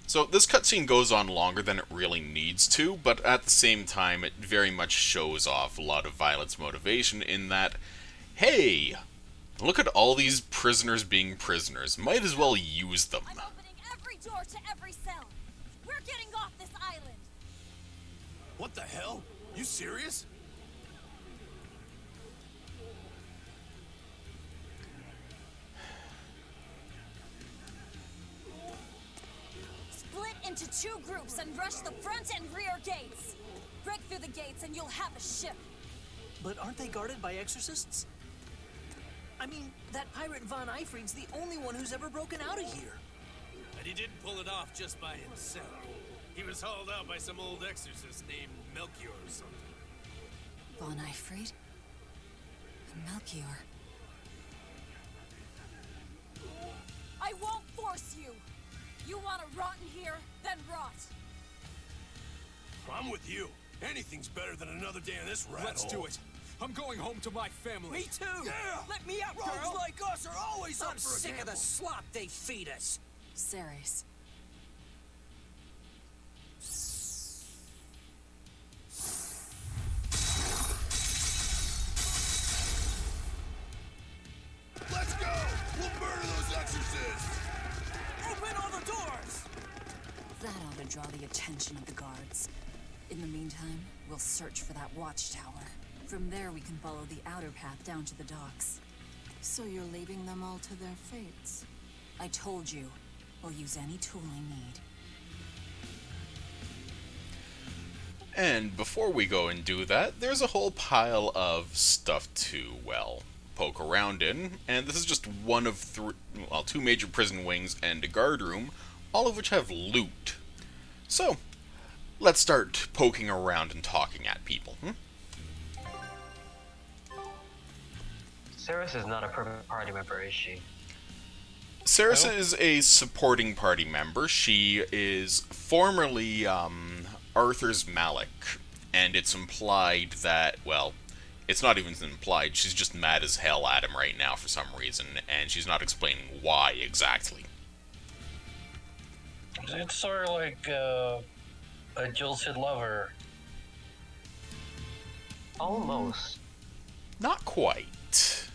So this cutscene goes on longer than it really needs to, but at the same time it very much shows off a lot of Violet's motivation in that, hey, look at all these prisoners being prisoners, might as well use them. I'm opening every door to every cell. We're getting off this island. What the hell? You serious? Split into 2 groups and rush the front and rear gates. Break through the gates and you'll have a ship. But aren't they guarded by exorcists? I mean, that pirate Von Eyfried's the only one who's ever broken out of here. And he didn't pull it off just by himself. He was hauled out by some old exorcist named Melchior or something. Von Eyfried? And Melchior. I won't force you! You want to rot in here? Then rot! I'm with you. Anything's better than another day in this rat Let's hole. do it. I'm going home to my family. Me too! Yeah! Let me out, Rogues girl! like us are always up I'm for a sick of gamble. the slop they feed us. Ceres. Let's go! We'll murder those exorcists! Open all the doors! That ought to draw the attention of the guards. In the meantime, we'll search for that watchtower. From there, we can follow the outer path down to the docks. So you're leaving them all to their fates? I told you, we'll use any tool I need. And before we go and do that, there's a whole pile of stuff to, well, poke around in, and this is just one of 2 major prison wings and a guard room, all of which have loot. So, let's start poking around and talking at people. Ceres is not a perfect party member, is she? Ceres is a supporting party member. She is formerly Arthur's Malik, and it's implied that, well, it's not even implied, she's just mad as hell at him right now for some reason, and she's not explaining why exactly. It's sort of like a jilted lover. Almost. Not quite.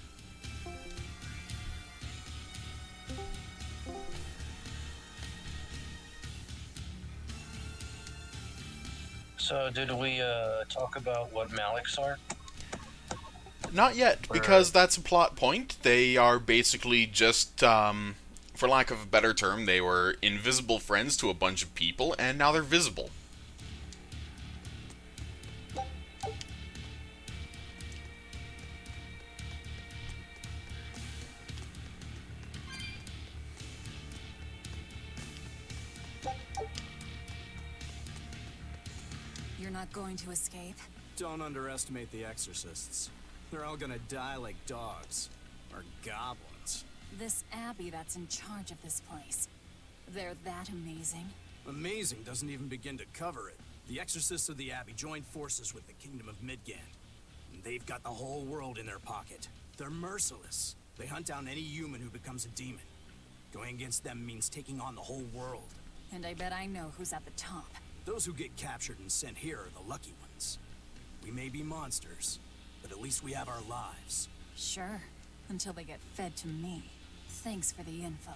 So did we talk about what Maliks are? Not yet, because that's a plot point. They are basically just, for lack of a better term, they were invisible friends to a bunch of people, and now they're visible. You're not going to escape? Don't underestimate the exorcists. They're all gonna die like dogs. Or goblins. This Abbey that's in charge of this place. They're that amazing? Amazing doesn't even begin to cover it. The exorcists of the Abbey joined forces with the Kingdom of Midgand. And they've got the whole world in their pocket. They're merciless. They hunt down any human who becomes a demon. Going against them means taking on the whole world. And I bet I know who's at the top. Those who get captured and sent here are the lucky ones. We may be monsters, but at least we have our lives. Sure, until they get fed to me. Thanks for the info.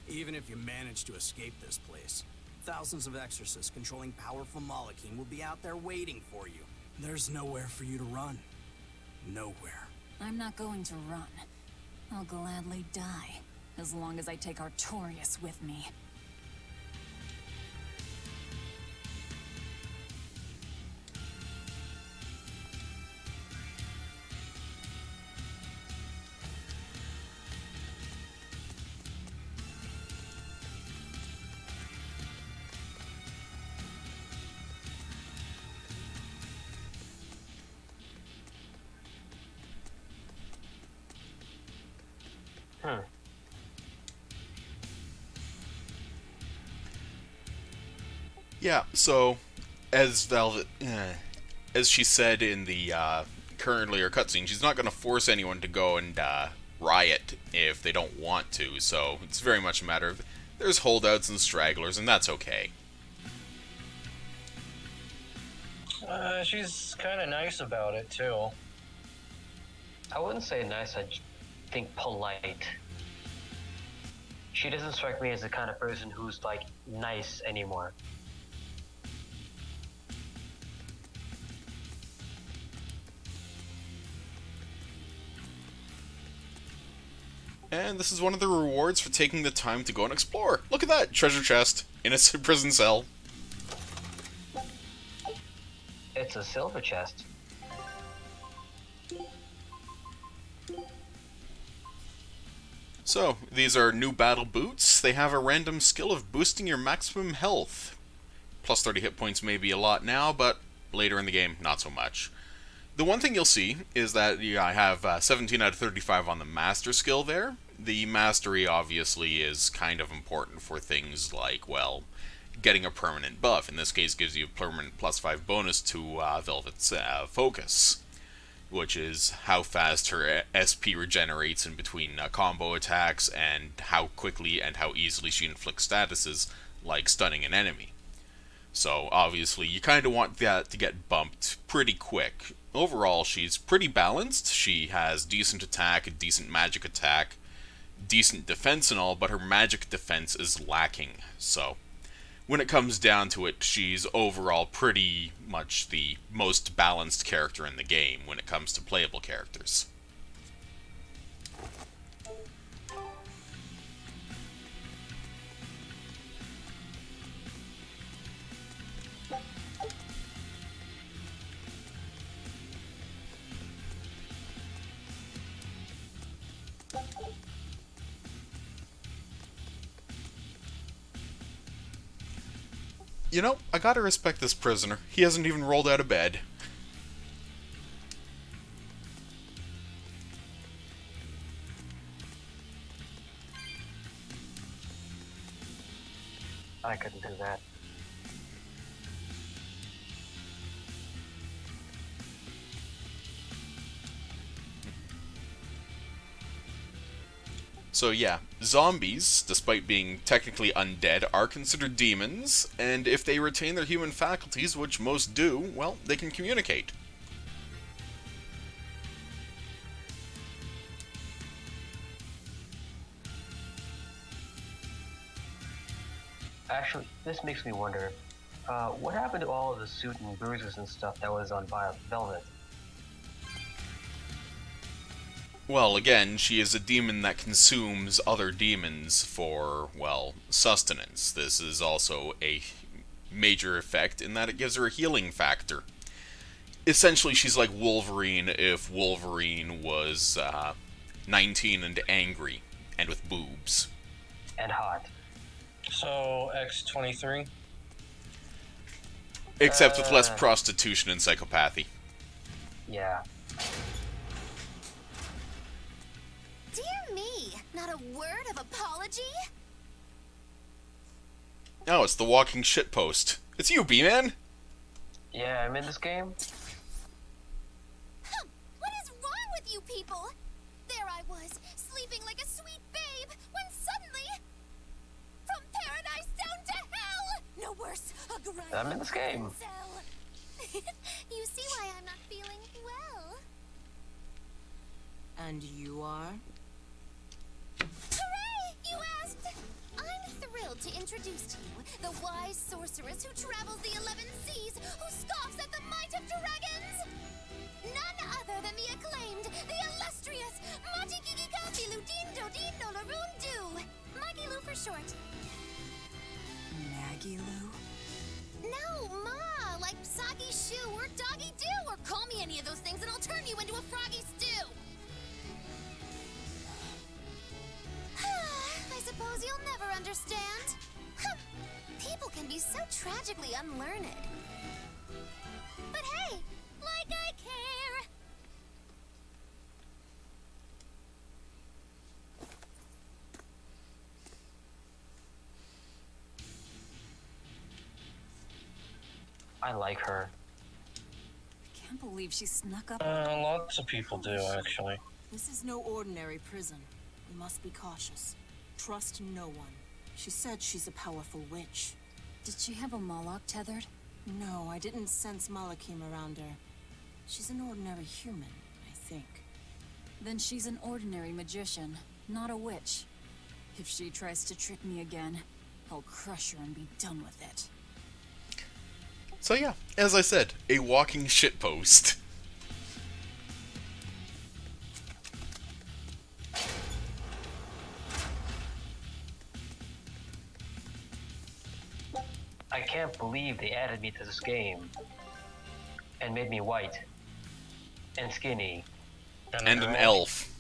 Even if you manage to escape this place, thousands of exorcists controlling powerful Malachim will be out there waiting for you. There's nowhere for you to run. Nowhere. I'm not going to run. I'll gladly die, as long as I take Artorias with me. Yeah, so as as she said in the currently her cutscene, she's not going to force anyone to go and riot if they don't want to. So it's very much a matter of there's holdouts and stragglers, and that's okay. She's kind of nice about it too. I wouldn't say nice, I think polite. She doesn't strike me as the kind of person who's like nice anymore. And this is one of the rewards for taking the time to go and explore. Look at that treasure chest in a prison cell. It's a silver chest. So, these are new battle boots. They have a random skill of boosting your maximum health. Plus 30 hit points may be a lot now, but later in the game, not so much. The one thing you'll see is that I have 17 out of 35 on the master skill there. The mastery obviously is kind of important for things like, well, getting a permanent buff. In this case, gives you a permanent +5 bonus to Velvet's focus, which is how fast her SP regenerates in between combo attacks and how quickly and how easily she inflicts statuses like stunning an enemy. So obviously you kind of want that to get bumped pretty quick. Overall, she's pretty balanced. She has decent attack, a decent magic attack, decent defense and all, but her magic defense is lacking. So when it comes down to it, she's overall pretty much the most balanced character in the game when it comes to playable characters. You know, I gotta respect this prisoner. He hasn't even rolled out of bed. I couldn't do that. So yeah, zombies, despite being technically undead, are considered demons, and if they retain their human faculties, which most do, well, they can communicate. Actually, this makes me wonder, what happened to all of the suit and bruises and stuff that was on Velvet? Well, again, she is a demon that consumes other demons for, well, sustenance. This is also a major effect in that it gives her a healing factor. Essentially, she's like Wolverine if Wolverine was 19 and angry, and with boobs. And hot. So, X-23? Except with less prostitution and psychopathy. Yeah. Dear me, not a word of apology? Oh, it's the walking shitpost. It's you, B-Man! Yeah, I'm in this game. What is wrong with you people? There I was, sleeping like a sweet babe, when suddenly... From paradise down to hell! No worse, a grind. I'm in this game. You see why I'm not feeling well. And you are? Hooray! You asked! I'm thrilled to introduce to you the wise sorceress who travels the 11 seas, who scoffs at the might of dragons! None other than the acclaimed, the illustrious Magikikikambilu Dindo Dindo Larundu! Magilu for short. Magilu? No, Ma! Like soggy shoe or doggy do, or call me any of those things and I'll turn you into a froggy stew! I suppose you'll never understand. People can be so tragically unlearned. But hey, like I care! I like her. I can't believe she snuck up. Lots of people do, actually. This is no ordinary prison. We must be cautious. Trust no one. She said she's a powerful witch. Did she have a Moloch tethered? No, I didn't sense Malakim around her. She's an ordinary human, I think. Then she's an ordinary magician, not a witch. If she tries to trick me again, I'll crush her and be done with it. So yeah, as I said, a walking shitpost. I can't believe they added me to this game. And made me white. And skinny. And an elf.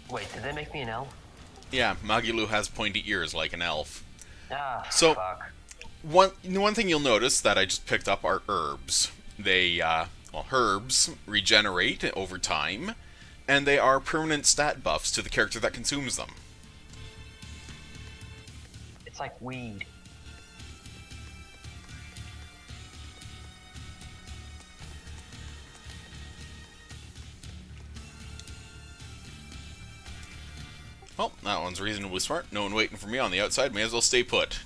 Wait, did they make me an elf? Yeah, Magilu has pointy ears like an elf. Ah, So, fuck. one thing you'll notice that I just picked up are herbs. They, well, herbs regenerate over time, and they are permanent stat buffs to the character that consumes them. It's like weed. Well, that one's reasonably smart. No one waiting for me on the outside. May as well stay put.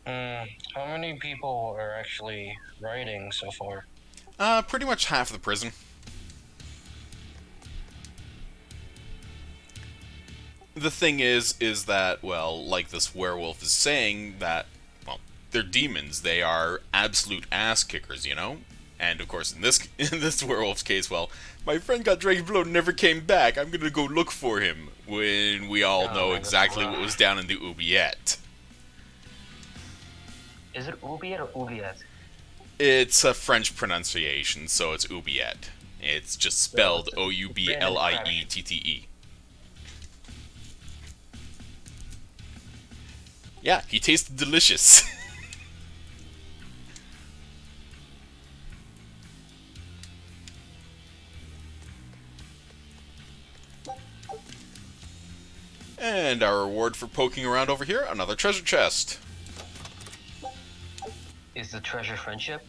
How many people are actually writing so far? Pretty much half the prison. The thing is that, well, like this werewolf is saying, that, well, they're demons. They are absolute ass kickers, you know? And, of course, in this werewolf's case, well, my friend got dragged below and never came back. I'm gonna go look for him. When we all know exactly what was down in the oubliette. Is it oubliette or oubliette? It's a French pronunciation, so it's oubliette. It's just spelled O-U-B-L-I-E-T-T-E. Yeah, he tasted delicious. And our reward for poking around over here, another treasure chest. Is the treasure friendship?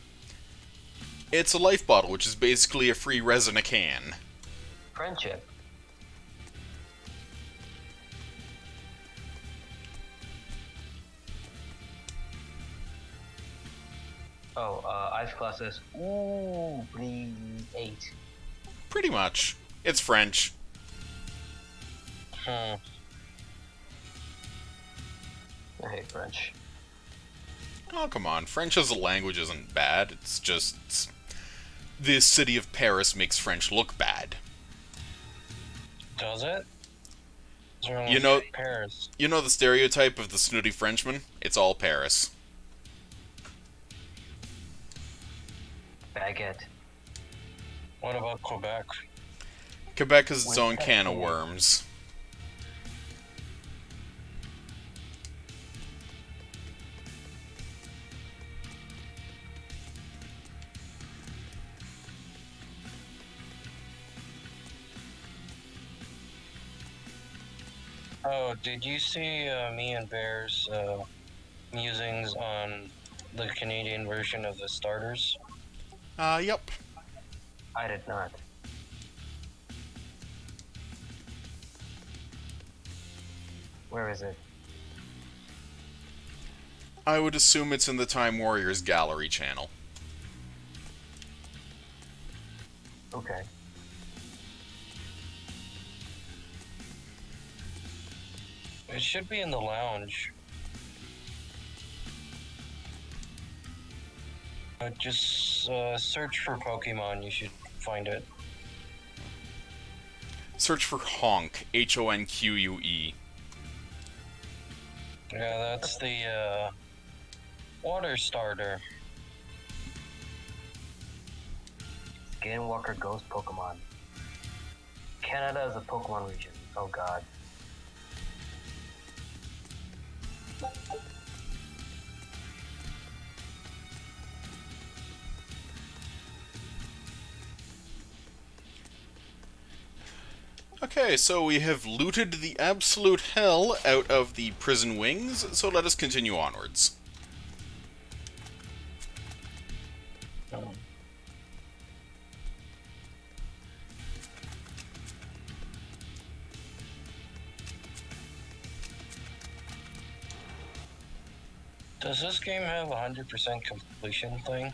It's a life bottle, which is basically a free resin a can. Friendship? Oh, ice class says, ooh, please, 8. Pretty much. It's French. I hate French. Oh, come on. French as a language isn't bad. It's just... the city of Paris makes French look bad. Does it? You know, Paris. You know the stereotype of the snooty Frenchman? It's all Paris. Baguette. What about Quebec? Quebec has its own can of worms. Oh, did you see me and Bear's musings on the Canadian version of the starters? Yep. I did not. Where is it? I would assume it's in the Time Warriors Gallery channel. Okay. It should be in the lounge. Just search for Pokemon, you should find it. Search for Honk. H-O-N-Q-U-E. Yeah, that's the water starter. Skinwalker Ghost Pokemon. Canada is a Pokemon region. Oh god. Okay, so we have looted the absolute hell out of the prison wings, so let us continue onwards. Does this game have a 100% completion thing?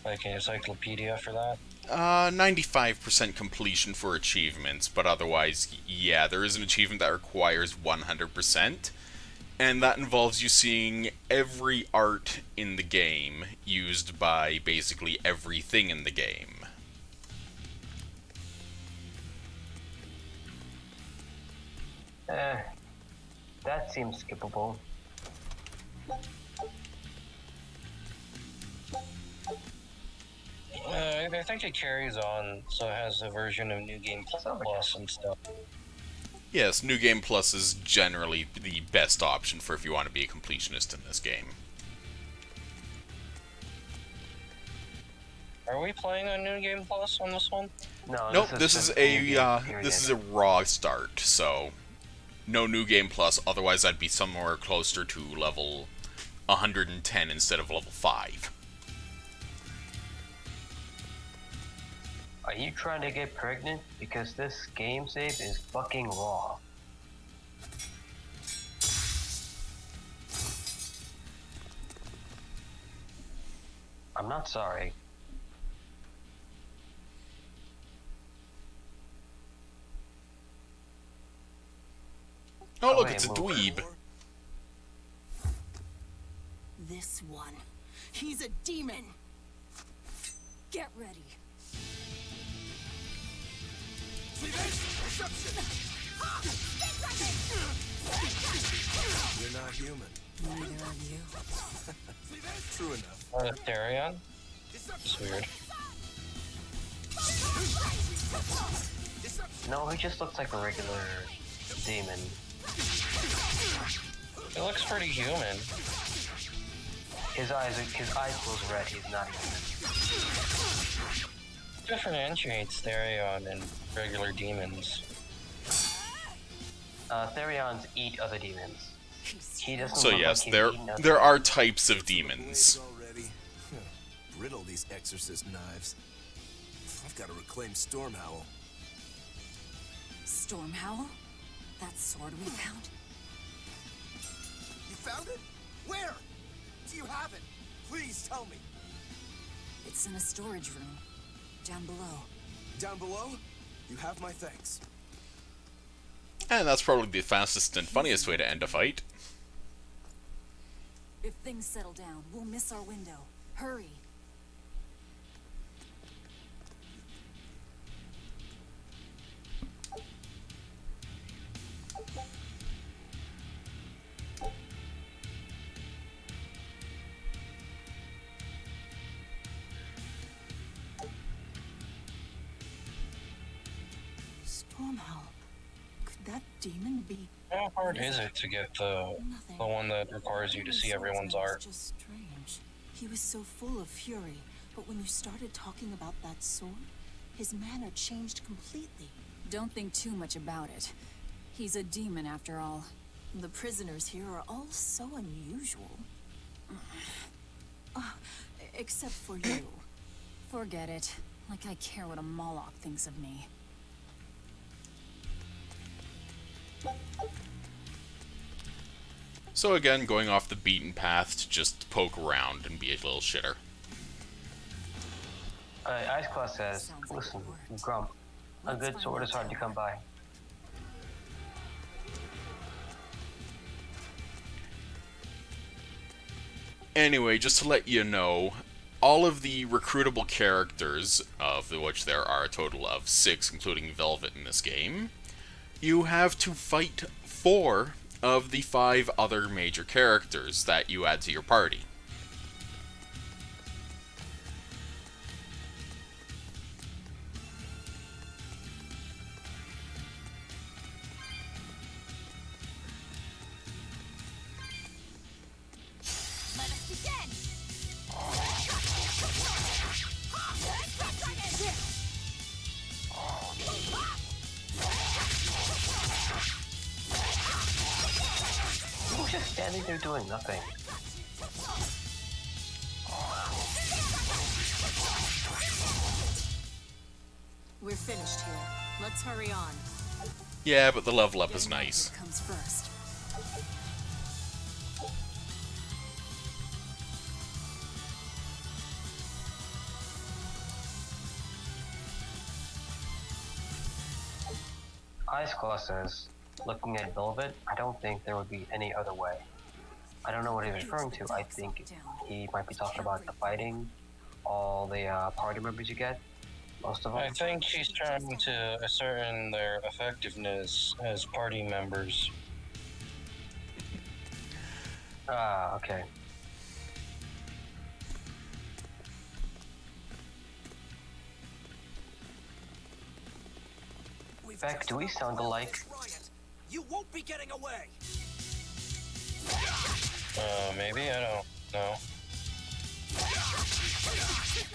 Like an encyclopedia for that? 95% completion for achievements, but otherwise, yeah, there is an achievement that requires 100%, and that involves you seeing every art in the game used by basically everything in the game. That seems skippable. I think it carries on, so it has a version of New Game Plus and stuff. Yes, New Game Plus is generally the best option for if you want to be a completionist in this game. Are we playing on New Game Plus on this one? No, Nope, this is a raw start, so no New Game Plus, otherwise I'd be somewhere closer to level 110 instead of level 5. Are you trying to get pregnant? Because this game save is fucking raw. I'm not sorry. Oh look, it's a dweeb. This one. He's a demon. Get ready. You're not human. Neither are you. True enough. Therion? It's weird. No, he just looks like a regular demon. It looks pretty human. His eyes glow red, he's not human. Differentiates Therion and regular demons. Therions eat other demons. He doesn't So look yes, like he's there eaten other there are types of demons. Already. Brittle these exorcist knives. I've got to reclaim Stormhowl. Stormhowl? That sword we found? You found it? Where? Do you have it? Please tell me. It's in a storage room. Down below. Down below? You have my thanks. And that's probably the fastest and funniest way to end a fight. If things settle down, we'll miss our window. Hurry. Stormhowl. Could that demon be? How hard is it to get the one that requires you to see everyone's art? Just strange. He was so full of fury, but when you started talking about that sword, his manner changed completely. Don't think too much about it. He's a demon after all. The prisoners here are all so unusual. Except for you. Forget it. Like I care what a Moloch thinks of me. So again, going off the beaten path to just poke around and be a little shitter. Ice Claw says, listen, Grump, a good sword is hard to come by. Anyway, just to let you know, all of the recruitable characters, of which there are a total of 6, including Velvet in this game, you have to fight 4 of the 5 other major characters that you add to your party. Let us begin! just standing there doing nothing? We're finished here. Let's hurry on. Yeah, but the level up is nice. Comes first. Eyes Claw says, looking at Velvet, I don't think there would be any other way. I don't know what he's referring to. I think he might be talking about the fighting, all the party members you get, most of them. I think she's trying to ascertain their effectiveness as party members. Ah, okay. Beck, do we sound alike? You won't be getting away. Maybe? I don't know.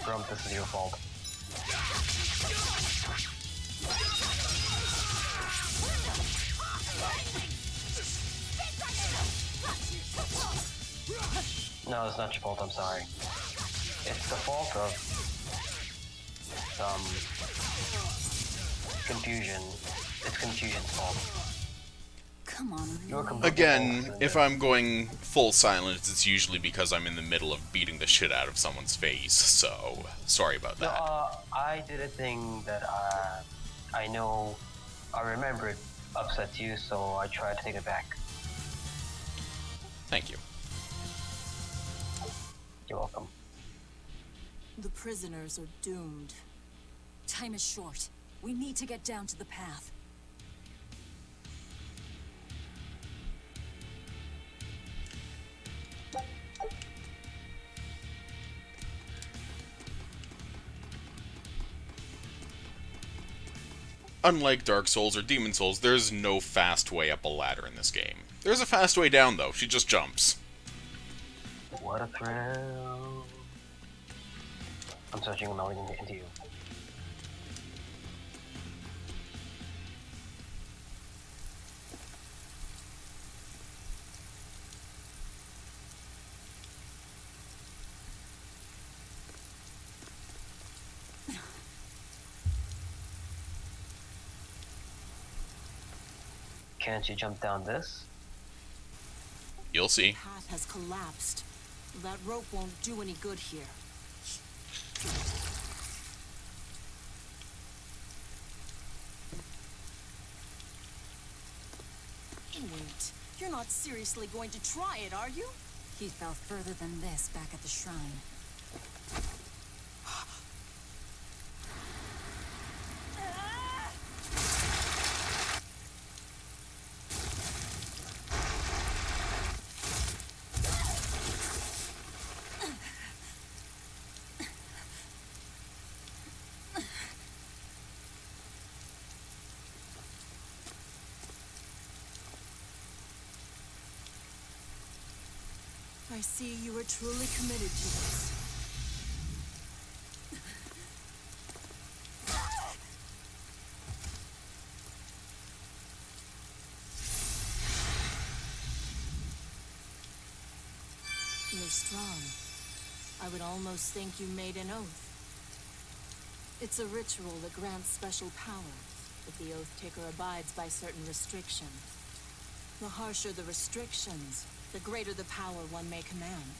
Grump, this is your fault. No, it's not your fault, I'm sorry. It's the fault of some confusion. It's Confusion's fault. Come on, Again, if I'm going full silence, it's usually because I'm in the middle of beating the shit out of someone's face, so sorry about that. I did a thing that I know, I remember it upsets you, so I tried to take it back. Thank you. You're welcome. The prisoners are doomed. Time is short. We need to get down to the path. Unlike Dark Souls or Demon Souls, there's no fast way up a ladder in this game. There's a fast way down, though. She just jumps. What a thrill. I'm searching a melody into you. Can't you jump down this? You'll see. The path has collapsed. That rope won't do any good here. Wait, you're not seriously going to try it, are you? He fell further than this back at the shrine. I see you are truly committed to this. You're strong. I would almost think you made an oath. It's a ritual that grants special powers if the oath taker abides by certain restrictions. The harsher the restrictions, the greater the power one may command.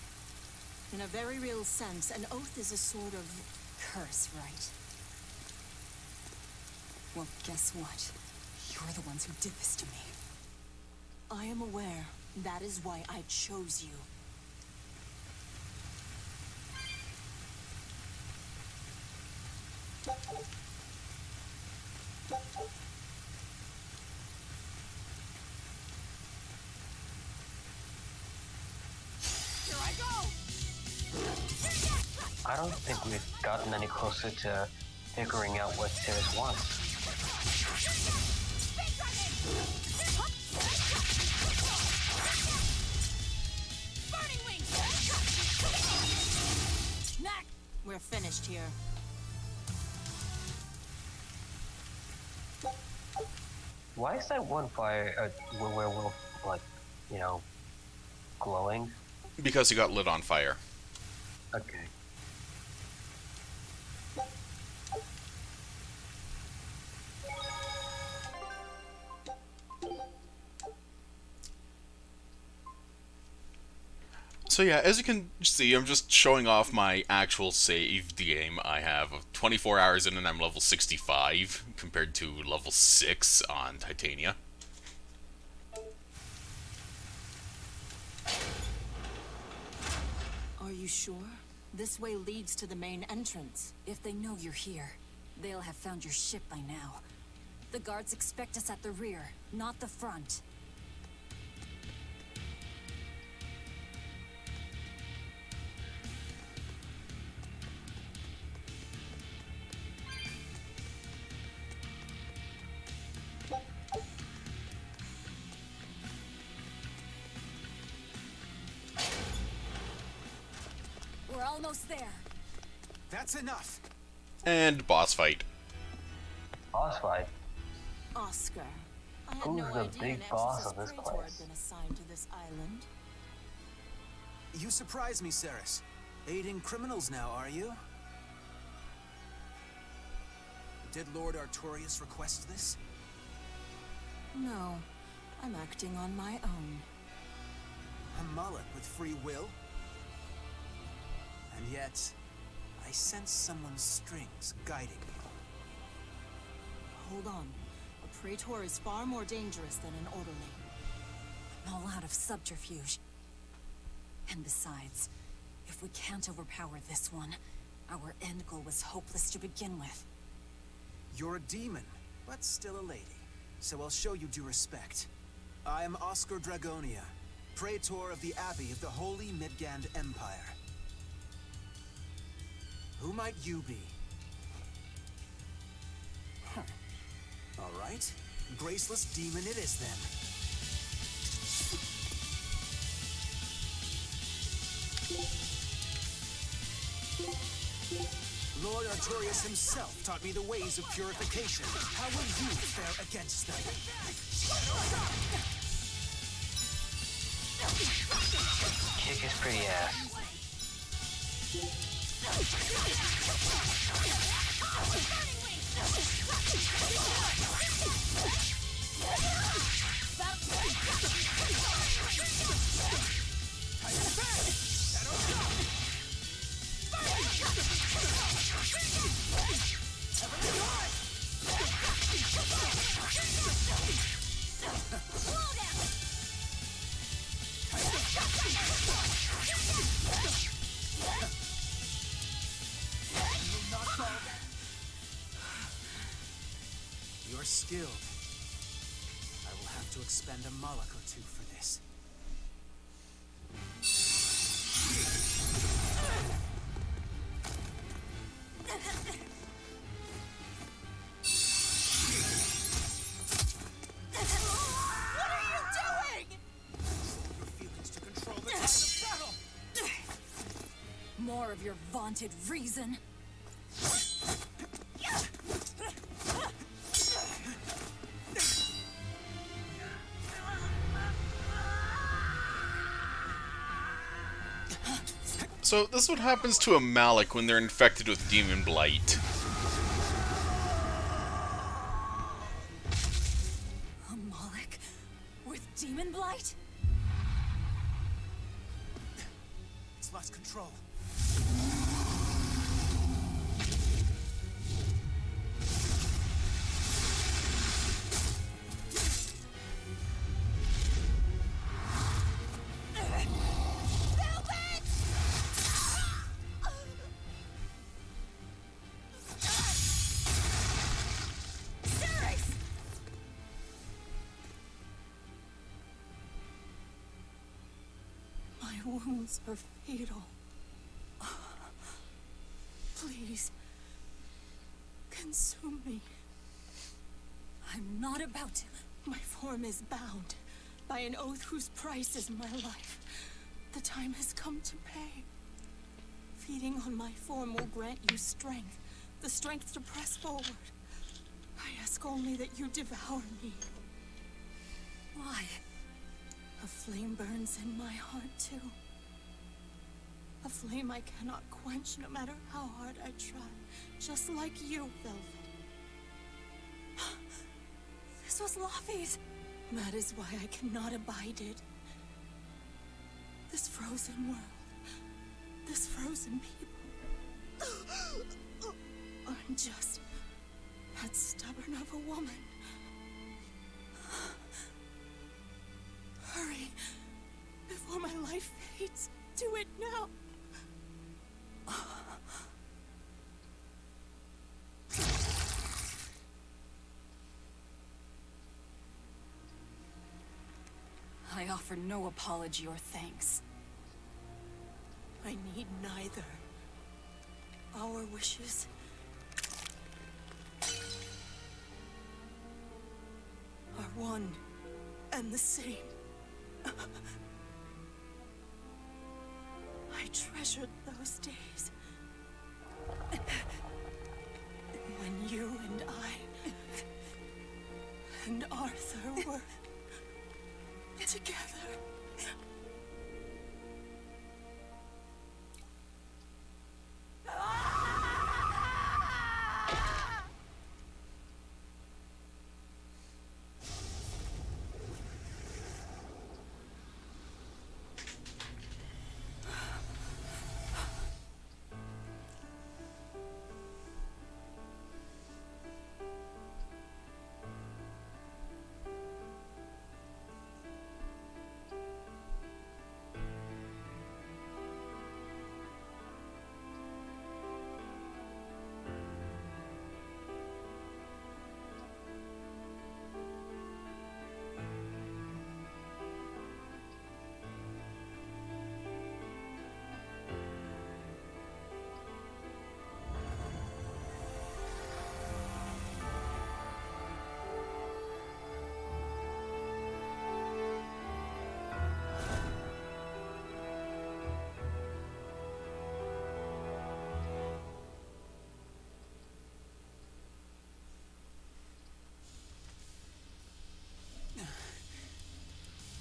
In a very real sense, an oath is a sort of curse, right? Well, guess what? You're the ones who did this to me. I am aware. That is why I chose you. I don't think we've gotten any closer to figuring out what Sirius wants. We're finished here. Why is that one fire, werewolf, like, you know, glowing? Because he got lit on fire. Okay. So yeah, as you can see, I'm just showing off my actual saved game. I have 24 hours in and I'm level 65 compared to level 6 on Titania. Are you sure? This way leads to the main entrance. If they know you're here, they'll have found your ship by now. The guards expect us at the rear, not the front. We're almost there. That's enough. And boss fight. Boss fight? Oscar. I had Who's no the idea big an boss Exorcist of this Praetor place? had been assigned to this island. You surprise me, Ceres. Aiding criminals now, are you? Did Lord Artorius request this? No, I'm acting on my own. A mullet with free will? And yet, I sense someone's strings guiding you. Hold on. A Praetor is far more dangerous than an orderly. I'm all out of subterfuge. And besides, if we can't overpower this one, our end goal was hopeless to begin with. You're a demon, but still a lady. So I'll show you due respect. I am Oscar Dragonia, Praetor of the Abbey of the Holy Midgand Empire. Who might you be? Huh. All right. Graceless demon it is then. Lord Artorius himself taught me the ways of purification. How will you fare against them? Kick his pretty ass. You're skilled. I will have to expend a mullock or two for this. More of your vaunted reason. So this is what happens to a Malik when they're infected with demon blight. A Moloch with demon blight? It's lost control. My wounds are fatal. Please, consume me. I'm not about to. My form is bound by an oath whose price is my life. The time has come to pay. Feeding on my form will grant you strength, the strength to press forward. I ask only that you devour me. Why? A flame burns in my heart, too. A flame I cannot quench no matter how hard I try. Just like you, Velvet. This was Laufey's. That is why I cannot abide it. This frozen world. This frozen people. I'm just that stubborn of a woman. Hurry, before my life fades. Do it now. I offer no apology or thanks. I need neither. Our wishes are one and the same. I treasured those days when you and I and Arthur were together.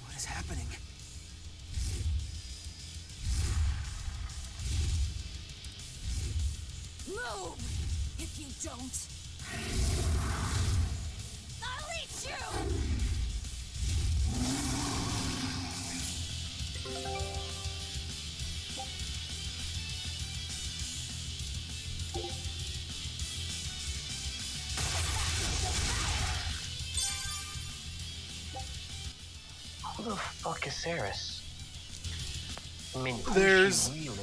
What is happening? Move! If you don't, I'll eat you! Who the fuck is Ceres? I mean, who's There's she really?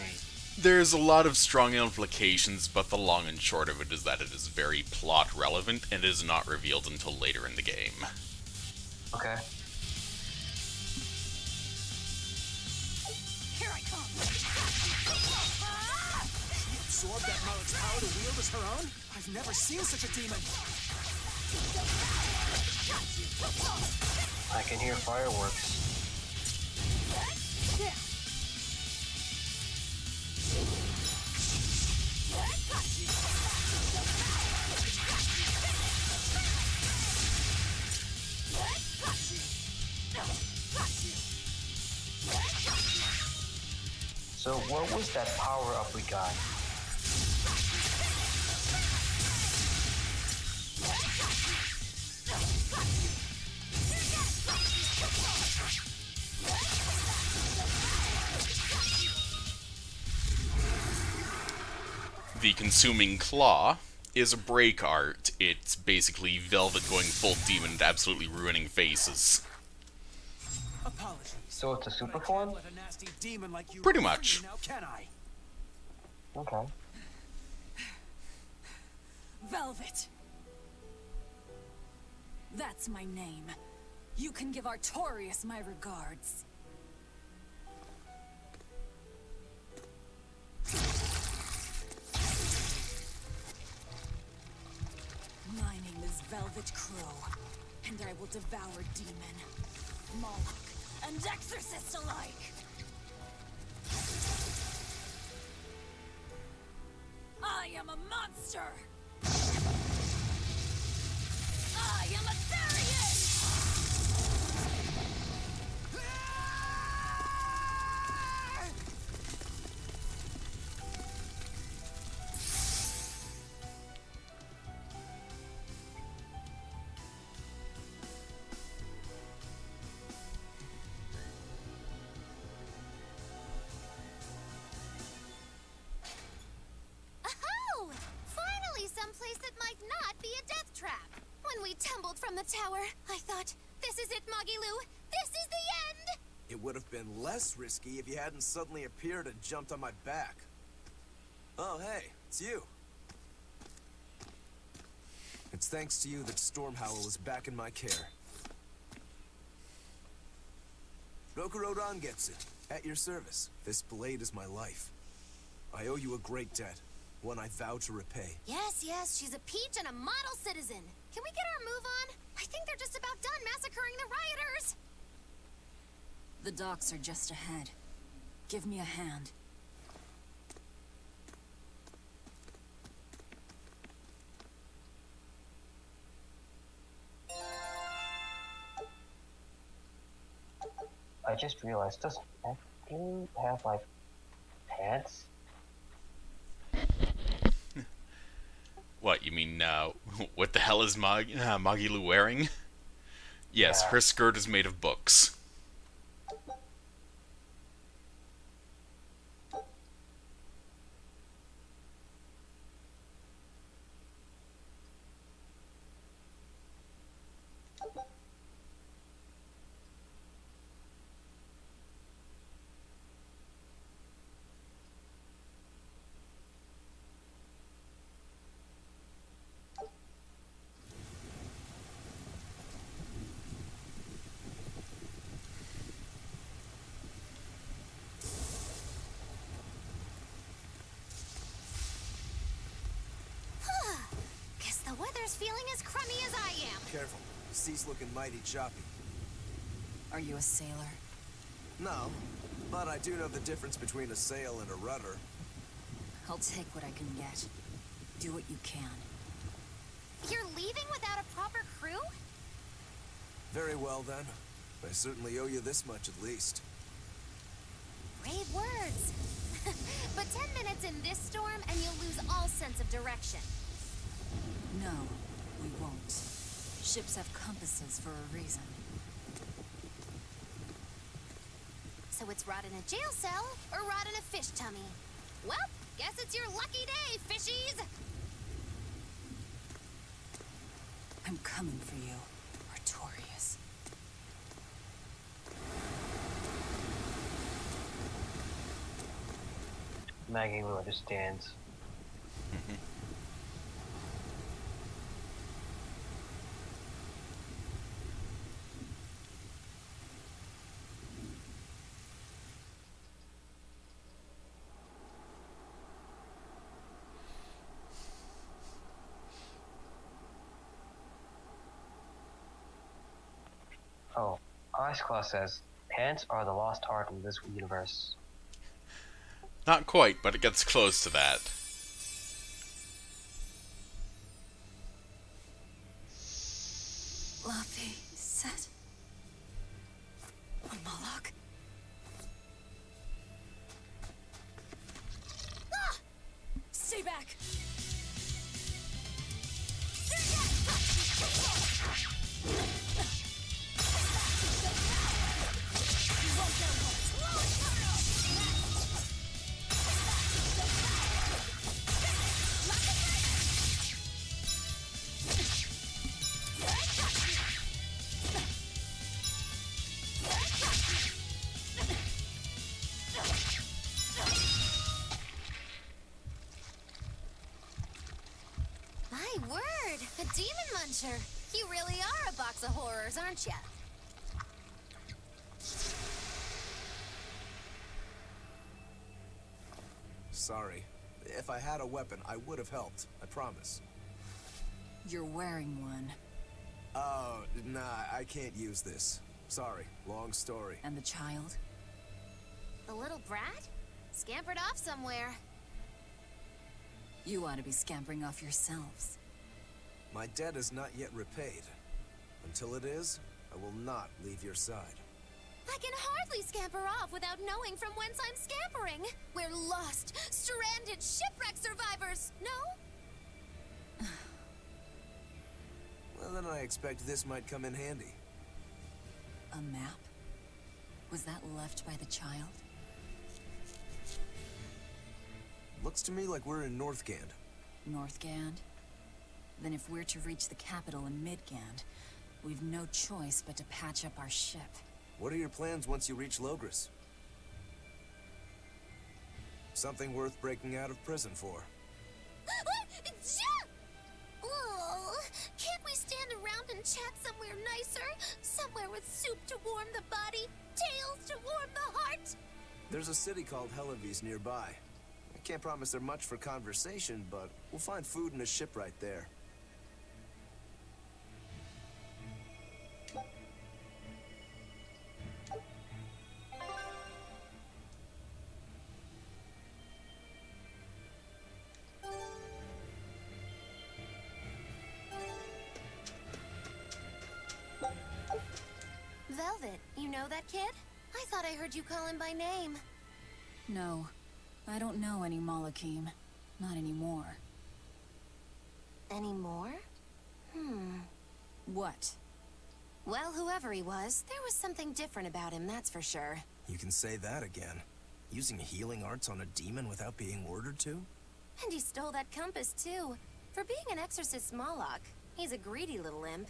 there's a lot of strong implications, but the long and short of it is that it is very plot relevant and is not revealed until later in the game. Okay. Here I come! She absorbed that Malak's power to wield as her own? I've never seen such a demon. I can hear fireworks. So what was that power up we got? The Consuming Claw is a break art. It's basically Velvet going full demon and absolutely ruining faces. Apologies. So it's a super form? Let a nasty demon like you Pretty much. now, can I? Okay. Velvet! That's my name. You can give Artorias my regards. My name is Velvet Crowe, and I will devour demon, Moloch, and exorcist alike. I am a monster! I am a Therian! When we tumbled from the tower, I thought, this is it, Magilu. This is the end! It would have been less risky if you hadn't suddenly appeared and jumped on my back. Oh, hey, it's you. It's thanks to you that Stormhowl is back in my care. Rokuro Rangetsu, at your service. This blade is my life. I owe you a great debt, one I vow to repay. Yes, she's a peach and a model citizen. Can we get our move on? I think they're just about done massacring the rioters. The docks are just ahead. Give me a hand. I just realized, does Magilu have, like, pants? What, you mean, what the hell is Magilu wearing? Yes, Yeah. her skirt is made of books. Guess the weather's feeling as crummy as I am. Careful, sea's looking mighty choppy. Are you a sailor? No, but I do know the difference between a sail and a rudder. I'll take what I can get. Do what you can. You're leaving without a proper crew? Very well then. I certainly owe you this much at least. Brave words. But 10 minutes in this storm and you'll lose all sense of direction. No, we won't. Ships have compasses for a reason. So it's rot in a jail cell or rot in a fish tummy. Well, guess it's your lucky day, fishies! I'm coming for you, Artorias. Magilu understands. Oh, Ice Claw says, pants are the lost art in this universe. Not quite, but it gets close to that. Laffy said... A Moloch? Ah! Stay back! My word, a demon muncher. You really are a box of horrors, aren't ya? Sorry. If I had a weapon, I would have helped. I promise. You're wearing one. Oh, nah, I can't use this. Sorry, long story. And the child? The little brat? Scampered off somewhere. You ought to be scampering off yourselves. My debt is not yet repaid. Until it is, I will not leave your side. I can hardly scamper off without knowing from whence I'm scampering. We're lost, stranded shipwreck survivors, no? Well, then I expect this might come in handy. A map? Was that left by the child? Looks to me like we're in Northgand. Northgand? then if we're to reach the capital in Midgand, we've no choice but to patch up our ship. What are your plans once you reach Logris? Something worth breaking out of prison for. Oh, can't we stand around and chat somewhere nicer? Somewhere with soup to warm the body, tales to warm the heart? There's a city called Helavis nearby. I can't promise they're much for conversation, but we'll find food and a ship right there. Velvet, you know that kid? I thought I heard you call him by name. No, I don't know any Malakim. Not anymore. Anymore? What? Well, whoever he was, there was something different about him, that's for sure. You can say that again. Using healing arts on a demon without being ordered to? And he stole that compass, too. For being an exorcist Moloch, he's a greedy little imp.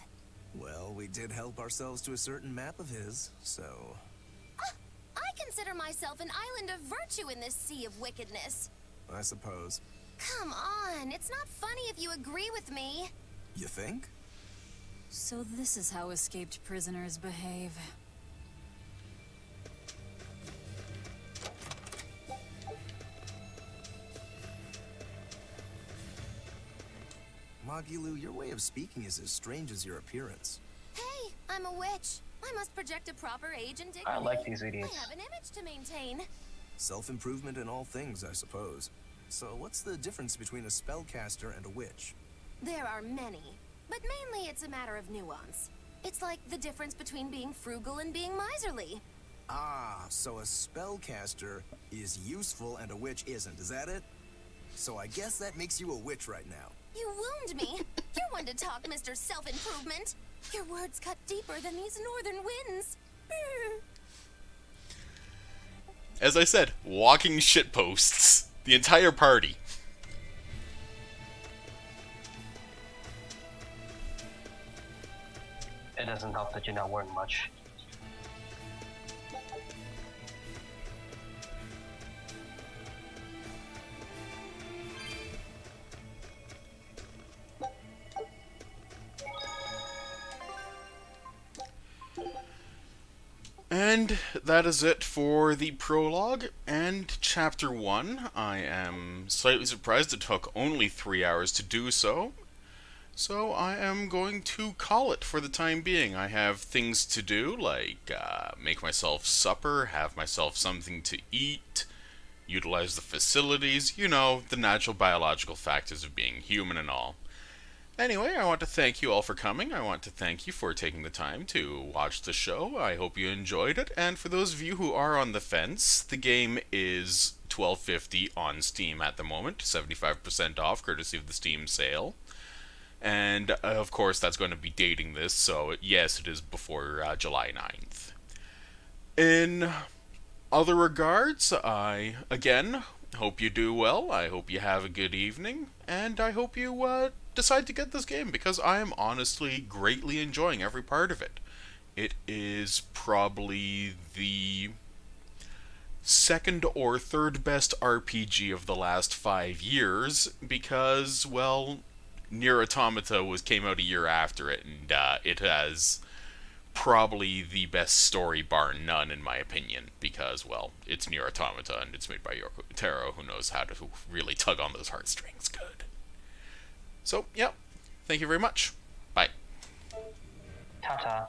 Well, we did help ourselves to a certain map of his, so... I consider myself an island of virtue in this sea of wickedness. I suppose. Come on, it's not funny if you agree with me. You think? So this is how escaped prisoners behave. Magilu, your way of speaking is as strange as your appearance. Hey, I'm a witch. I must project a proper age and dignity. I like these idiots. I have an image to maintain. Self-improvement in all things, I suppose. So what's the difference between a spellcaster and a witch? There are many, but mainly it's a matter of nuance. It's like the difference between being frugal and being miserly. Ah, so a spellcaster is useful and a witch isn't, is that it? So I guess that makes you a witch right now. You wound me. You're one to talk, Mr. Self-Improvement. Your words cut deeper than these northern winds. As I said, walking shitposts. The entire party. It doesn't help that you're not wearing much. And that is it for the prologue and chapter 1. I am slightly surprised it took only 3 hours to do so. So I am going to call it for the time being. I have things to do, like make myself supper, have myself something to eat, utilize the facilities, you know, the natural biological factors of being human and all. Anyway, I want to thank you all for coming. I want to thank you for taking the time to watch the show. I hope you enjoyed it. And for those of you who are on the fence, the game is $12.50 on Steam at the moment, 75% off, courtesy of the Steam sale. And, of course, that's going to be dating this, so yes, it is before July 9th. In other regards, I, again, hope you do well. I hope you have a good evening. And I hope you decide to get this game, because I am honestly greatly enjoying every part of it. It is probably the second or third best RPG of the last 5 years, because, well, Nier Automata came out a year after it, and it has probably the best story bar none, in my opinion, because, well, it's Nier Automata, and it's made by Yoko Taro, who knows how to really tug on those heartstrings good. So, yeah, thank you very much. Bye. Ta-ta.